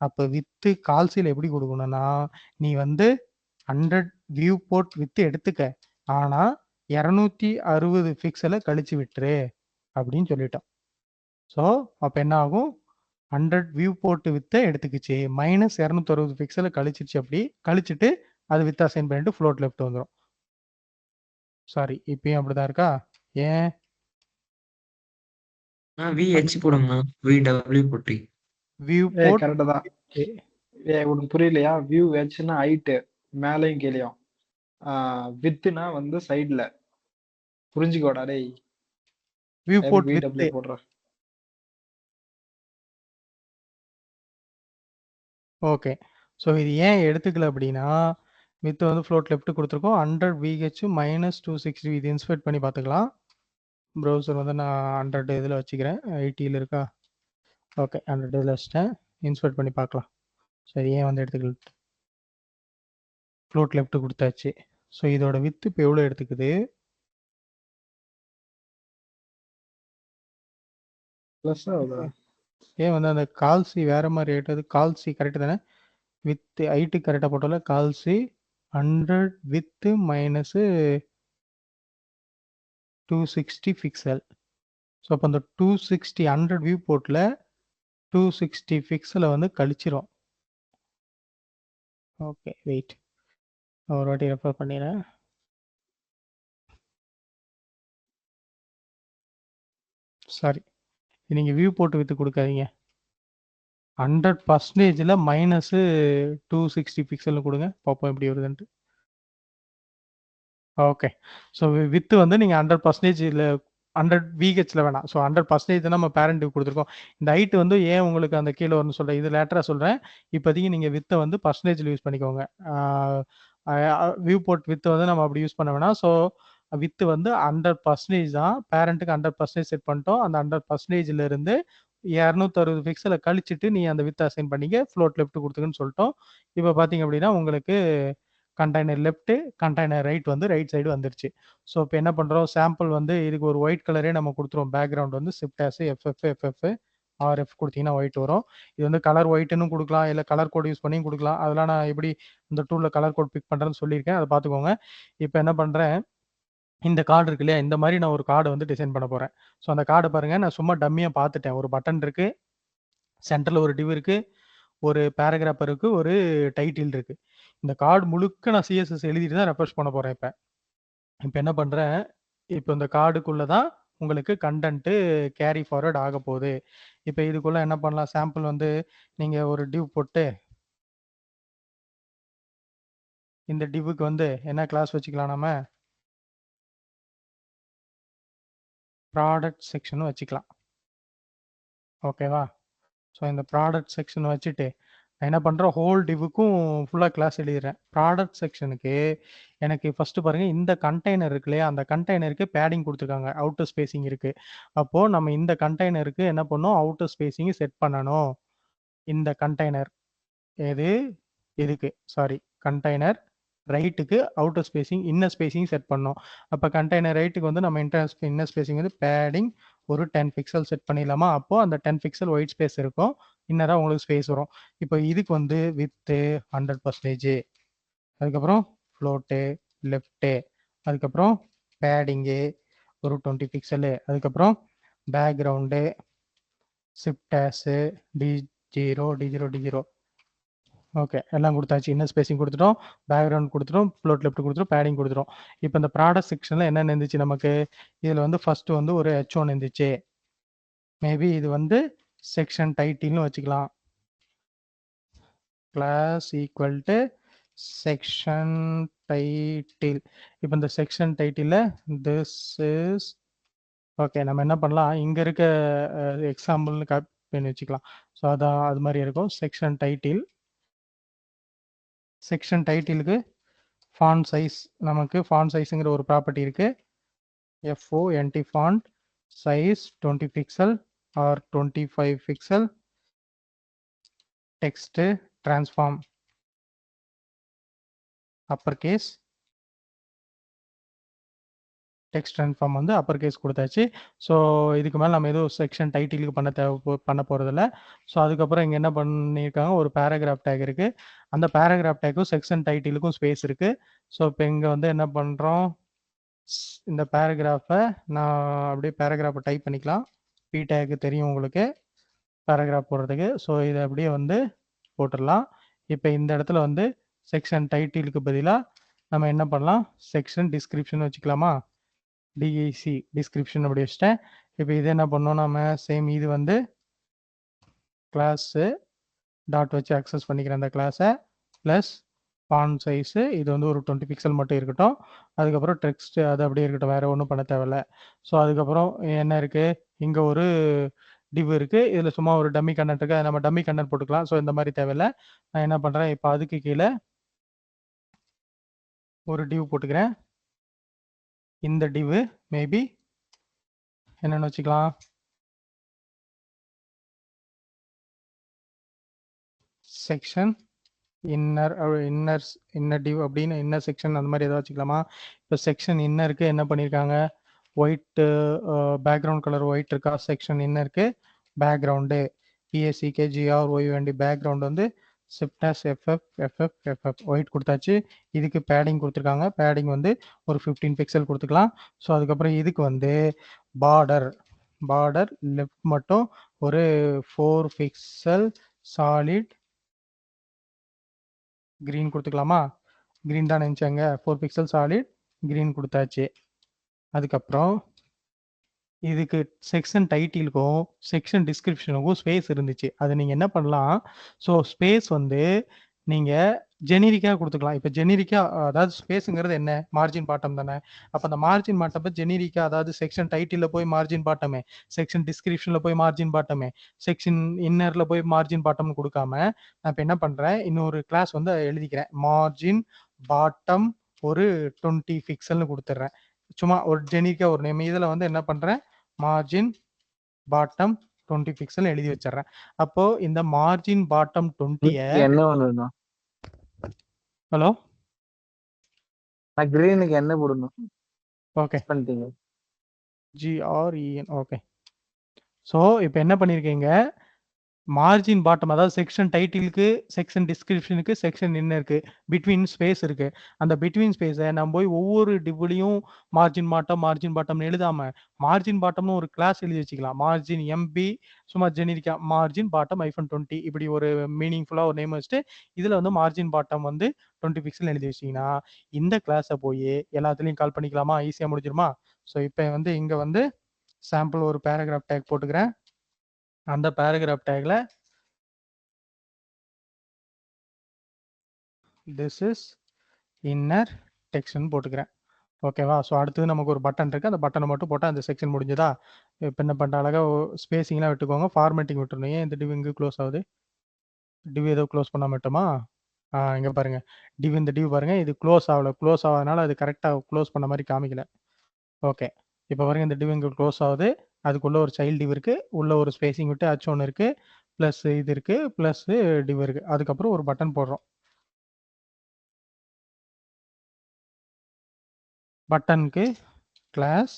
அப்போ வித்து கால்சியில் எப்படி கொடுக்கணும்னா, நீ வந்து 100 வியூ போர்ட் வித்து எடுத்துக்க, ஆனால் 260 பிக்சலை கழிச்சு விட்டுரு அப்படின்னு சொல்லிட்டோம். ஸோ அப்போ என்ன ஆகும், 100 வியூ போர்ட் வித்தை எடுத்துக்கிச்சு, மைனஸ் 260 பிக்சலை கழிச்சிருச்சு. அப்படி கழிச்சிட்டு அது வித் அசைன் பண்ணிட்டு ஃப்ளோட் லெஃப்ட் வந்துடும். சாரி இப்பயும் அப்படிதான் இருக்கா? ஏன் VH போடுங்கண்ணா, VW போட்டு. வியூ போர்ட் கரெக்டா தான். உனக்கு புரியலையா? வியூ ஹெச்னா ஹைட் மேலையும் கீழையும், வித்துனா வந்து சைடுல. புரிஞ்சுக்கோடா டேய். வியூ போர்ட் VW போடுற. ஓகே. ஸோ இது ஏன் எடுத்துக்கல அப்படின்னா, வித் வந்து ஃப்ளோட் லெஃப்ட் கொடுத்துருக்கோம், 100 VH மைனஸ் 260 இது இன்ஸ்பெக்ட் பண்ணி பார்த்துக்கலாம். ப்ரௌசர் வந்து நான் 100 இதில் வச்சுக்கிறேன், 80யில் இருக்கா? ஓகே 100 இதில் வச்சுட்டேன், இன்ஸ்பெக்ட் பண்ணி பார்க்கலாம். சரி ஏன் வந்து எடுத்துக்கல, ஃப்ளோட் லெஃப்ட் கொடுத்தாச்சு. ஸோ இதோட வித்து இப்போ எவ்வளோ எடுத்துக்குது, ஏன் வந்து அந்த கால்சி வேற மாதிரி ஆயிட்டது? கால்சி கரெக்டு தானே, வித் ஐட்டு கரெக்டாக போட்டால கால்சி 100 வித்து மைனஸு 260 பிக்சல். ஸோ அப்போ அந்த 260 100 வியூ போர்ட்டில் 260 பிக்சலை வந்து கழிச்சிரும். ஓகே வெயிட், ஒரு வாட்டி ரெஃபர் பண்ணிடுறேன். சாரி, நீங்கள் வியூ போட்டு வித்து கொடுக்காதீங்க, 100%ல் மைனஸு 260 பிக்சல்னு கொடுங்க, பார்ப்போம் எப்படி வருதுன்ட்டு. ஓகே. ஸோ வித் வந்து நீங்க 100% இல்ல 100 VHல வேணாம். ஸோ 100% நம்ம பேரண்ட் டிவ் குடுத்துருக்கோம். இந்த ஹைட் வந்து ஏன் உங்களுக்கு அந்த கீழ வரும்னு சொல்றேன். இது லேட்டரா சொல்றேன். இப்போதைக்கு நீங்க வித்த வந்து பெர்சன்டேஜ்ல யூஸ் பண்ணிக்கோங்க. வியூ போர்ட் வித் வந்து நம்ம அப்படி யூஸ் பண்ண வேணாம். ஸோ வித் வந்து 100% தான். பேரண்ட்டுக்கு 100% செட் பண்ணிட்டோம். அந்த 100%ல இருந்து 260 பிக்சல கழிச்சுட்டு நீ அந்த வித் அசைன் பண்ணிக்க. ஃப்ளோட் லெஃப்ட் குடுத்துக்கன்னு சொல்லிட்டோம். இப்போ பார்த்தீங்க அப்படின்னா உங்களுக்கு கண்டெய்னர் லெஃப்ட், கண்டெய்னர் ரைட் வந்து ரைட் சைடு வந்துருச்சு. ஸோ இப்போ என்ன பண்றோம்? சாம்பிள் வந்து இதுக்கு ஒரு ஒயிட் கலரே நம்ம குடுத்துருவோம். பேக்கிரவுண்ட் வந்து ஷிஃப்ட் ஆஸ் FF RF குடுத்தீங்கன்னா ஒயிட் வரும். இது வந்து கலர் ஒயிட்ன்னு குடுக்கலாம். இல்ல கலர் கோட் யூஸ் பண்ணியும் குடுக்கலாம். அதெல்லாம் நான் எப்படி இந்த டூல்ல கலர் கோட் பிக் பண்றேன்னு சொல்லியிருக்கேன். அத பார்த்துக்கோங்க. இப்போ என்ன பண்றேன்? இந்த கார்டு இருக்கு இல்லையா? இந்த மாரி நான் ஒரு கார்ட வந்து டிசைன் பண்ண போறேன். ஸோ அந்த கார்ட பாருங்க. நான் சும்மா டம்மியா பார்த்துட்டேன். ஒரு பட்டன் இருக்கு. சென்டர்ல ஒரு டிவ் இருக்கு. ஒரு பேராகிராஃப் இருக்கு. ஒரு டைட்டில் இருக்கு. இந்த கார்டு முழுக்க நான் CSS எழுதிட்டு தான் ரெஃப்ரெஷ் பண்ண போறேன் இப்ப. இப்ப என்ன பண்றேன்? இப்ப இந்த கார்டுக்குள்ள தான் உங்களுக்கு கன்டென்ட் கேரி ஃபார்வர்ட் ஆக போகுது. இப்ப இதுக்குள்ள என்ன பண்ணலாம்? சாம்பிள் வந்து நீங்க ஒரு டிவ் போட்டு இந்த டிவ்வுக்கு வந்து என்ன கிளாஸ் வச்சுக்கலாம் நாம? ப்ராடக்ட் செக்ஷன் வச்சுக்கலாம். ஓகேவா? ஸோ இந்த ப்ராடக்ட் செக்ஷன் வச்சுட்டு நான் என்ன பண்றேன்? ஹோல் டிவ்வுக்கும் ஃபுல்லா கிளாஸ் எழுதிடுறேன். ப்ராடக்ட் செக்ஷனுக்கு எனக்கு ஃபர்ஸ்ட் பாருங்க இந்த கண்டெய்னர் இருக்கு இல்லையா? அந்த கண்டெய்னருக்கு பேடிங் குடுத்துருக்காங்க. அவுட்டர் ஸ்பேசிங் இருக்கு. அப்போ நம்ம இந்த கண்டெய்னருக்கு என்ன பண்ணணும்? அவுட்டர் ஸ்பேசிங் செட் பண்ணணும். இந்த கண்டெய்னர் எது? இதுக்கு சாரி கண்டெய்னர் ரைட்டுக்கு outer spacing inner spacing set பண்ணோம். அப்போ கண்டெய்னர் ரைட்டுக்கு வந்து நம்ம இன்னர் ஸ்பேசிங் வந்து பேடிங் ஒரு 10 பிக்சல் செட் பண்ணிடலாமா? அப்போ அந்த 10 பிக்சல் ஒயிட் ஸ்பேஸ் இருக்கும். இன்னரா உங்களுக்கு ஸ்பேஸ் வரும். இப்போ இதுக்கு வந்து வித்து 100%, அதுக்கப்புறம் ஃப்ளோட்டு, லெஃப்ட்டு, அதுக்கப்புறம் பேடிங்கு ஒரு 20 பிக்சலு, அதுக்கப்புறம் பேக்ரவுண்டு, ஷிஃப்ட் ஆஸு, D0 ஓகே. எல்லாம் குடுத்தாச்சு. இன்னர் ஸ்பேசிங் குடுத்துட்டோம். பேக்கிரவுண்ட் குடுத்துட்டோம். ஃப்ளோட் லெஃப்ட் குடுத்துட்டோம். பேடிங் குடுத்துட்டோம். இப்போ இந்த ப்ராடக்ட் செக்ஷன்ல என்னென்ன இருந்துச்சு நமக்கு? இதுல வந்து ஃபர்ஸ்ட் வந்து ஒரு H1 இருந்துச்சு. மேபி இது வந்து செக்ஷன் டைட்டில்னு வச்சுக்கலாம். Class equal to section title. இப்போ இந்த செக்ஷன் டைட்டில்ல திஸ் இஸ் ஓகே. நம்ம என்ன பண்ணலாம்? இங்க இருக்க எக்ஸாம்பிள்னு காப்பி பண்ணி வச்சுக்கலாம். ஸோ அதான் அது மாதிரி இருக்கும். Section title. செக்ஷன் டைட்டிலுக்கு ஃபாண்ட் சைஸ் நமக்கு ஃபாண்ட் சைஸ்ங்கிற ஒரு ப்ராப்பர்ட்டி இருக்கு. FONT font size 20 pixel or 25 pixel. Text transform upper case. Text transform வந்து அப்பர் கேஸ் கொடுத்தாச்சு. ஸோ இதுக்கு மேலே நம்ம எதுவும் செக்ஷன் டைட்டிலுக்கு பண்ண போகிறதில்ல. ஸோ அதுக்கப்புறம் இங்கே என்ன பண்ணியிருக்காங்க? ஒரு பேராகிராஃப் டேக் இருக்குது. அந்த பேராகிராஃப் டேக்கும் செக்ஷன் டைட்டிலுக்கும் ஸ்பேஸ் இருக்குது. ஸோ இப்போ இங்கே வந்து என்ன பண்ணுறோம்? இந்த பேராகிராஃபை நான் அப்படியே பேராகிராஃபை டைப் பண்ணிக்கலாம். பி டேக் தெரியும் உங்களுக்கு பேராகிராஃப் போடுறதுக்கு. ஸோ இதை அப்படியே வந்து போட்டுடலாம். இப்போ இந்த இடத்துல வந்து செக்ஷன் டைட்டிலுக்கு பதிலாக நம்ம என்ன பண்ணலாம்? செக்ஷன் டிஸ்கிரிப்ஷன் வச்சுக்கலாமா? DIC டிஸ்கிரிப்ஷன் அப்படி வச்சுட்டேன். இப்போ இது என்ன பண்ணோம்? நம்ம சேம் இது வந்து கிளாஸு டாட் வச்சு அக்சஸ் பண்ணிக்கிறேன் அந்த கிளாஸை. ப்ளஸ் ஃபாண்ட் சைஸு இது வந்து ஒரு 20 பிக்சல் மட்டும் இருக்கட்டும். அதுக்கப்புறம் டெக்ஸ்ட் அது அப்படியே இருக்கட்டும். வேறு ஒன்றும் பண்ண தேவையில்ல. ஸோ அதுக்கப்புறம் என்ன இருக்குது? இங்கே ஒரு டிவ் இருக்குது. இதில் சும்மா ஒரு டம்மி கண்டென்ட் இருக்குது. அதை நம்ம டம்மி கண்டென்ட் போட்டுக்கலாம். ஸோ இந்த மாதிரி தேவையில்லை. நான் என்ன பண்ணுறேன்? இப்போ அதுக்கு கீழே ஒரு டிவ் போட்டுக்கிறேன். இந்த டிவ் மேபி என்னென்னு வச்சுக்கலாம்? செக்ஷன் இன்னர் டிவ் அப்படின்னு இன்னர் செக்ஷன் அந்த மாதிரி ஏதாவது வச்சுக்கலாமா? இப்போ செக்ஷன் இன்னருக்கு என்ன பண்ணியிருக்காங்க? ஒயிட் பேக்ரவுண்ட் கலர் ஒயிட் இருக்கா? செக்ஷன் இன்னருக்கு பேக்ரவுண்டு PACKGROUND பேக்ரவுண்ட் வந்து ஷிஃப்ட் ஆஸ் FF ஒயிட் கொடுத்தாச்சு. இதுக்கு பேடிங் கொடுத்துருக்காங்க. பேடிங் வந்து ஒரு 15 பிக்சல் கொடுத்துக்கலாம். ஸோ அதுக்கப்புறம் இதுக்கு வந்து பார்டர் லெஃப்ட் மட்டும் ஒரு 4 பிக்சல் சாலிட் கிரீன் கொடுத்துக்கலாமா? கிரீன் தான் நினச்சாங்க. 4 பிக்சல் சாலிட் கிரீன் கொடுத்தாச்சு. அதுக்கப்புறம் இதுக்கு செக்ஷன் டைட்டிலுக்கும் செக்ஷன் டிஸ்கிரிப்ஷனுக்கும் ஸ்பேஸ் இருந்துச்சு. அது நீங்கள் என்ன பண்ணலாம்? ஸோ ஸ்பேஸ் வந்து நீங்கள் ஜெனரிக்கா குடுத்துக்கலாம். இப்ப ஜெனரிக்கா அதாவது ஸ்பேஸ்ங்கிறது என்ன? மார்ஜின் பாட்டம் தானே. அப்ப அந்த மார்ஜின் பாட்டம ஜெனரிக்கா அதாவது செக்ஷன் டைட்டில்ல போய் மார்ஜின் பாட்டமே, செக்ஷன் டிஸ்கிரிப்ஷன்ல போய் மார்ஜின் பாட்டமே, செக்ஷன் இன்னர்ல போய் மார்ஜின் பாட்டம்னு குடுக்காம, நான் இப்ப என்ன பண்றேன், இன்னொரு கிளாஸ் வந்து எழுதிக்கிறேன். மார்ஜின் பாட்டம் ஒரு 20 பிக்சல்னு குடுத்துடுறேன். சும்மா ஒரு ஜெனரிக்கா ஒரு நேம். இதுல வந்து என்ன பண்றேன், மார்ஜின் பாட்டம் 20 பிக்சல் எழுதி வச்சுடுறேன். அப்போ இந்த மார்ஜின் பாட்டம் 20ய என்ன பண்ணணும்? ஹலோ? நான் கிரீனுக்கு என்ன போடணும்? ஓகே. பண்ணிட்டீங்க. GREN okay. ஸோ இப்ப என்ன பண்ணியிருக்கீங்க, மார்ஜின் பாட்டம் அதாவது செக்ஷன் டைட்டிலுக்கு, செக்ஷன் டிஸ்கிரிப்ஷனுக்கு, செக்ஷன் இன்னருக்கு பிட்வீன் ஸ்பேஸ் இருக்கு. அந்த பிட்வீன் ஸ்பேஸை நம்ம போய் ஒவ்வொரு டிவ்லையும் மார்ஜின் பாட்டம்னு எழுதாம, மார்ஜின் பாட்டம்னு ஒரு கிளாஸ் எழுதி வச்சுக்கலாம். மார்ஜின் MB சும்மா ஜெனரிக்கா மார்ஜின் பாட்டம் -20 இப்படி ஒரு மீனிங்ஃபுல்லா ஒரு நேம் வச்சுட்டு, இதுல வந்து மார்ஜின் பாட்டம் வந்து 20 பிக்சல் எழுதி வச்சீங்கன்னா, இந்த கிளாஸை போய் எல்லாத்துலயும் கால் பண்ணிக்கலாமா? ஈஸியா முடிஞ்சிருமா? ஸோ இப்போ வந்து இங்க வந்து சாம்பிள் ஒரு பேராகிராஃப் டேக் போட்டுக்கிறேன். அந்த பேராகிராஃப் டேக்ல திஸ் இஸ் இன்னர் டெக்ஸ்ட்னு போட்டுக்கிறேன். ஓகேவா? ஸோ அடுத்தது நமக்கு ஒரு பட்டன் இருக்கு. அந்த பட்டனை மட்டும் போட்டால் அந்த செக்ஷன் முடிஞ்சதா? இப்போ என்ன பண்ணுற அழகா ஸ்பேசிங்லாம் விட்டுக்கோங்க, ஃபார்மேட்டிங் விட்டுருணும். ஏன் இந்த டிவ் இங்கே க்ளோஸ் ஆகுது? டிவ் ஏதோ க்ளோஸ் பண்ண மாட்டோமா? இங்கே பாருங்க, இந்த டிவ் பாருங்க, இது க்ளோஸ் ஆகல. க்ளோஸ் ஆகாதனால அது கரெக்டாக க்ளோஸ் பண்ண மாதிரி காமிக்கல. ஓகே, இப்போ பாருங்க இந்த டிவ் இங்கே க்ளோஸ் ஆகுது. அதுக்குள்ள ஒரு சைல்டு டிவ் இருக்கு, உள்ள ஒரு ஸ்பேசிங் விட்டு H1 இருக்கு, ப்ளஸ் இது இருக்கு, ப்ளஸ் டிவ் இருக்கு. அதுக்கப்புறம் ஒரு பட்டன் போடுறோம். பட்டனுக்கு கிளாஸ்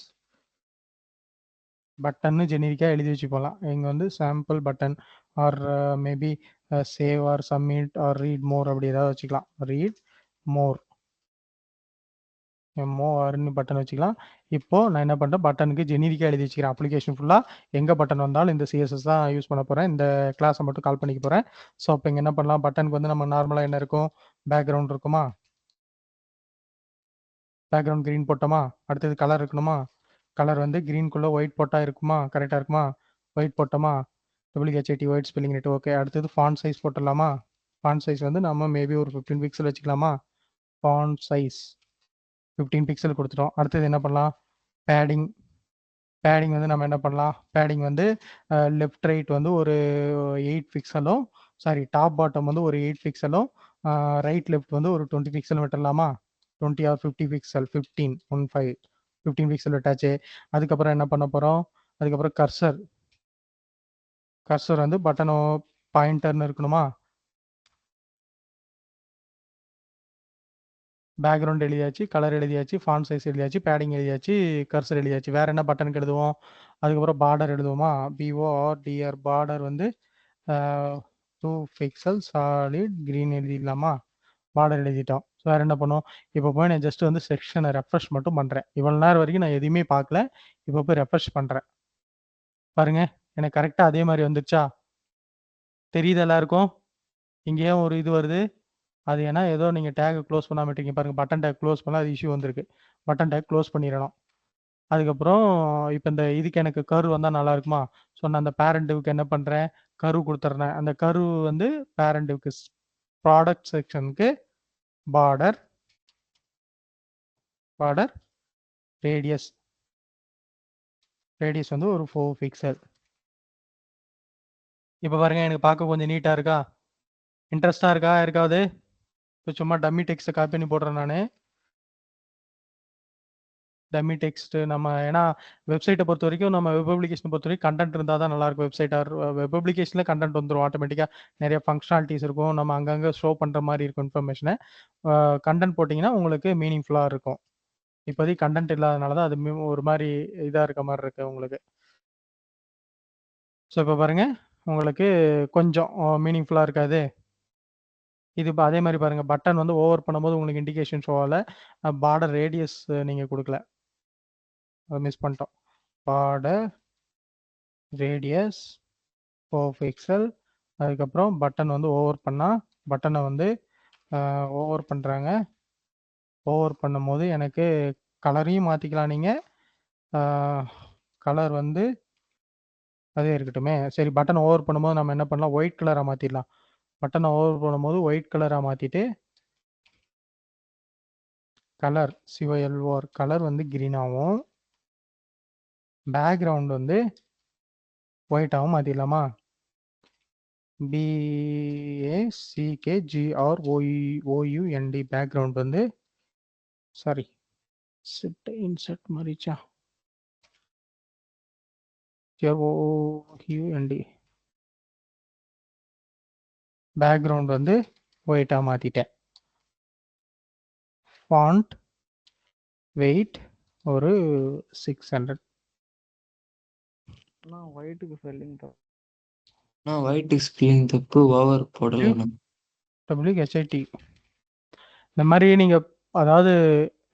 பட்டன்னு ஜெனரிக்கா எழுதி வச்சு போகலாம். இங்கே வந்து sample button or maybe save or submit or read more அப்படி ஏதாவது வச்சுக்கலாம். ரீட் மோர் MORன்னு பட்டன் வச்சுக்கலாம். இப்போ நான் என்ன பண்ணுறேன், பட்டனுக்கு ஜெனரிக்கா எழுதி வச்சுக்கிறேன். அப்ளிகேஷன் ஃபுல்லாக எங்கே பட்டன் வந்தாலும் இந்த CSS தான் யூஸ் பண்ண போகிறேன். இந்த கிளாஸை மட்டும் கால் பண்ணிக்க போகிறேன். ஸோ இப்போ இங்கே என்ன பண்ணலாம், பட்டனுக்கு வந்து நம்ம நார்மலாக என்ன இருக்கும், பேக்ரவுண்ட் இருக்குமா, பேக்ரவுண்ட் க்ரீன் போட்டோமா, அடுத்தது கலர் இருக்கணுமா, கலர் வந்து க்ரீனுக்குள்ளே ஒயிட் போட்டால் இருக்குமா, கரெக்டாக இருக்குமா, ஒயிட் போட்டோமா, WHAT white spelling rate okay. அடுத்தது ஃபாண்ட் சைஸ் போட்டுடலாமா, ஃபாண்ட் சைஸ் வந்து நம்ம மேபி ஒரு 15 பிக்சல் வச்சுக்கலாமா, ஃபாண்ட் சைஸ் 15 பிக்சல் கொடுத்துட்டோம். அடுத்தது என்ன பண்ணலாம், பேடிங் வந்து நம்ம என்ன பண்ணலாம், பேடிங் வந்து லெஃப்ட் ரைட் வந்து ஒரு 8 பிக்சலும், சாரி டாப் பாட்டம் வந்து ஒரு 8 பிக்சலும், ரைட் லெஃப்ட் வந்து ஒரு 20 பிக்சல் விட்டுடலாமா, 20 ஆர் 50 பிக்சல், 15 பிக்சல் விட்டாச்சு. அதுக்கப்புறம் என்ன பண்ண போகிறோம், அதுக்கப்புறம் கர்சர் வந்து பட்டனோ பாயிண்டர்னு இருக்கணுமா, பேக்ரவுண்ட் எழுதியாச்சு, கலர் எழுதியாச்சு, ஃபாண்ட் சைஸ் எழுதியாச்சு, பேடிங் எழுதியாச்சு, கர்சர் எழுதியாச்சு. வேறு என்ன பட்டனுக்கு எழுதுவோம், அதுக்கப்புறம் பார்டர் எழுதுவோமா, BORDR பார்டர் வந்து 2 பிக்சல் சாலிட் க்ரீன் எழுதிடலாமா, பார்டர் எழுதிட்டோம். ஸோ வேறு என்ன பண்ணுவோம், இப்போ போய் நான் ஜஸ்ட் வந்து செக்ஷனை ரெஃப்ரெஷ் மட்டும் பண்ணுறேன். இவ்வளோ நேரம் வரைக்கும் நான் எதுவுமே பார்க்கல, இப்போ போய் ரெஃப்ரெஷ் பண்ணுறேன். பாருங்க, எனக்கு கரெக்டாக அதே மாதிரி வந்துருச்சா, தெரியுது எல்லாருக்கும்? இங்கேயே ஒரு இது வருது, அது ஏன்னா ஏதோ நீங்கள் டேக் க்ளோஸ் பண்ணாமல் விட்டீங்க பாருங்கள், பட்டன் டேக் க்ளோஸ் பண்ணால் அது இஷ்யூ வந்திருக்கு. பட்டன் டேக் க்ளோஸ் பண்ணிடணும். அதுக்கப்புறம் இப்போ இந்த இதுக்கு எனக்கு கர்வ் வந்தால் நல்லா இருக்குமா, ஸோ நான் அந்த பேரண்ட்டுக்கு என்ன பண்ணுறேன், கர்வ் கொடுத்துட்றேன். அந்த கர்வ் வந்து பேரண்ட்டுக்கு ப்ராடக்ட் செக்ஷனுக்கு பார்டர் ரேடியஸ் வந்து ஒரு 4 பிக்சல். இப்போ பாருங்க, எனக்கு பார்க்க கொஞ்சம் நீட்டாக இருக்கா, இன்ட்ரெஸ்டாக இருக்கா யாருக்காவது? இப்போ சும்மா டம்மி டெக்ஸ்ட்டை காப்பி பண்ணி போடுறேன் நான். டம்மி டெக்ஸ்ட் நம்ம ஏன்னா வெப்சைட்டை பொறுத்த வரைக்கும், நம்ம வெப் அப்ளிகேஷனை பொறுத்த வரைக்கும் கண்டென்ட் இருந்தால் தான் நல்லாயிருக்கும். வெப் அப்ளிகேஷனில் கண்டென்ட் வந்துடும் ஆட்டோமேட்டிக்காக, நிறைய ஃபங்க்ஷனாலிட்டிஸ் இருக்கும், நம்ம அங்கங்கே ஷோ பண்ணுற மாதிரி இருக்கும் இன்ஃபர்மேஷனை. கண்டென்ட் போட்டிங்கன்னா உங்களுக்கு மீனிங்ஃபுல்லாக இருக்கும். இப்போதைக்கு கண்டென்ட் இல்லாதனால தான் அது ஒரு மாதிரி இதாக இருக்க மாதிரி இருக்குது உங்களுக்கு. ஸோ இப்போ பாருங்கள், உங்களுக்கு கொஞ்சம் மீனிங்ஃபுல்லாக இருக்காது. இது இப்போ அதே மாதிரி பாருங்கள், பட்டன் வந்து ஓவர் பண்ணும்போது உங்களுக்கு இண்டிகேஷன் ஷோ ஆகலை, பார்டர் ரேடியஸ் நீங்கள் கொடுக்கல, அதை மிஸ் பண்ணிட்டோம். Border radius 4 pixel. அதுக்கப்புறம் பட்டன் வந்து ஓவர் பண்ணால், பட்டனை வந்து ஓவர் பண்ணுறாங்க. ஓவர் பண்ணும்போது எனக்கு கலரையும் மாற்றிக்கலாம் நீங்கள், கலர் வந்து அதே இருக்கட்டுமே. சரி, பட்டன் ஓவர் பண்ணும்போது நம்ம என்ன பண்ணலாம், ஒயிட் கலராக மாற்றிடலாம். பட்டனை ஓவர் பண்ணும்போது ஒயிட் கலராக மாற்றிட்டு கலர் COLOR கலர் வந்து கிரீனாகவும் பேக்ரவுண்ட் வந்து ஒயிட்டாகவும் மாற்றிடலாமா? BACKGROUND பேக்ரவுண்ட் வந்து சாரி இன்செட் மாதிரிச்சா GROUND பேக்ரவுண்ட் வந்து ஒயிட்டாக மாற்றிட்டேன். ஃபாண்ட் வெயிட் ஒரு 600. நான் ஒயிட்டுக்கு ஸ்பெல்லிங் தான். நான் ஒயிட் ஸ்பில்லிங் தப்பு ஓவர் போடலாம். WHIT இந்த மாதிரி நீங்கள் அதாவது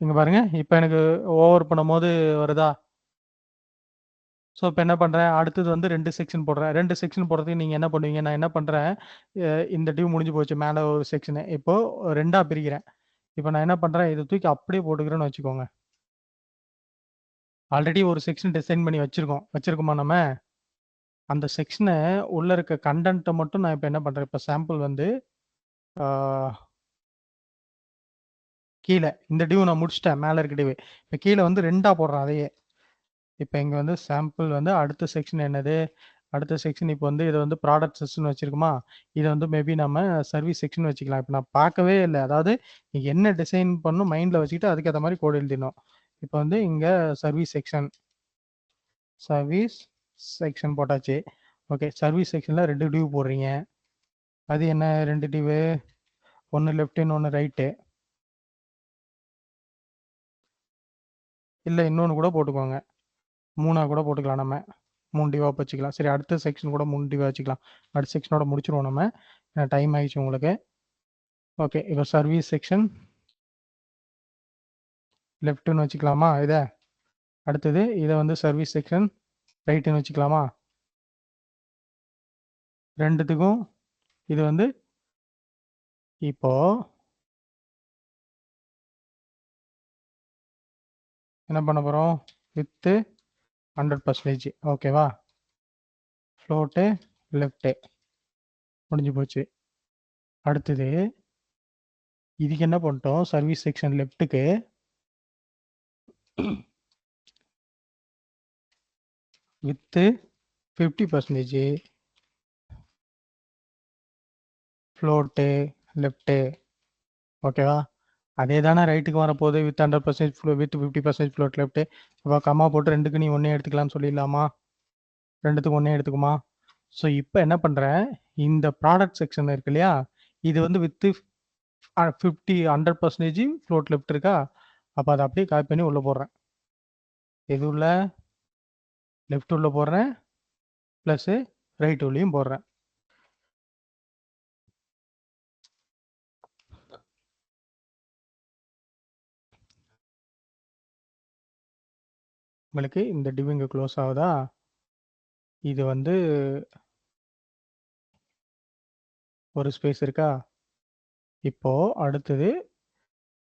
இங்கே பாருங்க, இப்போ எனக்கு ஓவர் பண்ணும்போது வருதா? ஸோ இப்போ என்ன பண்ணுறேன், அடுத்தது வந்து 2 செக்ஷன் போடுறேன். 2 செக்ஷன் போடுறதுக்கு நீங்கள் என்ன பண்ணுவீங்க, நான் என்ன பண்ணுறேன், இந்த டிவ் முடிஞ்சு போச்சு, மேலே ஒரு செக்ஷனு, இப்போது 2ஆக பிரிக்கிறேன். இப்போ நான் என்ன பண்ணுறேன், இதை தூக்கி அப்படியே போட்டுக்கிறேன்னு வச்சுக்கோங்க. ஆல்ரெடி ஒரு செக்ஷன் டிசைன் பண்ணி வச்சுருக்கோமா நம்ம? அந்த செக்ஷனை உள்ளே இருக்க கண்டென்ட்டை மட்டும் நான் இப்போ என்ன பண்ணுறேன், இப்போ சாம்பிள் வந்து கீழே இந்த டிவ் நான் முடிச்சிட்டேன், மேலே இருக்க டிவ். இப்போ கீழே வந்து 2ஆக போடுறேன் அதையே. இப்போ இங்கே வந்து சாம்பிள் வந்து அடுத்த செக்ஷன் என்னது, அடுத்த செக்ஷன் இப்போ வந்து இதை வந்து ப்ராடக்ட் செக்ஷன் வச்சுருக்குமா, இதை வந்து மேபி நம்ம சர்வீஸ் செக்ஷன் வச்சுக்கலாம். இப்போ நான் பார்க்கவே இல்லை, அதாவது நீங்கள் என்ன டிசைன் பண்ணணும் மைண்டில் வச்சுக்கிட்டு அதுக்கேற்ற மாதிரி கோடு எழுதிடணும். இப்போ வந்து இங்கே சர்வீஸ் செக்ஷன் போட்டாச்சு. ஓகே, சர்வீஸ் செக்ஷனில் 2 டிவ் போடுறீங்க. அது என்ன 2 டிவு, ஒன்று லெஃப்ட்டுன்னு ஒன்று ரைட்டு, இல்லை இன்னொன்று கூட போட்டுக்கோங்க, 3ஆக கூட போட்டுக்கலாம், நம்ம 3 டிவாக வச்சுக்கலாம். சரி, அடுத்த செக்ஷன் கூட 3 டிவாக வச்சுக்கலாம். அடுத்த செக்ஷனோட முடிச்சிருவோம் நம்ம, டைம் ஆகிடுச்சு உங்களுக்கு. ஓகே, இப்போ சர்வீஸ் செக்ஷன் லெஃப்ட்டுன்னு வச்சுக்கலாமா இதை? அடுத்தது இதை வந்து சர்வீஸ் செக்ஷன் ரைட்டுன்னு வச்சுக்கலாமா? ரெண்டுத்துக்கும் இது வந்து இப்போ என்ன பண்ண போகிறோம், வித்து 100%. ஓகேவா? ஃப்ளோட்டு லெஃப்ட்டு முடிஞ்சு போச்சு. அடுத்தது இதுக்கு என்ன பண்ணிட்டோம், service section லெஃப்ட்டுக்கு with 50%, float left. ஓகேவா? அதே தானே ரைட்டுக்கு வரப்போகுது, வித் 100% வித் 50% ஃப்ளோட் லெஃப்ட்டு. அப்போ கம்மா போட்டு 2க்கு நீ ஒன்றே எடுத்துக்கலாம்னு சொல்லிடலாமா? 2த்துக்கு ஒன்றே எடுத்துக்குமா? ஸோ இப்போ என்ன பண்ணுறேன், இந்த ப்ராடக்ட் செக்ஷன் இருக்கு இல்லையா, இது வந்து வித்து 100% ஃப்ளோட் லெஃப்ட் இருக்கா, அப்போ அதை அப்படியே காப்பி பண்ணி உள்ளே போடுறேன். இது உள்ள லெஃப்ட் உள்ள போடுறேன், ப்ளஸ்ஸு ரைட் உள்ளேயும் போடுறேன். உங்களுக்கு இந்த டிவ் இங்கே க்ளோஸ் ஆகுதா? இது வந்து ஒரு ஸ்பேஸ் இருக்கா? இப்போ அடுத்தது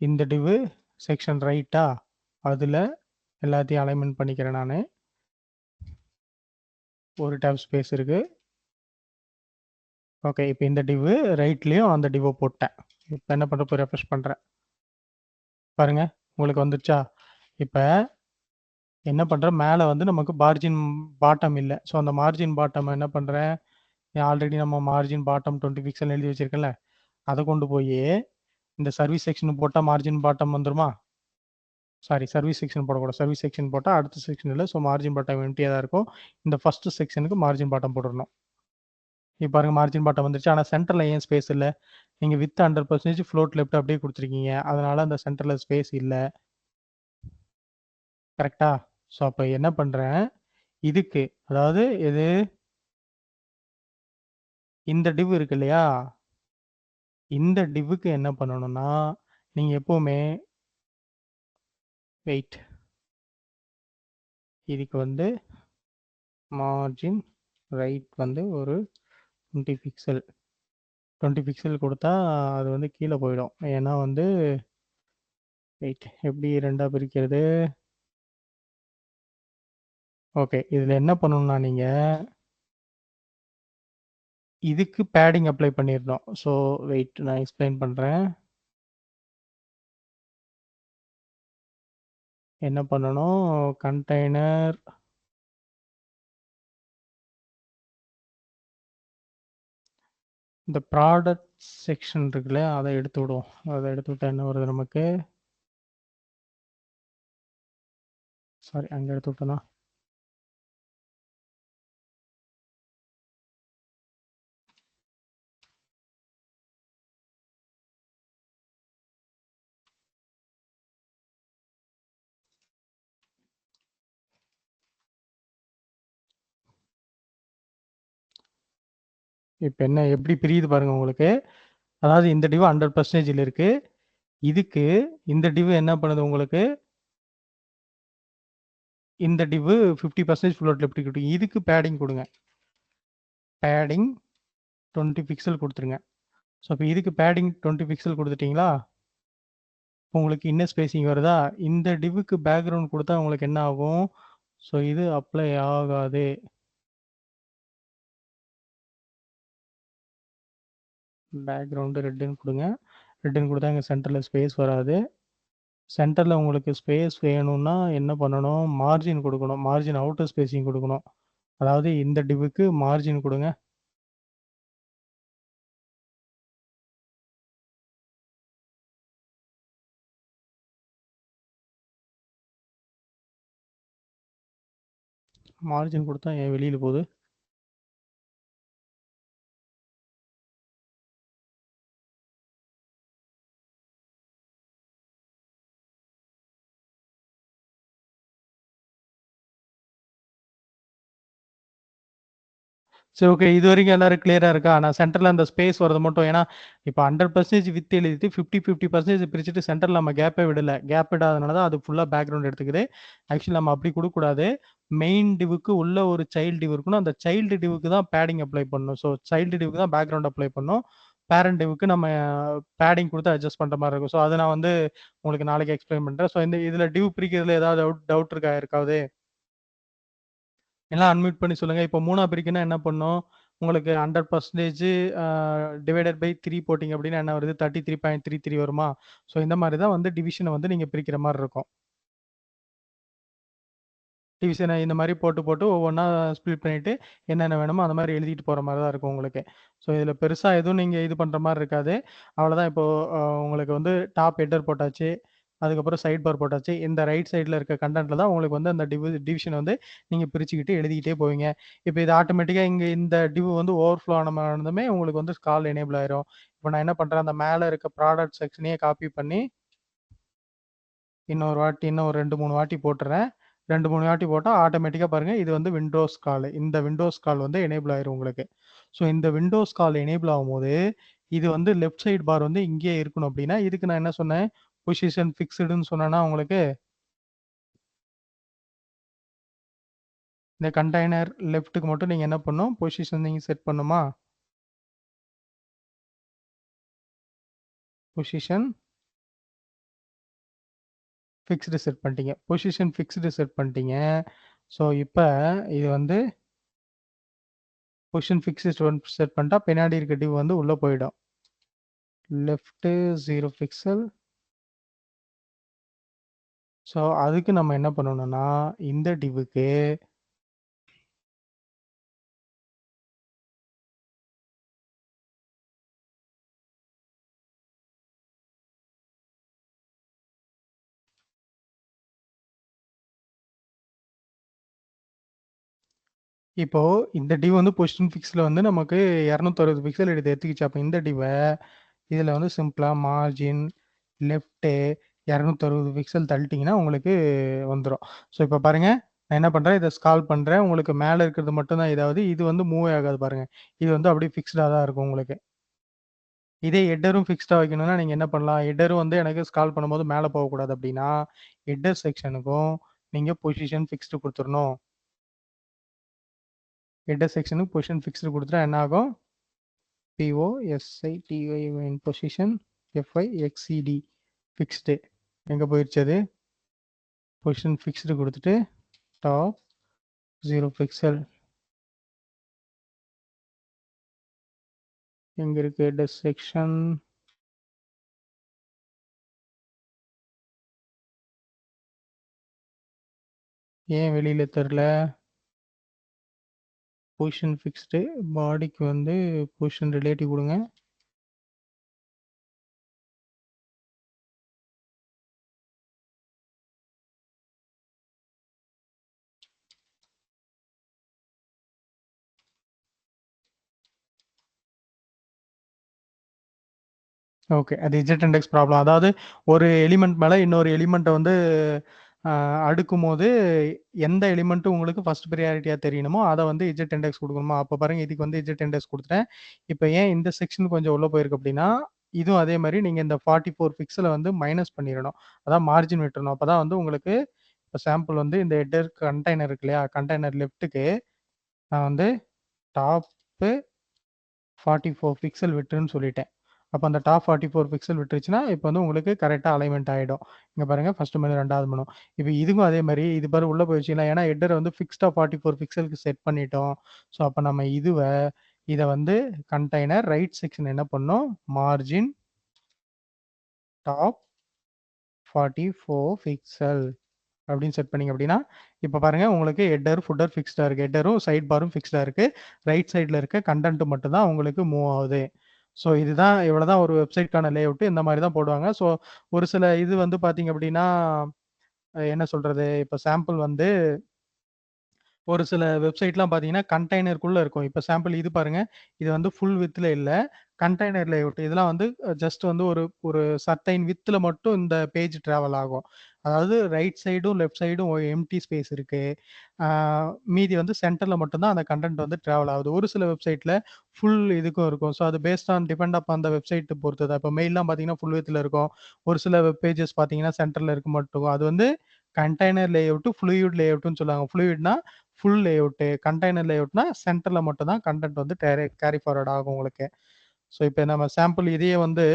இந்த டிவ் செக்ஷன் ரைட்டா, அதில் எல்லாத்தையும் அலைன்மெண்ட் பண்ணிக்கிறேன் நான். ஒரு டேப் ஸ்பேஸ் இருக்குது. ஓகே, இப்போ இந்த டிவ் ரைட்லேயும் அந்த டிவ்வை போட்டேன். இப்போ என்ன பண்ணுற, போய் ரெஃப்ரெஷ் பண்ணுறேன் பாருங்க, உங்களுக்கு வந்துருச்சா? இப்போ என்ன பண்ணுறேன், மேலே வந்து நமக்கு மார்ஜின் பாட்டம் இல்லை. ஸோ அந்த மார்ஜின் பாட்டம் என்ன பண்ணுறேன், ஆல்ரெடி நம்ம மார்ஜின் பாட்டம் 20 பிக்சல் எழுதி வச்சிருக்கேன்ல, அதை கொண்டு போய் இந்த சர்வீஸ் செக்ஷன் போட்டால் மார்ஜின் பாட்டம் வந்துருமா? சாரி, சர்வீஸ் செக்ஷன் போடக்கூடாது. சர்வீஸ் செக்ஷன் போட்டால் அடுத்த செக்ஷன் இல்லை. ஸோ மார்ஜின் பாட்டம் எம்டியாக தான் இருக்கும். இந்த ஃபஸ்ட்டு செக்ஷனுக்கு மார்ஜின் பாட்டம் போட்டுடணும். இப்போ பாருங்க, மார்ஜின் பாட்டம் வந்துருச்சு. ஆனால் சென்டரில் ஏன் ஸ்பேஸ் இல்லை? நீங்கள் வித் 100% ஃப்ளோட் லெஃப்ட் அப்படியே கொடுத்துருக்கீங்க, அதனால அந்த சென்டரில் ஸ்பேஸ் இல்லை. கரெக்டா? ஸோ அப்போ என்ன பண்ணுறேன், இதுக்கு அதாவது இது இந்த டிவ் இருக்கு இல்லையா, இந்த டிவ்வுக்கு என்ன பண்ணணும்னா, நீங்கள் எப்போவுமே வெயிட், இதுக்கு வந்து மார்ஜின் ரைட் வந்து ஒரு 20 பிக்சல் கொடுத்தா அது வந்து கீழே போயிடும். ஏன்னா வந்து வெயிட் எப்படி 2ஆக பிரிக்கிறது? ஓகே, இதில் என்ன பண்ணணும்னா நீங்கள் இதுக்கு பேடிங் அப்ளை பண்ணிடணும். ஸோ வெயிட், நான் எக்ஸ்பிளைன் பண்ணுறேன். என்ன பண்ணணும், கண்டெய்னர் இந்த ப்ராடக்ட் செக்ஷன் இருக்குல்ல, அதை எடுத்து விடுவோம். அதை எடுத்து விட்டா என்ன வருது நமக்கு? சாரி, அங்கே எடுத்து விட்டோன்னா இப்போ என்ன எப்படி பிரியுது பாருங்க உங்களுக்கு. அதாவது இந்த டிவ் 100% இருக்கு. இதுக்கு இந்த டிவ் என்ன பண்ணுது உங்களுக்கு, இந்த டிவ் 50% ஃப்ளோட்டில் எப்படி கொடுக்கும். இதுக்கு பேடிங் கொடுங்க, பேடிங் 20 பிக்சல் கொடுத்துருங்க. ஸோ இப்போ இதுக்கு பேடிங் 20 பிக்சல் கொடுத்துட்டிங்களா, உங்களுக்கு இன்னர் ஸ்பேசிங் வருதா. இந்த டிவுக்கு பேக்ரவுண்ட் கொடுத்தா உங்களுக்கு என்ன ஆகும், ஸோ இது அப்ளை ஆகாது. பேக்ரவுண்டு ரெட்டுன்னு கொடுங்க. ரெட்டுன்னு கொடுத்தா இங்கே சென்டரில் ஸ்பேஸ் வராது. சென்டரில் உங்களுக்கு ஸ்பேஸ் வேணும்னா என்ன பண்ணணும், மார்ஜின் கொடுக்கணும். மார்ஜின் அவுட்டர் ஸ்பேசிங் கொடுக்கணும். அதாவது இந்த டிவுக்கு மார்ஜின் கொடுங்க. மார்ஜின் கொடுத்தா ஏன் வெளியில் போகுது. சரி, ஓகே. இது வரைக்கும் எல்லாரும் கிளியராக இருக்கா. நான் சென்டரில் அந்த ஸ்பேஸ் வரது மட்டும், ஏன்னா இப்போ 100% வித் எழுதிட்டு 50% பிரிச்சுட்டு சென்டரில் நம்ம கேப்பே விடலை. கேப் விடாதனால தான் அது ஃபுல்லாக பேக்ரவுண்ட் எடுத்துக்குது. ஆக்சுவலி நம்ம அப்படி கொடுக்கக்கூடாது. மெயின் டிவுக்கு உள்ள ஒரு சைல்டு டிவ் இருக்கணும். அந்த சைல்டு டிவுக்கு தான் பேடிங் அப்ளை பண்ணணும். ஸோ சைல்டு டிவுக்கு தான் பேக்ரவுண்ட் அப்ளை பண்ணணும். பேரண்ட் டிவுக்கு நம்ம பேடிங் கொடுத்து அட்ஜஸ்ட் பண்ணுற மாதிரி இருக்கும். ஸோ அதை நான் வந்து உங்களுக்கு நாளைக்கு எக்ஸ்பிளைன் பண்ணுறேன். ஸோ இந்த இதில் டிவ் பிரிக்கிறதுல ஏதாவது டவுட் இருக்கா இருக்காது? எல்லாம் அன்மியூட் பண்ணி சொல்லுங்க. இப்போ 3ஆ பிரிக்கணும்னா என்ன பண்ணும், உங்களுக்கு 100% டிவைடட் பை 3 போட்டிங்க அப்படின்னா என்ன வருது, 33.33 வருமா. ஸோ இந்த மாதிரி தான் வந்து டிவிஷனை வந்து நீங்கள் பிரிக்கிற மாதிரி இருக்கும். டிவிஷனை இந்த மாதிரி போட்டு போட்டு ஒவ்வொன்றா ஸ்ப்ளிட் பண்ணிவிட்டு என்னென்ன வேணுமோ அந்த மாதிரி எழுதிட்டு போகிற மாதிரி தான் இருக்கும் உங்களுக்கு. ஸோ இதில் பெருசாக எதுவும் நீங்கள் இது பண்ணுற மாதிரி இருக்காது. அவ்வளோதான். இப்போது உங்களுக்கு வந்து டாப் ஹெட்டர் போட்டாச்சு, அதுக்கப்புறம் சைட் பார் போட்டாச்சு. இந்த ரைட் சைடில் இருக்க கண்டென்ட்டில் தான் உங்களுக்கு வந்து அந்த டிவிஷன் வந்து நீங்கள் பிரிச்சுக்கிட்டு எழுதிக்கிட்டே போவீங்க. இப்போ இது ஆட்டோமேட்டிக்காக இங்கே இந்த டிவ் வந்து ஓவர்ஃப்ளோ ஆனதுமே உங்களுக்கு வந்து ஸ்கால் எனேபிள் ஆயிரும். இப்போ நான் என்ன பண்ணுறேன், அந்த மேலே இருக்க ப்ராடக்ட் செக்ஷனையே காப்பி பண்ணி இன்னொரு வாட்டி இன்னும் ஒரு 2-3 வாட்டி போட்டுறேன். 2-3 வாட்டி போட்டால் ஆட்டோமேட்டிக்காக பாருங்கள் இது வந்து விண்டோஸ் கால். இந்த விண்டோஸ் கால் வந்து எனேபிள் ஆயிரும் உங்களுக்கு. ஸோ இந்த விண்டோஸ் கால் எனேபிள் ஆகும்போது இது வந்து லெஃப்ட் சைடு பார் வந்து இங்கேயே இருக்கணும். அப்படின்னா இதுக்கு நான் என்ன சொன்னேன், பொசிஷன் ஃபிக்ஸ்டுன்னு சொன்னேன்னா உங்களுக்கு இந்த கண்டெய்னர் லெஃப்ட்டுக்கு மட்டும் நீங்கள் என்ன பண்ணணும், பொசிஷன் நீங்கள் செட் பண்ணுமா, பொசிஷன் ஃபிக்ஸ்டு செட் பண்ணிட்டீங்க. பொசிஷன் ஃபிக்ஸ்டு செட் பண்ணிட்டீங்க. ஸோ இப்போ இது வந்து பொசிஷன் ஃபிக்ஸ்டு செட் பண்ணிட்டா பின்னாடி இருக்க டிவ் வந்து உள்ளே போயிடும். Left 0 pixel. ஸோ அதுக்கு நம்ம என்ன பண்ணணும்னா இந்த டிவுக்கு இப்போ இந்த டிவ் வந்து பொசிஷன் ஃபிக்ஸில் வந்து நமக்கு 260 பிக்சல் எடுத்துக்கிச்சு. அப்போ இந்த டிவை இதில் வந்து சிம்பிளாக மார்ஜின் லெஃப்ட்டு 260 பிக்சல் தள்ளிட்டிங்கன்னா உங்களுக்கு வந்துடும். ஸோ இப்போ பாருங்கள், நான் என்ன பண்ணுறேன், இதை ஸ்கால் பண்ணுறேன். உங்களுக்கு மேலே இருக்கிறது மட்டும்தான் இதாவது, இது வந்து மூவ் ஆகாது பாருங்கள். இது வந்து அப்படியே ஃபிக்ஸ்டாக தான் இருக்கும் உங்களுக்கு. இதே ஹெட்டரும் ஃபிக்ஸ்டாக வைக்கணும்னா நீங்கள் என்ன பண்ணலாம், ஹெட்டரும் வந்து எனக்கு ஸ்கால் பண்ணும்போது மேலே போகக்கூடாது அப்படின்னா ஹெட்டர் செக்ஷனுக்கும் நீங்கள் பொசிஷன் ஃபிக்ஸ்டு கொடுத்துடணும். ஹெட்டர் செக்ஷனுக்கு பொசிஷன் ஃபிக்ஸ்டு கொடுத்துட்டா என்ன ஆகும், POSITY பொசிஷன் FIXED ஃபிக்ஸ்டு எங்கே போயிடுச்சு, அது பொசிஷன் ஃபிக்ஸ்டு கொடுத்துட்டு டாப் 0 பிக்சல் எங்கே இருக்குது, ஹெட்டர் செக்ஷன் ஏன் வெளியில தெரியல? பொசிஷன் ஃபிக்ஸ்டு, பாடிக்கு வந்து பொசிஷன் ரிலேட்டிவ் கொடுங்க. ஓகே. அது இஜெட் இண்டெக்ஸ் ப்ராப்ளம். அதாவது ஒரு எலிமெண்ட் மேல இன்னொரு எலிமெண்ட்டை வந்து அடுக்கும்போது எந்த எலிமெண்ட் உங்களுக்கு ஃபர்ஸ்ட் ப்ரியாரிட்டியா தெரியணுமோ அதை வந்து இஜெட் இண்டெக்ஸ் கொடுக்கணுமா? அப்போ பாருங்க, இதுக்கு வந்து இஜெட் இண்டெக்ஸ் கொடுத்துட்டேன். இப்போ ஏன் இந்த செக்ஷன் கொஞ்சம் உள்ள போயிருக்கு அப்படின்னா, இதுவும் அதே மாதிரி நீங்க இந்த 44 பிக்சலை வந்து மைனஸ் பண்ணிடணும். அதான் மார்ஜின் விட்டுறணும். அப்பதான் வந்து உங்களுக்கு இப்போ சாம்பிள் வந்து இந்த ஹெட்டர் கண்டெய்னர் இருக்கு இல்லையா, கண்டெய்னர் லெஃப்ட்டுக்கு நான் வந்து டாப்பு 44 பிக்சல் விட்டுருன்னு சொல்லிட்டேன். அப்போ அந்த டாப் 44 பிக்சல் விட்டுருச்சுன்னா இப்போ வந்து உங்களுக்கு கரெக்டாக அலைன்மெண்ட் ஆகிடும். இங்கே பாருங்கள், ஃபர்ஸ்ட் மெனு, ரெண்டாவது மெனு. இப்போ இதுக்கும் அதே மாதிரி இது பாரு உள்ளே போயிடுச்சுங்களா, ஏன்னா ஹெட்டரை வந்து ஃபிக்ஸ்டாக 44 பிக்சலுக்கு செட் பண்ணிட்டோம். ஸோ அப்போ நம்ம இதை வந்து கண்டெய்னர் ரைட் செக்ஷன் என்ன பண்ணோம், மார்ஜின் டாப் 44 பிக்சல் அப்படின்னு செட் பண்ணிங்க அப்படின்னா இப்போ பாருங்க, உங்களுக்கு ஹெட்டர் ஃபுட்டர் ஃபிக்ஸ்டாக இருக்குது, ஹெட்டரும் சைட் பாரும் ஃபிக்ஸ்டாக இருக்குது, ரைட் சைடில் இருக்க கண்டென்ட் மட்டும் தான் உங்களுக்கு மூவ் ஆகுது. ஸோ இதுதான், இவ்வளோதான் ஒரு வெப்சைட்கான லே அவுட்டு. இந்த மாதிரி தான் போடுவாங்க. ஸோ ஒரு சில இது வந்து பார்த்தீங்க அப்படின்னா என்ன சொல்கிறது, இப்போ சாம்பிள் வந்து ஒரு சில வெப்சைட்லாம் பார்த்தீங்கன்னா கண்டெய்னருக்குள்ளே இருக்கும். இப்போ சாம்பிள் இது பாருங்கள், இது வந்து ஃபுல் வித்தில் இல்லை, கண்டெய்னர் லேஅவுட். இதெல்லாம் வந்து ஜஸ்ட் வந்து ஒரு ஒரு சர்டைன் வித்தில் மட்டும் இந்த பேஜ் ட்ராவல் ஆகும். அதாவது ரைட் சைடும் லெஃப்ட் சைடும் எம்டி ஸ்பேஸ் இருக்குது, மீதி வந்து சென்டரில் மட்டும்தான் அந்த கண்டென்ட் வந்து ட்ராவல் ஆகுது. ஒரு சில வெப்சைட்டில் ஃபுல் இதுக்கும் இருக்கும். ஸோ அது பேஸ்ட் ஆன் டிபெண்ட் அப் அந்த வெப்சைட் பொறுத்து தான். இப்போ மெயிலாம் பார்த்தீங்கன்னா ஃபுல் வித்தில் இருக்கும், ஒரு சில வெப் பேஜஸ் பார்த்தீங்கன்னா சென்டரில் இருக்க மட்டும். அது வந்து கண்டெய்னர் லேஅவுட்டு, ஃப்ளூயிட் லேஅவுட்டுன்னு சொல்லுவாங்க. ஃப்ளூயிட்னா ஃபுல் லேஅவுட்டு, கண்டெய்னர் லேஅவுட்னா சென்டரில் மட்டும் தான் கண்டென்ட் வந்து கேரி ஃபார்வர்ட் ஆகும் உங்களுக்கு. ஸோ இப்போ நம்ம சாம்பிள் இதையே வந்து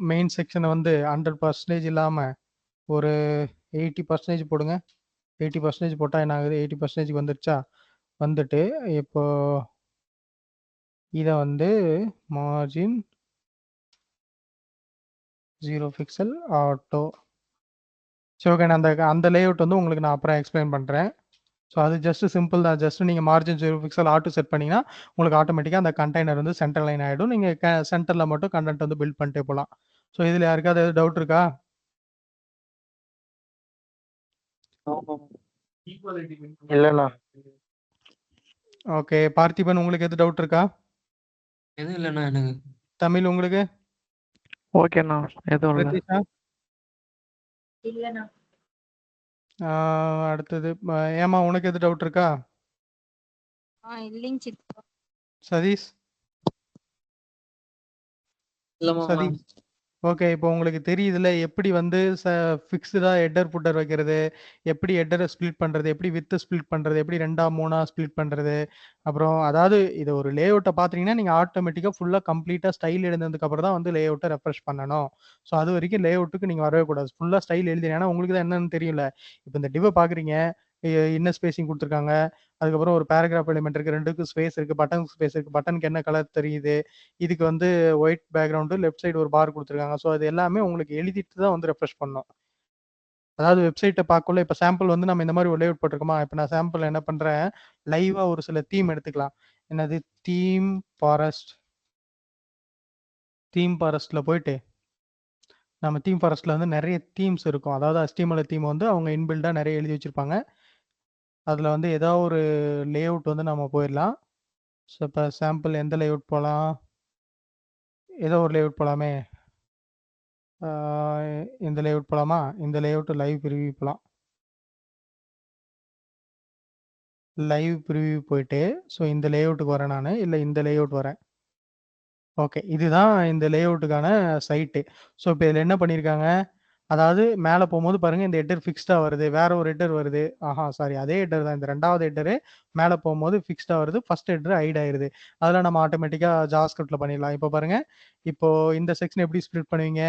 மெயின் செக்ஷனை வந்து 100% இல்லாமல் ஒரு 80% போடுங்க. 80% போட்டால் என்ன ஆகுது, 80% வந்துருச்சா? வந்துட்டு இப்போ இதை வந்து மார்ஜின் 0 பிக்சல் ஆட்டோ. சரி, ஓகே. நான் அந்த லேஅவுட் வந்து உங்களுக்கு நான் அப்புறம் எக்ஸ்பிளைன் பண்ணுறேன். ஸோ அது ஜஸ்ட் சிம்பிள் தான். ஜஸ்ட் நீங்கள் மார்ஜின் 0 பிக்சல் ஆட்டோ செட் பண்ணிங்கன்னா உங்களுக்கு ஆட்டோமேட்டிக்காக அந்த கண்டெய்னர் வந்து சென்டர் லைன் ஆகிடும். நீங்கள் சென்டரில் மட்டும் கண்டென்ட் வந்து பில்ட் பண்ணிட்டே போகலாம். ஸோ இதில் யாருக்காவது எதாவது டவுட் இருக்கா? இல்லண்ணா. ஓகே. பார்த்திபன், உங்களுக்கு எது டவுட் இருக்கா? எதுவும் இல்லைண்ணா எனக்கு. தமிழ் உங்களுக்கு? ஓகேண்ணா, எதுவும் இல்லை. பிரதீஷா? இல்லண்ணா. அடுத்தது ஏமா, உனக்கு எது டவுட் இருக்கா? இல்லைங்க சித்தப்பா. சதீஷ்? சதீஷ், ஓகே. இப்போ உங்களுக்கு தெரியுதுல எப்படி வந்து ஃபிக்ஸ்டாக ஹெட்டர் ஃபுட்டர் வைக்கிறது, எப்படி ஹெட்டரை ஸ்ப்ளிட் பண்ணுறது, எப்படி வித்து ஸ்ப்ளிட் பண்ணுறது, எப்படி 2ஆ 3ஆ ஸ்ப்ளிட் பண்ணுறது. அப்புறம் அதாவது இது ஒரு லேஅவுட்டை பார்த்தீங்கன்னா நீங்கள் ஆட்டோமேட்டிக்காக ஃபுல்லாக கம்ப்ளீட்டாக ஸ்டைல் எழுந்ததுக்கப்புறம் தான் வந்து லேஅவுட்டை ரெஃப்ரெஷ் பண்ணணும். ஸோ அது வரைக்கும் லேஅவுட்டுக்கு நீங்கள் வரவே கூடாது. ஃபுல்லாக ஸ்டைல் எழுதினா, ஏன்னா உங்களுக்கு தான் என்னன்னு தெரியல. இப்போ இந்த டிவை பார்க்குறீங்க, இன்னர் ஸ்பேசிங் கொடுத்துருக்காங்க, அதுக்கப்புறம் ஒரு பேராகிராஃப் எலிமெண்ட் இருக்குது, 2க்கும் ஸ்பேஸ் இருக்குது, பட்டன் ஸ்பேஸ் இருக்குது, பட்டனுக்கு என்ன கலர் தெரியுது, இதுக்கு வந்து ஒயிட் பேக்ரவுண்டு, லெஃப்ட் சைடு ஒரு பார் கொடுத்துருக்காங்க. ஸோ அது எல்லாமே உங்களுக்கு எழுதிட்டு தான் வந்து ரெஃப்ரெஷ் பண்ணணும். அதாவது வெப்சைட்டை பார்க்கல. இப்போ சாம்பிள் வந்து நம்ம இந்த மாதிரி ஒரு லேஅவுட் போட்டிருக்கோமா, இப்போ நான் சாம்பிள் என்ன பண்ணுறேன், லைவாக ஒரு சில தீம் எடுத்துக்கலாம். என்னது, தீம் ஃபாரஸ்ட்டில் போயிட்டு நம்ம தீம் ஃபாரஸ்ட்டில் வந்து நிறைய தீம்ஸ் இருக்கும். அதாவது HTML தீம் வந்து அவங்க இன்பில்டாக நிறைய எழுதி வச்சுருப்பாங்க. அதில் வந்து ஏதாவது ஒரு லேஅவுட் வந்து நம்ம போயிடலாம். ஸோ இப்போ சாம்பிள் எந்த லேஅவுட் போகலாம், ஏதோ ஒரு லேஅவுட் போகலாமே. இந்த லேஅவுட் போகலாமா? இந்த லேஅவுட் லைவ் ப்ரிவியூ போகலாம். லைவ் ப்ரிவியூ போயிட்டு, ஸோ இந்த லேஅவுட்டுக்கு வரேன் நான், இல்லை இந்த லேஅவுட் வரேன். ஓகே, இதுதான் இந்த லேஅவுட்டுக்கான சைட்டு. ஸோ இப்போ இதில் என்ன பண்ணியிருக்காங்க, அதாவது மேலே போகும்போது பாருங்கள், இந்த ஹெட்டர் ஃபிக்ஸ்டாக வருது, வேற ஒரு ஹெட்டர் வருது. சாரி, அதே ஹெட்டர் தான். இந்த 2வது ஹெட்டரு மேலே போகும்போது ஃபிக்ஸ்டாக வருது, ஃபர்ஸ்ட் ஹெட்டர் ஹைட் ஆயிருது. அதெல்லாம் நம்ம ஆட்டோமேட்டிக்காக ஜாவாஸ்கிரிப்டில் பண்ணிடலாம். இப்போ பாருங்கள், இப்போ இந்த செக்ஷன் எப்படி ஸ்ப்ளிட் பண்ணுவீங்க,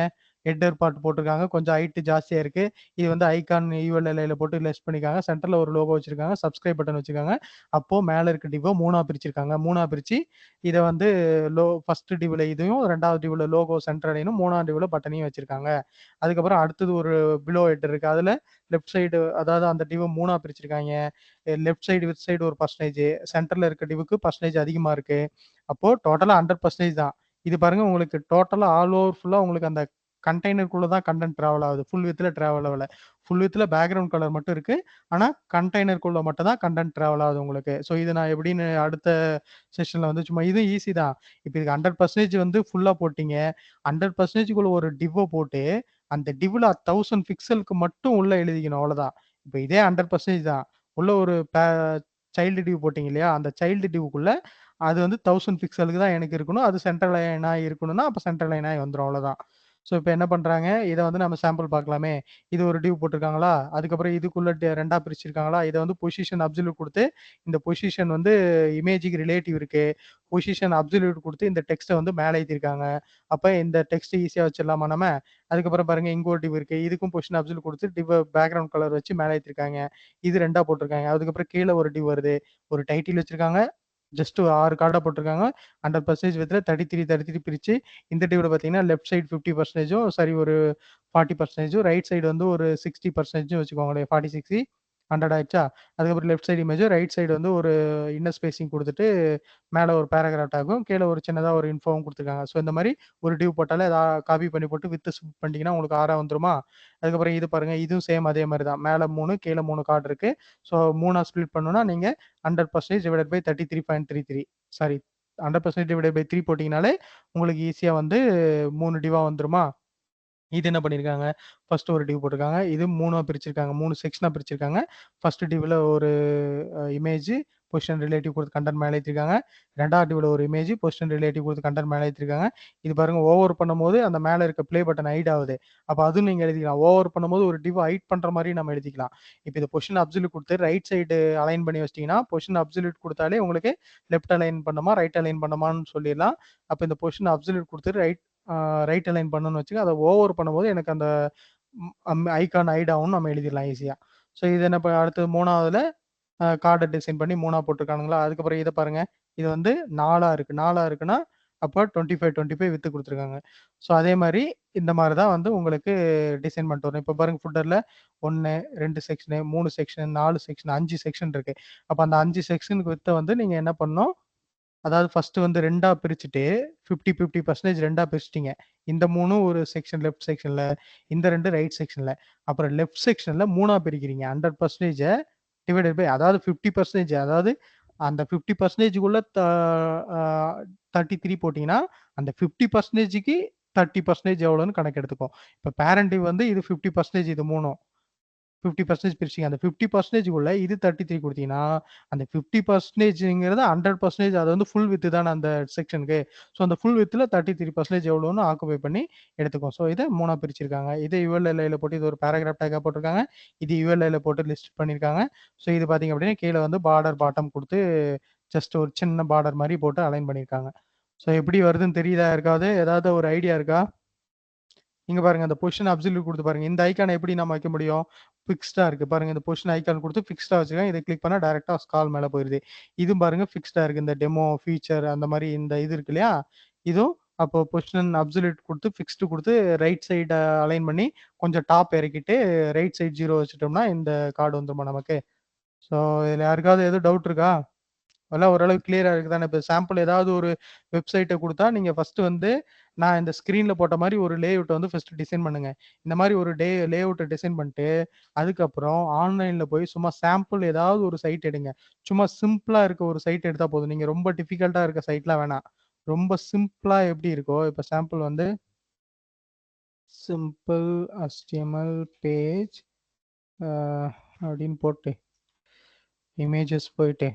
ஹெட்டர் பார்ட் போட்டிருக்காங்க. கொஞ்சம் ஹைட் ஜாஸ்தியா இருக்கு. இது வந்து ஐகான் ULLல போட்டு லெஸ் பண்ணிருக்காங்க. சென்டர்ல ஒரு லோகோ வச்சிருக்காங்க. சப்ஸ்கிரைப் பட்டன் வச்சிருக்காங்க. அப்போ மேல இருக்க டிவ்வ 3ஆ பிரிச்சிருக்காங்க. 3ஆ பிரிச்சு இத வந்து ஃபர்ஸ்ட் டிவ்ல இதையும், 2வது டிவ்ல லோகோ சென்டர் அலைனும், 3ஆம் டிவ்ல பட்டனையும் வச்சிருக்காங்க. அதுக்கப்புறம் அடுத்தது ஒரு பிலோ ஹெட்டர் இருக்கு. அதுல லெஃப்ட் சைடு அதாவது அந்த டிவ் 3ஆ பிரிச்சிருக்காங்க. லெஃப்ட் சைடு வித் சைடு ஒரு பர்சன்டேஜ், சென்டர்ல இருக்க டிவுக்கு பர்சன்டேஜ் அதிகமா இருக்கு. அப்போ டோட்டலா 100% தான். இது பாருங்க உங்களுக்கு டோட்டலா ஆல் ஓவர் ஃபுல்லா உங்களுக்கு அந்த கண்டெய்னருக்குள்ள தான் கண்டென்ட் டிராவல் ஆகுது. ஃபுல் வித்ல டிராவல் ஆகல. ஃபுல் வித்ல பேக்கிரவுண்ட் கலர் மட்டும் இருக்கு. ஆனா கண்டெய்னருக்குள்ள மட்டும் தான் கண்டென்ட் டிராவல் ஆகுது உங்களுக்கு. ஸோ இது நான் எப்படின்னு அடுத்த செஷன்ல வந்து சும்மா இது ஈஸி தான். இப்ப இதுக்கு 100% வந்து ஃபுல்லா போட்டீங்க. 100%க்குள்ள ஒரு டிவ்வ போட்டு அந்த டிவ்ல 1000 பிக்சலுக்கு மட்டும் உள்ள எழுதிக்கணும் அவ்வளவுதான். இப்ப இதே 100% தான். உள்ள ஒரு சைல்டு டிவ் போட்டீங்க இல்லையா? அந்த சைல்டு டிவ்க்குள்ள அது வந்து 1000 பிக்சலுக்கு தான் எனக்கு இருக்கணும். அது சென்டர் லைனா இருக்கணும்னா, அப்ப சென்டர் லைனா வந்துரும் அவ்வளவுதான். ஸோ இப்ப என்ன பண்றாங்க? இத வந்து நம்ம சாம்பிள் பார்க்கலாமே. இது ஒரு டிவ் போட்டிருக்காங்களா? அதுக்கப்புறம் இதுக்குள்ள 2ஆ பிரிச்சிருக்காங்களா? இத வந்து பொசிஷன் அப்சல்யூட் குடுத்து, இந்த பொசிஷன் வந்து இமேஜ்க்கு ரிலேட்டிவ் இருக்கு. பொசிஷன் அப்சல்யூட் குடுத்து இந்த டெக்ஸ்ட்ட வந்து மேல ஏத்திருக்காங்க. அப்ப இந்த டெக்ஸ்ட் ஈஸியா வச்சிடலாமா நம்ம? அதுக்கப்புறம் பாருங்க இங்க ஒரு டிவ் இருக்கு. இதுக்கும் பொசிஷன் அப்சல்யூட் குடுத்து பேக்கிரவுண்ட் கலர் வச்சு மேல ஏத்திருக்காங்க. இது 2ஆ போட்டிருக்காங்க. அதுக்கப்புறம் கீழ ஒரு டிவ் வருது. ஒரு டைட்டில் வச்சிருக்காங்க. ஜஸ்ட் 6 கார்டா போட்டிருக்காங்க. 100% வித்ல 33 பிரிச்சு இந்த டிவ்ல பார்த்தீங்கன்னா, லெஃப்ட் சைடு 50%ம் சரி ஒரு 40%ம் ரைட் சைடு வந்து ஒரு 60% வச்சுக்கோங்களேன். 40, 60 100 ஆயிடுச்சா? அதுக்கப்புறம் லெஃப்ட் சைடு இமேஜும், ரைட் சைடு வந்து ஒரு இன்னர் ஸ்பேசிங் குடுத்துட்டு, மேல ஒரு பேராகிராஃப் டாகும், கீழ ஒரு சின்னதா ஒரு இன்ஃபோவும் குடுத்துருக்காங்க. ஸோ இந்த மாரி ஒரு டிவ் போட்டாலே அத காப்பி பண்ணி போட்டு வித் ஸ்பிளிட் பண்ணிட்டீங்கன்னா, உங்களுக்கு 6ஆ வந்துருமா? அதுக்கப்புறம் இது பாருங்க. இதுவும் சேம் அதே மாரி தான். மேல 3 கீழ 3 கார்ட் இருக்கு. ஸோ 3ஆ ஸ்பிளிட் பண்ணணும்னா, நீங்க 100% divided by 33.33 sorry 100% divided by 3 போட்டீங்கனாலே, உங்களுக்கு ஈஸியா வந்து 3 டிவ்வா வந்துருமா? இது என்ன பண்ணியிருக்காங்க, ஃபர்ஸ்ட் ஒரு டிவ் போட்டிருக்காங்க. இது 3ஆ பிரிச்சிருக்காங்க. 3 செக்ஷனா பிரிச்சிருக்காங்க. ஃபர்ஸ்ட் டிவ்ல ஒரு இமேஜ், பொசிஷன் ரிலேட்டிவ் குடுத்து கன்டென்ட் மேல ஏத்திருக்காங்க. 2வது டிவ்ல ஒரு இமேஜ், பொசிஷன் ரிலேட்டிவ் குடுத்து கன்டென்ட் மேல ஏத்திருக்காங்க. இது பாருங்க ஓவர் பண்ணும்போது அந்த மேல இருக்க ப்ளே பட்டன் ஹைட் ஆகுது. அப்ப அதுவும் நீங்க எழுதிக்கலாம். ஓவர் பண்ணும்போது ஒரு டிவ் ஹைட் பண்ற மாரி நம்ம எழுதிக்கலாம். இப்ப இது பொசிஷன் அப்சல்யூட் குடுத்து ரைட் சைடு அலைன் பண்ணி வச்சிட்டீங்கன்னா, பொசிஷன் அப்சல்யூட் குடுத்தாலே உங்களுக்கு லெஃப்ட் அலைன் பண்ணுமா, ரைட் அலைன் பண்ணுமான்னு சொல்லிடலாம். அப்ப இந்த பொசிஷன் அப்சல்யூட் குடுத்து ரைட் அலைன் பண்ணணும்னு வச்சுக்க, அத ஓவர் பண்ணும்போது எனக்கு அந்த ஐகான் ஹைட் ஆகும்னு நம்ம எழுதிடலாம் ஈஸியா. ஸோ இது என்ன அடுத்தது 3வதுல கார்ட டிசைன் பண்ணி 3ஆ போட்டிருக்கானுங்களா? அதுக்கப்புறம் இத பாருங்க. இது வந்து 4ஆ இருக்கு. 4ஆ இருக்குன்னா, அப்ப 25, 25 வித் குடுத்துருக்காங்க. ஸோ அதே மாரி இந்த மாரி தான் வந்து உங்களுக்கு டிசைன் பண்ணிட்டு வரணும். இப்ப பாருங்க ஃபுட்டர்ல 1, 2 செக்ஷனு, 3 செக்ஷன், 4 செக்ஷன், 5 செக்ஷன் இருக்கு. அப்ப அந்த 5 செக்ஷனுக்கு வித்த வந்து நீங்க என்ன பண்ணணும்? அதாவது ஃபர்ஸ்ட் வந்து 2ஆ பிரிச்சுட்டு 50, 50% 2ஆ பிரிச்சுட்டீங்க. இந்த 3ம் ஒரு செக்ஷன் லெஃப்ட் செக்ஷன்ல, இந்த 2 ரைட் செக்ஷன்ல. அப்புறம் லெஃப்ட் செக்ஷன்ல 3ஆ பிரிக்கிறீங்க. 100% டிவைடட் பை அதாவது 50% அதாவது அந்த 50%க்குள்ள அ 33 போட்டீங்கன்னா, அந்த 50%க்கு 30% எவ்வளோன்னு கணக்கு எடுத்துக்கும். இப்ப பேரண்ட் வந்து இது 50% இது 3ம். 50% பிரிச்சீங்க. அந்த 50%க்குள்ள இது 33 குடுத்தீங்கன்னா, அந்த 50%ங்கிறது 100% அது வந்து ஃபுல் வித் தான அந்த செக்ஷனுக்கு. ஸோ அந்த ஃபுல் வித்ல 33% எவ்வளோன்னு ஆக்குபை பண்ணி எடுத்துக்கும். ஸோ இத 3ஆ பிரிச்சிருக்காங்க. இத ULLல போட்டு இது ஒரு பேராகிராஃப் டேக்கா போட்டிருக்காங்க. இது ULLல போட்டு லிஸ்ட் பண்ணியிருக்காங்க. ஸோ இது பார்த்தீங்க அப்படின்னா, கீழ வந்து பார்டர் பாட்டம் குடுத்து ஜஸ்ட் ஒரு சின்ன பார்டர் மாரி போட்டு அலைன் பண்ணியிருக்காங்க. ஸோ எப்படி வருதுன்னு தெரியுதா யாருக்காவது? ஏதாவது ஒரு ஐடியா இருக்கா? இங்க பாருங்க அந்த பொசிஷன் அப்சல்யூட் குடுத்து பாருங்க. இந்த ஐகான எப்படி நம்ம வைக்க முடியும்? ஃபிக்ஸ்டா இருக்கு. பாருங்க இந்த பொசிஷன் ஐகான் குடுத்து ஃபிக்ஸ்டா வச்சிருக்காங்க. இத கிளிக் பண்ணா டைரக்ட்டா ஸ்க்ரால் மேல போயிருது. இதுவும் பாருங்க ஃபிக்ஸ்டா இருக்கு. இந்த டெமோ, ஃபீச்சர் அந்த மாரி இந்த இது இருக்கு இல்லையா? இதுவும் அப்போ பொசிஷன் அப்சல்யூட் குடுத்து ஃபிக்ஸ்டு குடுத்து ரைட் சைட அலைன் பண்ணி கொஞ்சம் டாப் இறக்கிட்டு ரைட் சைடு 0 வச்சுட்டோம்னா இந்த கார்டு வந்துருமா நமக்கு? ஸோ இதுல யாருக்காவது எதுவும் டவுட் இருக்கா? அதெல்லாம் ஓரளவுக்கு கிளியரா இருக்கு தானே. இப்ப சாம்பிள் ஏதாவது ஒரு வெப்சைட்ட குடுத்தா, நீங்க ஃபர்ஸ்ட் வந்து நான் இந்த ஸ்க்ரீன்ல போட்ட மாரி ஒரு லேஅவுட்ட வந்து ஃபர்ஸ்ட் டிசைன் பண்ணுங்க. இந்த மாரி ஒரு லேஅவுட்ட டிசைன் பண்ணிட்டு, அதுக்கப்புறம் ஆன்லைன்ல போய் சும்மா சாம்பிள் ஏதாவது ஒரு சைட் எடுங்க. சும்மா சிம்பிளா இருக்க ஒரு சைட் எடுத்தா போதும். நீங்க ரொம்ப டிஃபிகல்ட்டா இருக்க சைட்லாம் வேணாம். ரொம்ப சிம்பிளா எப்படி இருக்கோ, இப்ப சாம்பிள் வந்து சிம்பிள் HTML பேஜ் அ அப்படின்னு போட்டு, இமேஜஸ் போயிட்டு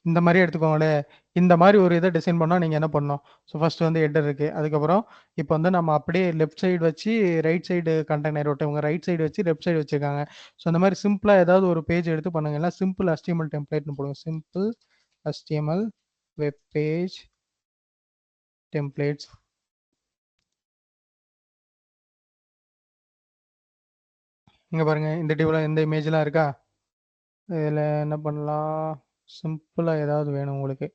இந்த மாரி எடுத்துக்கோங்களேன். இந்த மாரி ஒரு இத டிசைன் பண்ணா நீங்க என்ன பண்ணணும்? ஸோ ஃபர்ஸ்ட் வந்து ஹெட்டர் இருக்கு. அதுக்கப்புறம் இப்ப வந்து நம்ம அப்படியே லெஃப்ட் சைடு வச்சு ரைட் சைடு கண்டெய்னர் ஒட்டவங்க ரைட் சைடு வச்சு லெஃப்ட் சைடு வச்சிருக்காங்க. ஸோ இந்த மாரி சிம்பிளா ஏதாவது ஒரு பேஜ் எடுத்து பண்ணுங்க. இல்ல சிம்பிள் HTML டெம்ப்ளேட்ன்னு போடுங்க. Simple HTML web page templates. இங்க பாருங்க இந்த டிவ்ல இந்த இமேஜ்லாம் இருக்கா? இதில் என்ன பண்ணலாம்? சிம்பிளாக ஏதாவது வேணும் உங்களுக்கு.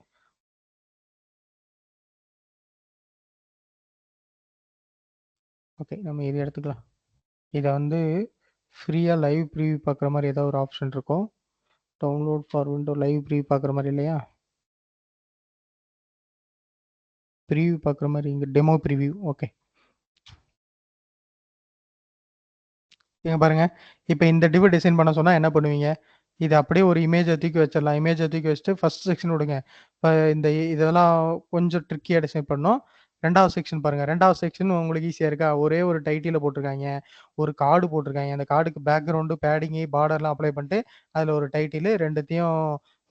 ஓகே, நம்ம இது எடுத்துக்கலாம். இதை வந்து ஃப்ரீயாக லைவ் ப்ரீவியூ பார்க்குற மாதிரி ஏதாவது ஒரு ஆப்ஷன் இருக்கும். Download for window live preview பார்க்குற மாதிரி இல்லையா? ப்ரீவியூ பார்க்குற மாதிரி இங்கே டெமோ ப்ரீவியூ. ஓகே, இங்க பாருங்க. இப்போ இந்த டிவ் டிசைன் பண்ண சொன்னா என்ன பண்ணுவீங்க? இது அப்படியே ஒரு இமேஜை தூக்கி வச்சிடலாம். இமேஜை தூக்கி வச்சுட்டு ஃபர்ஸ்ட் செக்ஷன் விடுங்க. இப்போ இதெல்லாம் கொஞ்சம் ட்ரிக்கியாக டிசைன் பண்ணோம். ரெண்டாவது செக்ஷன் பாருங்க. ரெண்டாவது செக்ஷன் உங்களுக்கு ஈஸியாக இருக்கா? ஒரே ஒரு டைட்டில் போட்டிருக்காங்க, ஒரு கார்டு போட்டிருக்காங்க. அந்த கார்டுக்கு பேக்ரவுண்டு, பேடிங்கு, பார்டர்லாம் அப்ளை பண்ணிட்டு அதில் ஒரு டைட்டில் ரெண்டுத்தையும்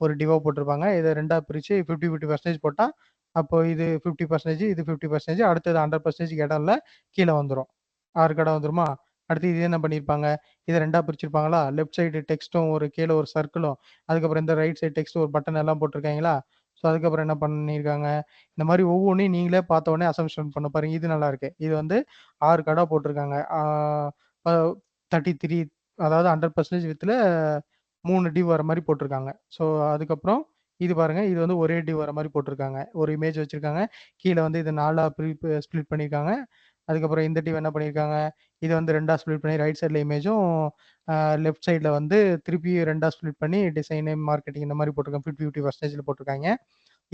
ஒரு டிவோ போட்டிருப்பாங்க. இதை ரெண்டாக பிரித்து 50-50% போட்டால் அப்போ இது 50%, இது 50%, அடுத்தது 100% இடம் இல்லை, கீழே வந்துடும். 6 கடை வந்துருமா? அடுத்து இது என்ன பண்ணியிருப்பாங்க? இதை ரெண்டாக பிரிச்சிருப்பாங்களா? லெஃப்ட் சைடு டெக்ஸ்ட்டும் ஒரு கீழே ஒரு சர்க்கிளும், அதுக்கப்புறம் இந்த ரைட் சைடு டெக்ஸ்ட் ஒரு பட்டன் எல்லாம் போட்டிருக்காங்களா? ஸோ அதுக்கப்புறம் என்ன பண்ணியிருக்காங்க? இந்த மாதிரி ஒவ்வொன்றையும் நீங்களே பார்த்த உடனே அசம்ஷன் பண்ண பாருங்க. இது நல்லா இருக்கு. இது வந்து 6 கடை போட்டிருக்காங்க. 33, அதாவது 100% வித்தில் 3 டிவ் வர மாதிரி போட்டிருக்காங்க. ஸோ அதுக்கப்புறம் இது பாருங்க, இது வந்து ஒரே டிவ் வர மாதிரி போட்டிருக்காங்க. ஒரு இமேஜ் வச்சிருக்காங்க, கீழே வந்து இது 4 ஸ்பிளிட் பண்ணியிருக்காங்க. அதுக்கப்புறம் இந்த டிவ் என்ன பண்ணியிருக்காங்க? இதை வந்து ரெண்டாக ஸ்பிளிட் பண்ணி ரைட் சைடில் இமேஜும் லெஃப்ட் சைடில் வந்து திருப்பி ரெண்டாக ஸ்பிளிட் பண்ணி டிசைனு, மார்க்கெட்டிங் இந்த மாதிரி போட்டிருக்காங்க. 50-50% போட்டிருக்காங்க.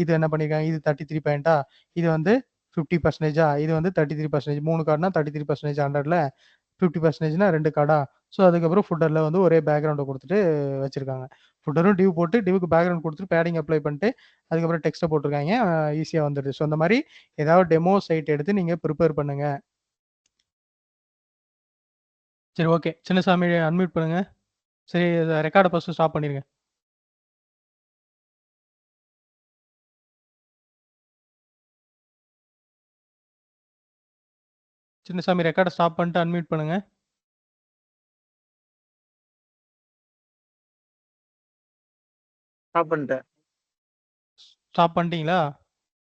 இது என்ன பண்ணியிருக்காங்க? இது 33 பாயிண்டா, இது வந்து 50%, இது வந்து 33%. 3 கார்டுனா 33% 100ல 50%னா 2 கார்டா. ஸோ அதுக்கப்புறம் ஃபுட்டரில் வந்து ஒரே பேக்ரவுண்டை கொடுத்துட்டு வச்சிருக்காங்க. ஃபுட்டரும் டிவ் போட்டு டிவுக்கு பேக்ரவுண்ட் கொடுத்துட்டு பேடிங் அப்ளை பண்ணிட்டு அதுக்கப்புறம் டெக்ஸ்ட்டை போட்டிருக்காங்க. ஈஸியாக வந்துடுது. ஸோ அந்த மாதிரி ஏதாவது டெமோ சைட் எடுத்து நீங்கள் ப்ரிப்பேர் பண்ணுங்க. சரி, ஓகே. சின்னசாமி அன்மியூட் பண்ணுங்க. சரி, ரெக்கார்டை ஃபர்ஸ்ட் ஸ்டாப் பண்ணிருங்க. சின்னசாமி ரெக்கார்டை ஸ்டாப் பண்ணிட்டு அன்மியூட் பண்ணுங்க. ஸ்டாப் பண்ணிட்டேன். ஸ்டாப் பண்ணிட்டீங்களா?